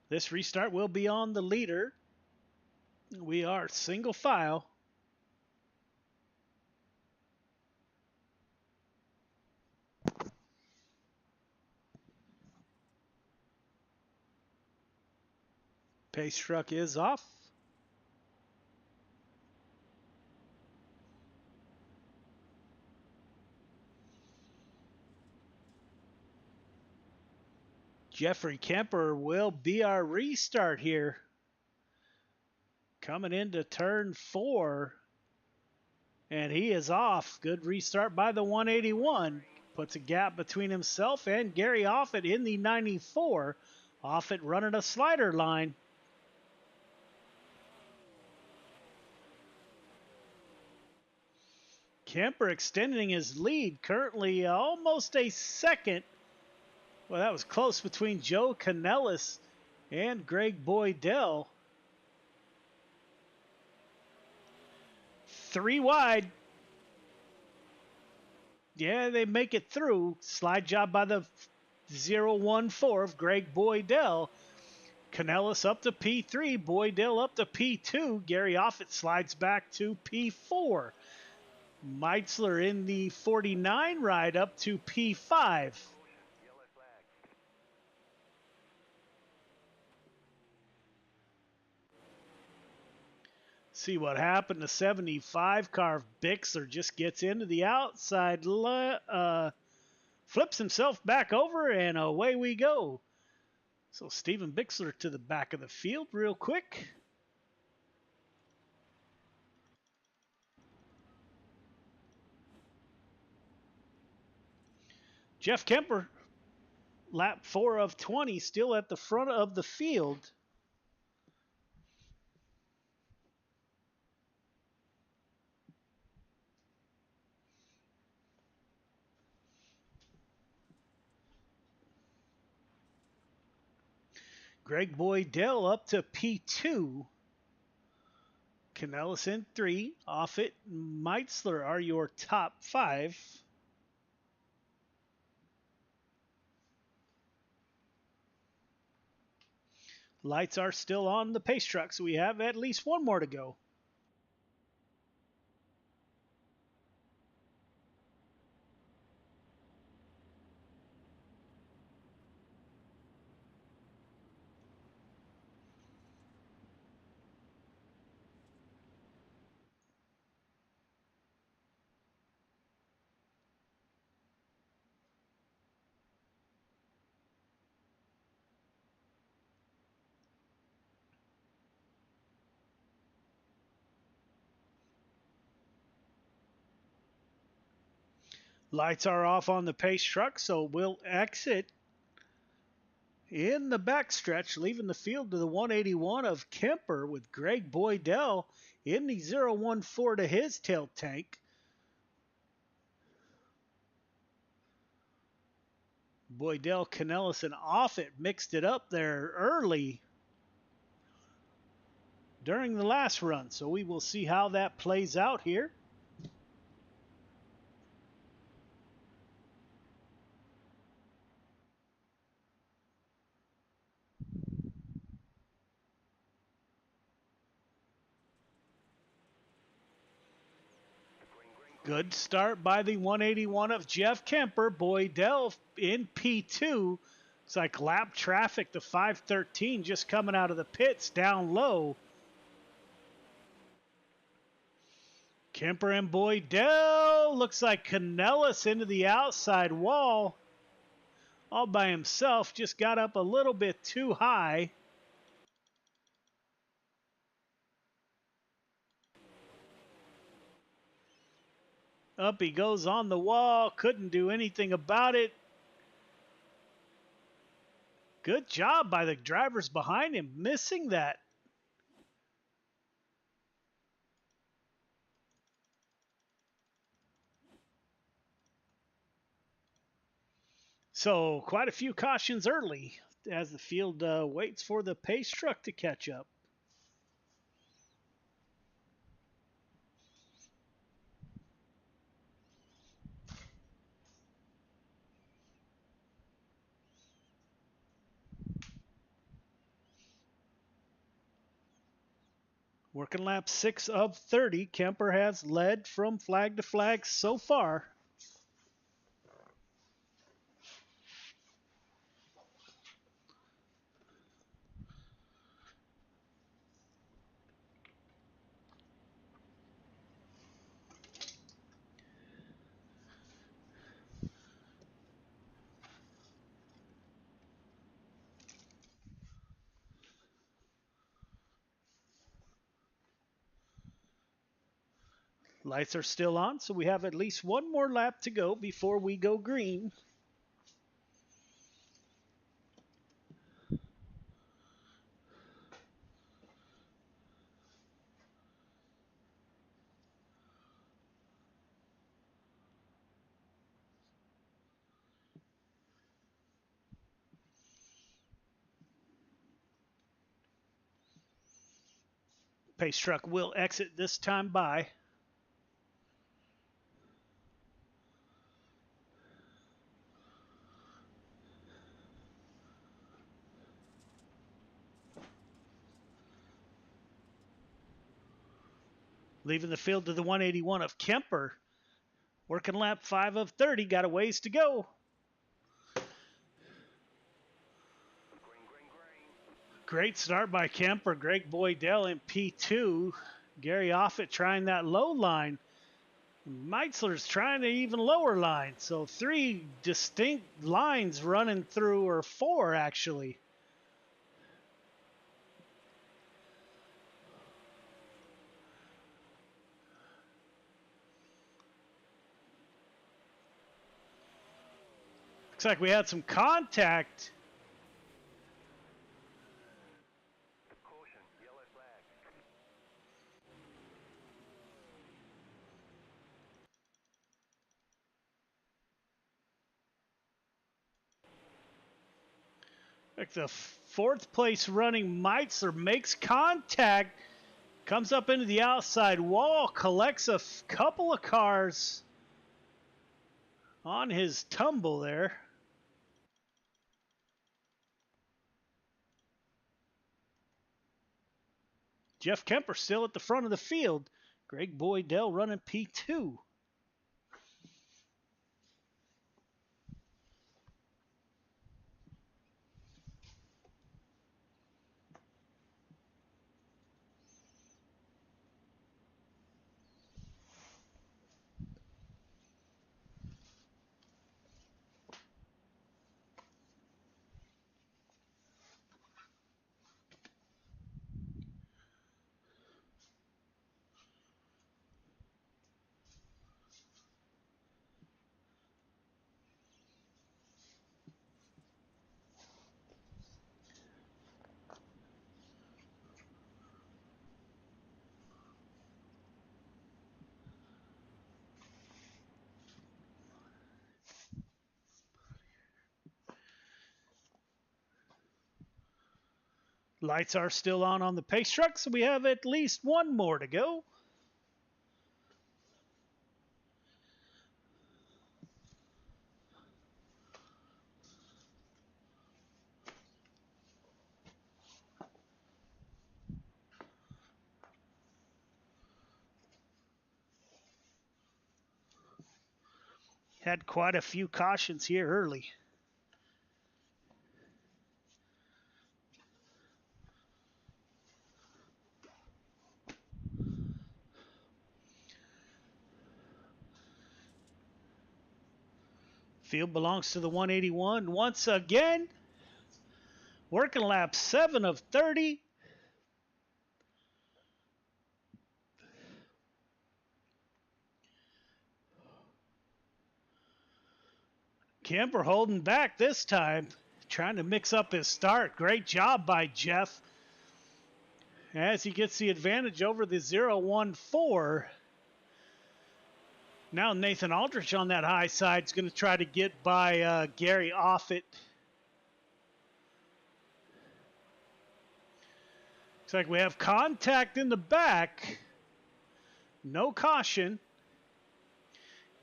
This restart will be on the leader. We are single file. Pace truck is off. Jeffrey Kemper will be our restart here. Coming into turn 4. And he is off. Good restart by the 181. Puts a gap between himself and Gary Offit in the 94. Offit running a slider line. Kemper extending his lead. Currently almost a second. Well, that was close between Joe Canellis and Greg Boydell. 3 wide. Yeah, they make it through. Slide job by the 014 of Greg Boydell. Canellis up to P3. Boydell up to P2. Gary Offit slides back to P4. Meitzler in the 49 ride up to P5. See what happened to 75 car. Bixler just gets into the outside, flips himself back over, and away we go. So Steven Bixler to the back of the field real quick. Jeff Kemper, lap 4 of 20, still at the front of the field. Greg Boydell up to P2. Canellis in 3. Offit, Meitzler are your top 5. Lights are still on the pace truck, so we have at least one more to go. Lights are off on the pace truck, so we'll exit in the backstretch, leaving the field to the 181 of Kemper with Greg Boydell in the 014 to his tail tank. Boydell, Canellis, and Offit mixed it up there early during the last run, so we will see how that plays out here. Good start by the 181 of Jeff Kemper. Boydell in P2. It's like lap traffic to 513 just coming out of the pits down low. Kemper and Boydell. Looks like Canellis into the outside wall. All by himself. Just got up a little bit too high. Up he goes on the wall. Couldn't do anything about it. Good job by the drivers behind him, missing that. So quite a few cautions early as the field waits for the pace truck to catch up. Working lap 6 of 30. Kemper has led from flag to flag so far. Lights are still on, so we have at least one more lap to go before we go green. Pace truck will exit this time by. Leaving the field to the 181 of Kemper. Working lap 5 of 30. Got a ways to go. Great start by Kemper. Greg Boydell in P2. Gary Offit trying that low line. Meitzler's trying the even lower line. So 3 distinct lines running through, or 4 actually. Looks like we had some contact. Like the 4th place running Meitzler makes contact, comes up into the outside wall, collects a couple of cars on his tumble there. Jeff Kemper still at the front of the field. Greg Boydell running P2. Lights are still on the pace truck, so we have at least one more to go. Had quite a few cautions here early. Field belongs to the 181 once again. Working lap 7 of 30. Kemper holding back this time, trying to mix up his start. Great job by Jeff as he gets the advantage over the 014. Now Nathan Aldrich on that high side is going to try to get by Gary Offit. Looks like we have contact in the back. No caution.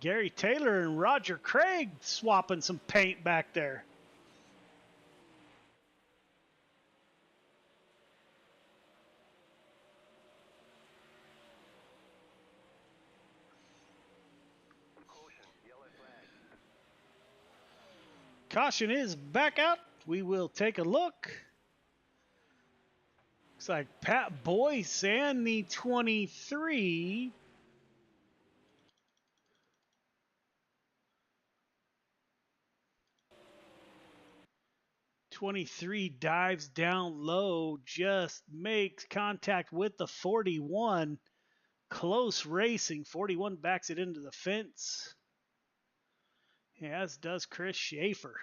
Gary Taylor and Roger Craig swapping some paint back there. Caution is back out. We will take a look. Looks like Pat Boyce and the 23. Dives down low, just makes contact with the 41. Close racing. 41 backs it into the fence. As does Chris Schaefer.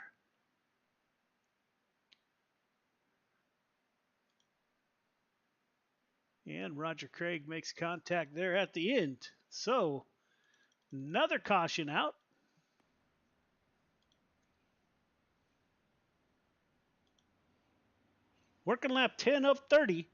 And Roger Craig makes contact there at the end. So, another caution out. Working lap 10 of 30.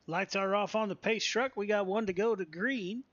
Lights are off on the pace truck. We got one to go to green.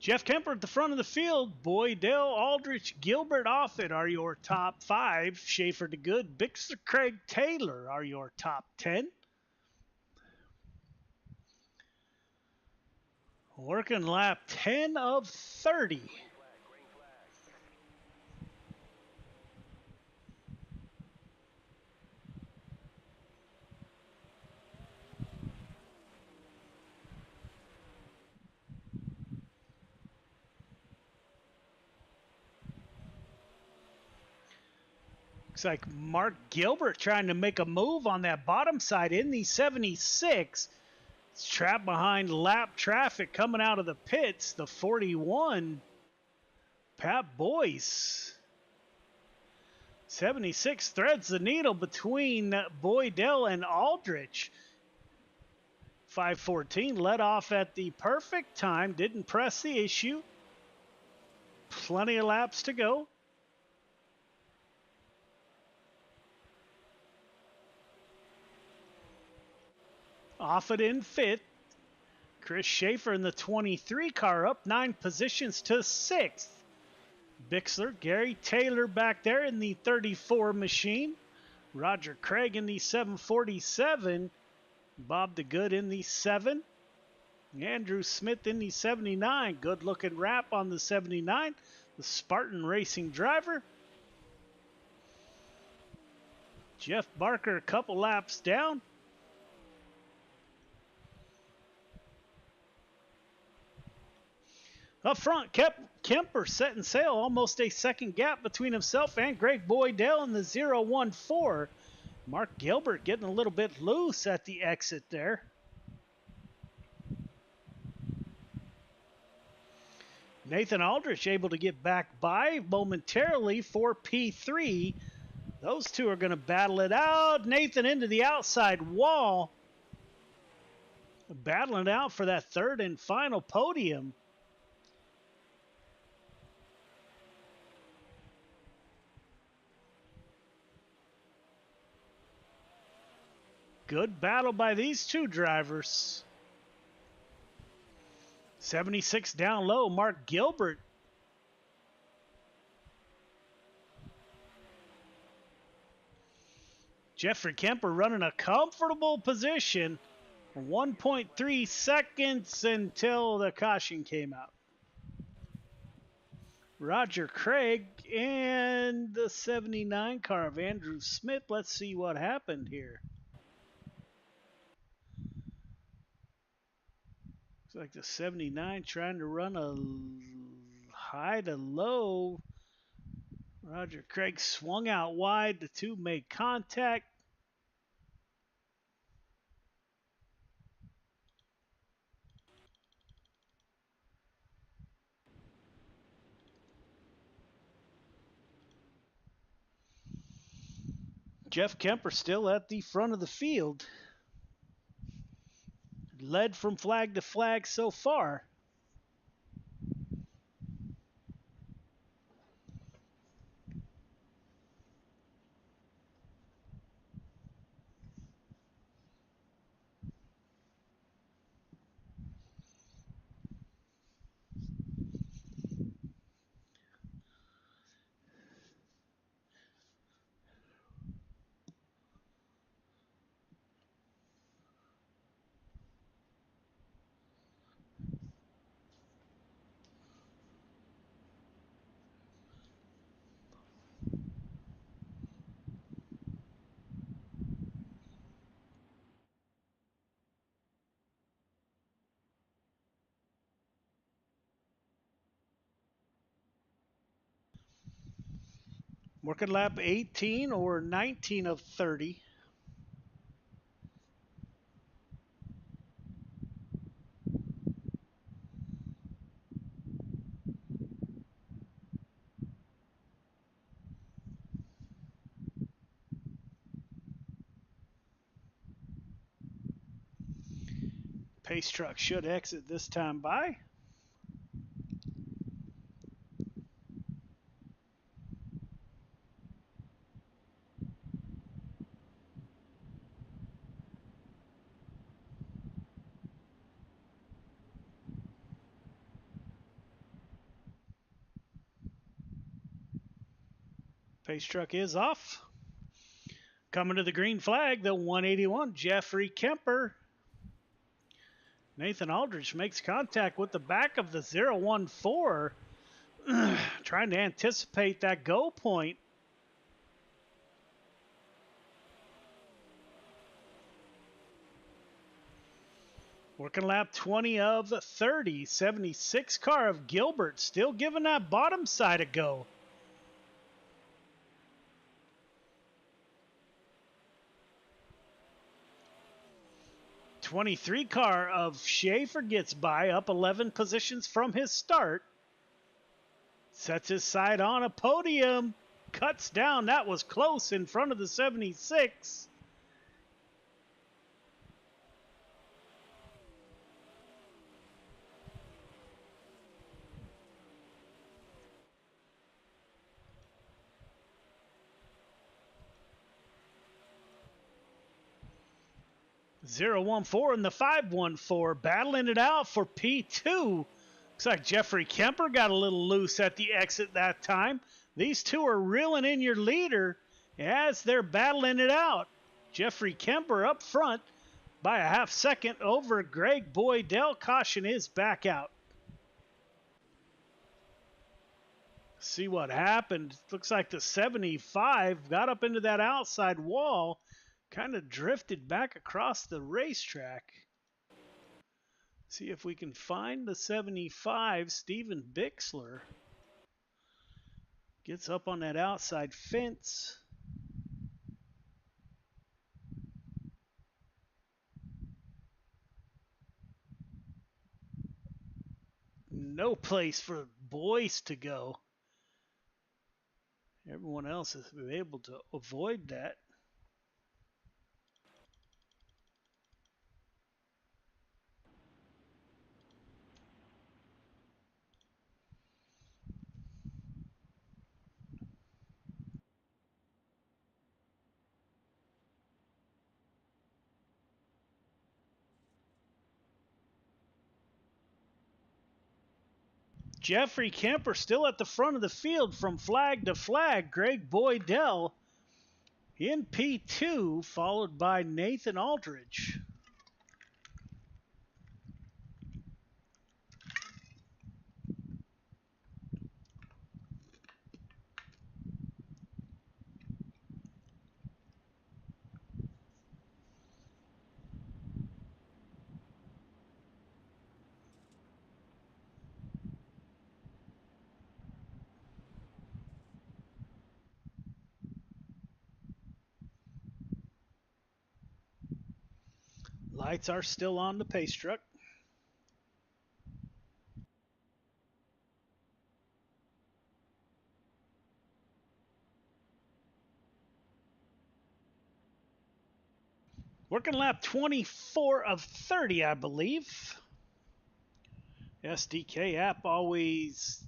Jeff Kemper at the front of the field. Boydell, Aldrich, Gilbert, Offit are your top 5. Schaefer to Good, Bixler, Craig, Taylor are your top 10. Working lap 10 of 30. Looks like Mark Gilbert trying to make a move on that bottom side in the 76. It's trapped behind lap traffic coming out of the pits. The 41, Pat Boyce. 76 threads the needle between Boydell and Aldrich. 5:14 led off at the perfect time. Didn't press the issue. Plenty of laps to go. Offit in 5th. Chris Schaefer in the 23 car up 9 positions to 6th. Bixler, Gary Taylor back there in the 34 machine. Roger Craig in the 747. Bob DeGood in the 7. Andrew Smith in the 79. Good looking wrap on the 79. The Spartan Racing driver. Jeff Barker a couple laps down. Up front, Kemper setting sail, almost a second gap between himself and Greg Boydell in the 014. Mark Gilbert getting a little bit loose at the exit there. Nathan Aldrich able to get back by momentarily for P3. Those two are going to battle it out. Nathan into the outside wall. battling it out for that third and final podium. Good battle by these two drivers. 76 down low, Mark Gilbert. Jeffrey Kemper running a comfortable position. 1.3 seconds until the caution came out. Roger Craig and the 79 car of Andrew Smith. Let's see what happened here. Looks like the 79 trying to run a high to low. Roger Craig swung out wide. The two made contact. Jeff Kemper still at the front of the field. Led from flag to flag so far. Working lap 18 or 19 of 30. Pace truck should exit this time by. Pace truck is off. Coming to the green flag, the 181, Jeffrey Kemper. Nathan Aldrich makes contact with the back of the 014, trying to anticipate that go point. Working lap 20 of 30, 76 car of Gilbert, still giving that bottom side a go. '23 car of Schaefer gets by, up 11 positions from his start. Sets his sight on a podium. Cuts down. That was close in front of the 76. .014 and the 514 battling it out for P2. Looks like Jeffrey Kemper got a little loose at the exit that time. These two are reeling in your leader as they're battling it out. Jeffrey Kemper up front by a half second over Greg Boydell. Caution is back out. See what happened. Looks like the 75 got up into that outside wall, kind of drifted back across the racetrack. See if we can find the 75. Steven Bixler gets up on that outside fence. No place for boys to go. Everyone else has been able to avoid that. Jeffrey Kemper still at the front of the field from flag to flag. Greg Boydell in P2, followed by Nathan Aldridge. Lights are still on the pace truck. Working lap 24 of 30, I believe. SDK app always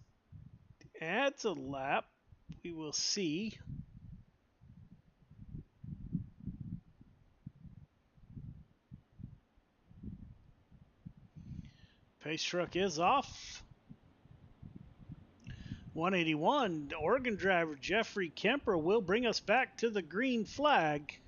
adds a lap. We will see. Pace truck is off. 181, Oregon driver Jeffrey Kemper will bring us back to the green flag.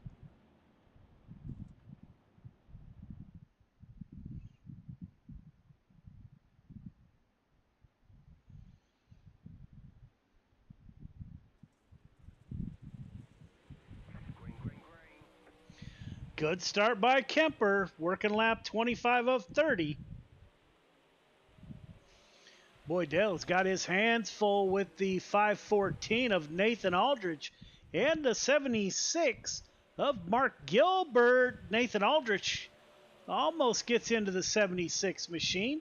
Good start by Kemper, working lap 25 of 30. Boydell's got his hands full with the 514 of Nathan Aldridge and the 76 of Mark Gilbert. Nathan Aldridge almost gets into the 76 machine.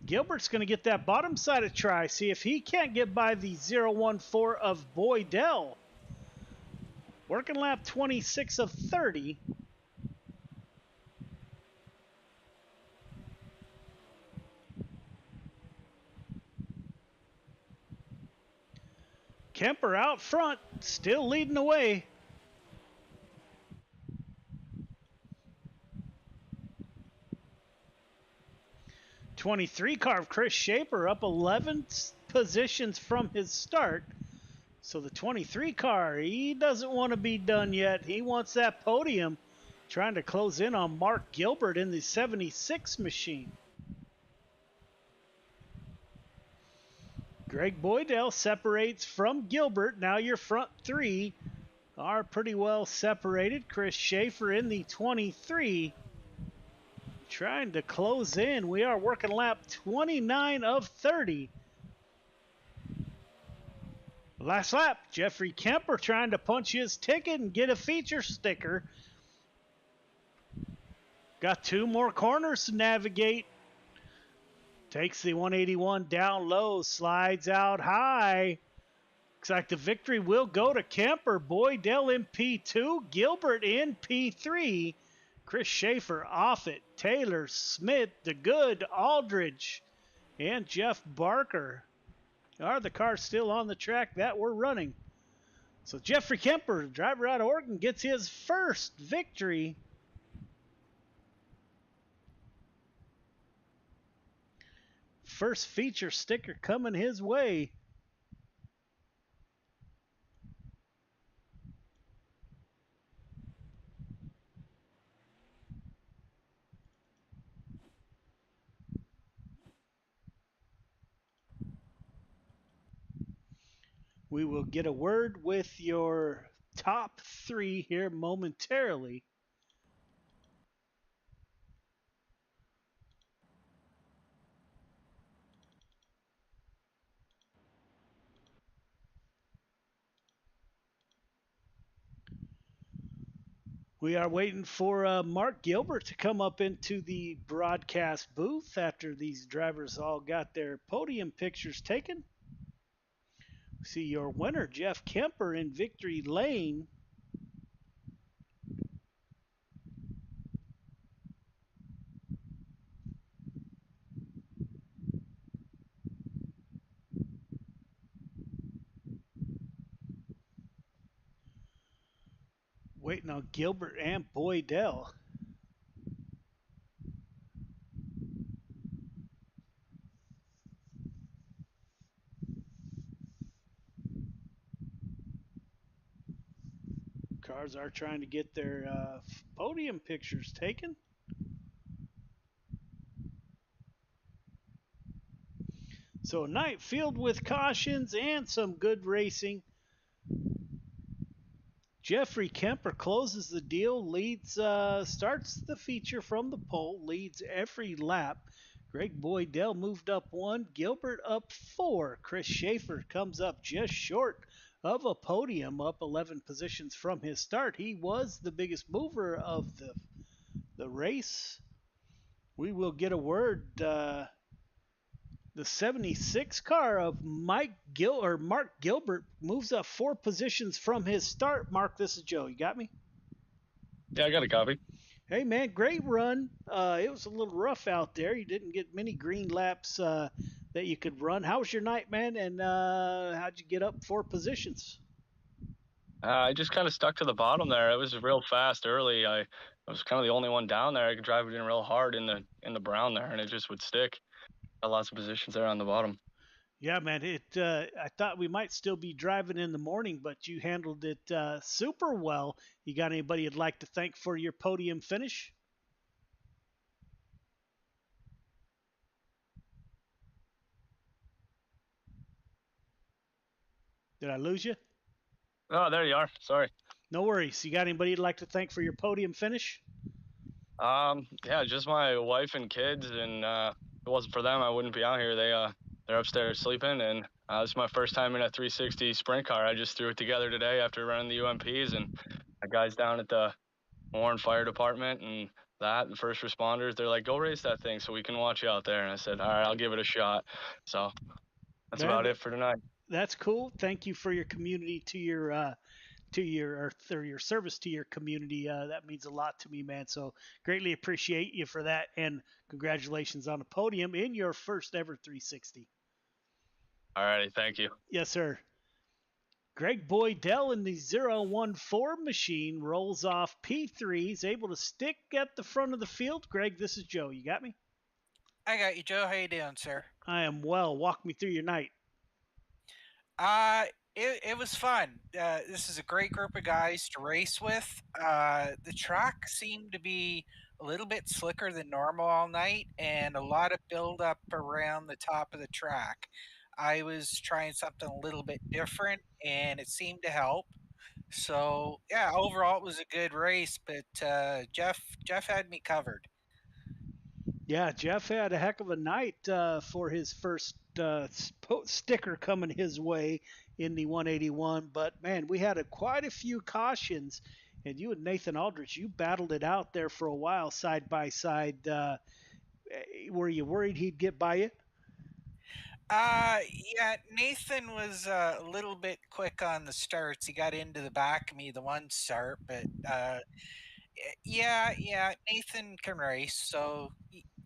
Gilbert's going to get that bottom side of try, see if he can't get by the 014 of Boydell. Working lap 26 of 30. Kemper out front, still leading the way. '23 car of Chris Shaper up 11 positions from his start. So the 23 car, he doesn't want to be done yet. He wants that podium, trying to close in on Mark Gilbert in the 76 machine. Greg Boydell separates from Gilbert. Now your front three are pretty well separated. Chris Schaefer in the 23, trying to close in. We are working lap 29 of 30. Last lap, Jeffrey Kemper trying to punch his ticket and get a feature sticker. Got two more corners to navigate. Takes the 181 down low, slides out high. Looks like the victory will go to Kemper. Boydell in P2, Gilbert in P3. Chris Schaefer off it. Taylor, Smith, DeGood, Aldridge, and Jeff Barker are the cars still on the track that we're running. So Jeffrey Kemper, driver out of Oregon, gets his first victory. First feature sticker coming his way. We will get a word with your top three here momentarily. We are waiting for Mark Gilbert to come up into the broadcast booth after these drivers all got their podium pictures taken. See your winner, Jeff Kemper, in victory lane. Waiting on Gilbert and Boydell. Cars are trying to get their podium pictures taken. So a night filled with cautions and some good racing. Jeffrey Kemper closes the deal, starts the feature from the pole, leads every lap. Greg Boydell moved up 1, Gilbert up 4. Chris Schaefer comes up just short of a podium, up 11 positions from his start. He was the biggest mover of the race. We will get a word. The 76 car of Mark Gilbert moves up 4 positions from his start. Mark, this is Joe. You got me? Yeah, I got a copy. Hey, man, great run. It was a little rough out there. You didn't get many green laps that you could run. How was your night, man? And how'd you get up 4 positions? I just kind of stuck to the bottom there. It was real fast early. I was kind of the only one down there. I could drive it in real hard in the brown there, and it just would stick. Got lots of positions there on the bottom. Yeah, man. I thought we might still be driving in the morning, but you handled it super well. You got anybody you'd like to thank for your podium finish? Did I lose you? Oh, there you are. Sorry. No worries. You got anybody you'd like to thank for your podium finish? Yeah, just my wife and kids, and if it wasn't for them, I wouldn't be out here. They're upstairs sleeping, and this is my first time in a 360 sprint car. I just threw it together today after running the UMPs, and my guys down at the Warren Fire Department and the first responders, they're like, go race that thing so we can watch you out there. And I said, all right, I'll give it a shot. So that's about it for tonight. That's cool. Thank you for your community, to your service to your community. That means a lot to me, man. So greatly appreciate you for that, and congratulations on the podium in your first ever 360. All righty, thank you. Yes, sir. Greg Boydell in the 014 machine rolls off P3. He's able to stick at the front of the field. Greg, this is Joe. You got me? I got you, Joe. How you doing, sir? I am well. Walk me through your night. It was fun. This is a great group of guys to race with. The track seemed to be a little bit slicker than normal all night, and a lot of buildup around the top of the track. I was trying something a little bit different, and it seemed to help. So yeah, overall it was a good race, but Jeff had me covered. Yeah, Jeff had a heck of a night for his first sticker coming his way in the 181. But man, we had quite a few cautions, and you and Nathan Aldrich, you battled it out there for a while, side by side. Were you worried he'd get by you? Yeah, Nathan was a little bit quick on the starts. He got into the back of me the one start, but yeah, Nathan can race, so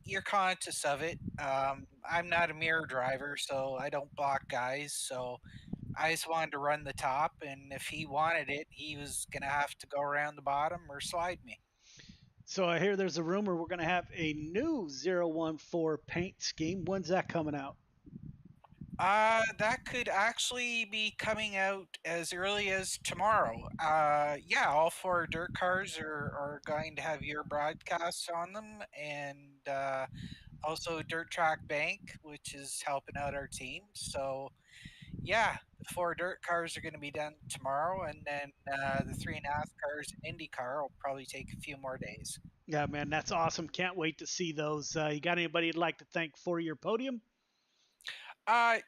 you're conscious of it. I'm not a mirror driver, so I don't block guys. So I just wanted to run the top, and if he wanted it, he was gonna have to go around the bottom or slide me. So I hear there's a rumor we're going to have a new 014 paint scheme. When's that coming out? That could actually be coming out as early as tomorrow. Yeah, all 4 dirt cars are going to have your broadcasts on them, and also Dirt Track Bank, which is helping out our team. So, yeah, the 4 dirt cars are going to be done tomorrow, and then the 3.5 cars in IndyCar will probably take a few more days. Yeah, man, that's awesome. Can't wait to see those. You got anybody you'd like to thank for your podium?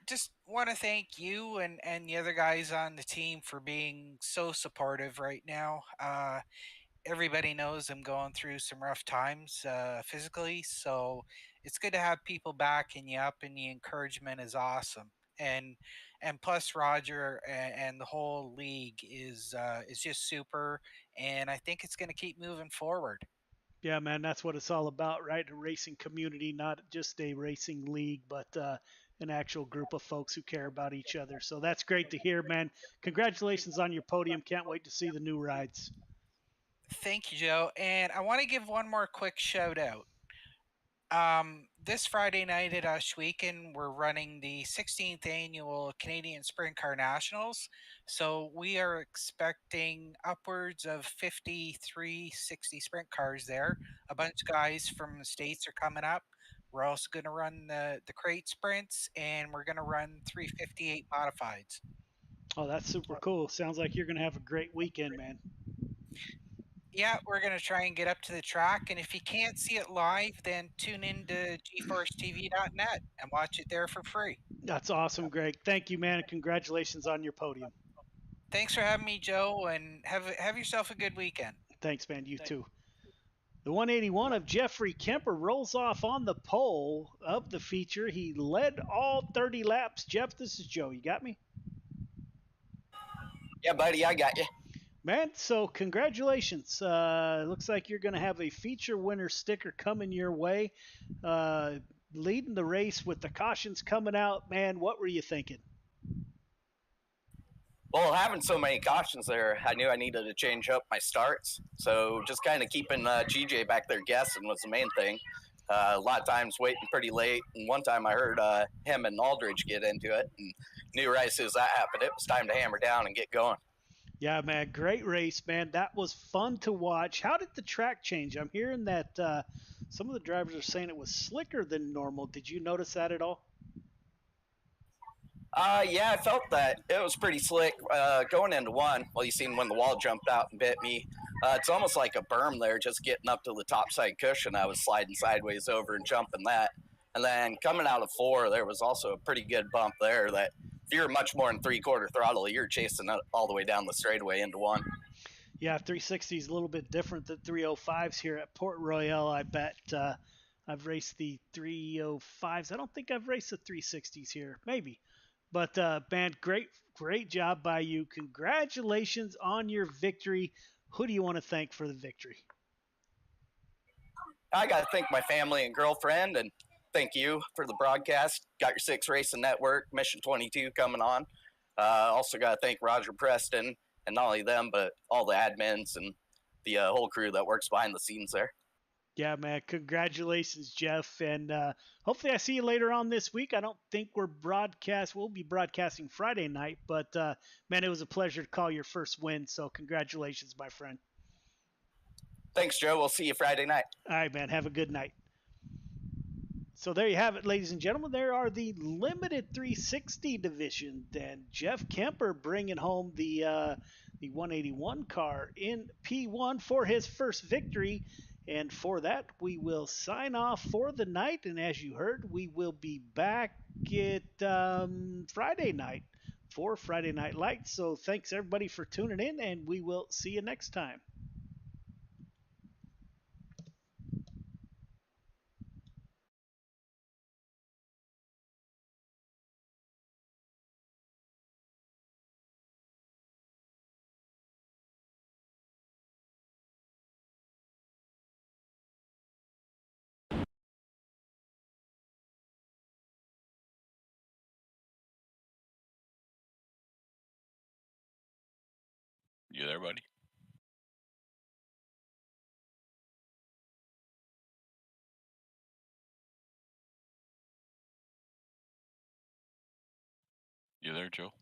Just want to thank you and the other guys on the team for being so supportive right now. Everybody knows I'm going through some rough times physically, so it's good to have people backing you up, and the encouragement is awesome. And plus Roger and the whole league is just super, and I think it's going to keep moving forward. Yeah, man, that's what it's all about, right? A racing community, not just a racing league, but an actual group of folks who care about each other. So that's great to hear, man. Congratulations on your podium. Can't wait to see the new rides. Thank you, Joe. And I want to give one more quick shout out. This Friday night at Shwekin, we're running the 16th annual Canadian Sprint Car Nationals. So we are expecting upwards of 5360 sprint cars there. A bunch of guys from the States are coming up. We're also going to run the crate sprints, and we're going to run 358 modifieds. Oh, that's super cool. Sounds like you're going to have a great weekend, man. Yeah, we're going to try and get up to the track. And if you can't see it live, then tune into GeForceTV.net and watch it there for free. That's awesome, Greg. Thank you, man, and congratulations on your podium. Thanks for having me, Joe, and have yourself a good weekend. Thanks, man. You too. The 181 of Jeffrey Kemper rolls off on the pole of the feature. He led all 30 laps. Jeff, this is Joe. You got me? Yeah, buddy, I got you. Man, so congratulations. Looks like you're going to have a feature winner sticker coming your way. Leading the race with the cautions coming out, man, what were you thinking? Well, having so many cautions there, I knew I needed to change up my starts. So just kind of keeping GJ back there guessing was the main thing. A lot of times waiting pretty late. And one time I heard him and Aldridge get into it and knew right as soon as that happened, it was time to hammer down and get going. Yeah, man, great race, man. That was fun to watch. How did the track change? I'm hearing that some of the drivers are saying it was slicker than normal. Did you notice that at all? Yeah, I felt that. It was pretty slick going into one. Well, you seen when the wall jumped out and bit me. It's almost like a berm there, just getting up to the top side cushion. I was sliding sideways over and jumping that. And then coming out of four, there was also a pretty good bump there that if you're much more than 3/4 throttle, you're chasing it all the way down the straightaway into one. Yeah, 360 is a little bit different than 305s here at Port Royal. I bet I've raced the 305s. I don't think I've raced the 360s here. Maybe. But, man, great job by you. Congratulations on your victory. Who do you want to thank for the victory? I got to thank my family and girlfriend, and thank you for the broadcast. Got your 6 Racing Network, Mission 22 coming on. Also got to thank Roger Preston, and not only them, but all the admins and the whole crew that works behind the scenes there. Yeah, man. Congratulations, Jeff. And hopefully I see you later on this week. I don't think we'll be broadcasting Friday night, but man, it was a pleasure to call your first win. So congratulations, my friend. Thanks, Joe. We'll see you Friday night. All right, man. Have a good night. So there you have it, ladies and gentlemen. There are the limited 360 division. And Jeff Kemper bringing home the 181 car in P1 for his first victory. And for that, we will sign off for the night. And as you heard, we will be back at Friday night for Friday Night Lights. So thanks, everybody, for tuning in, and we will see you next time. You there, buddy? You there, Joe?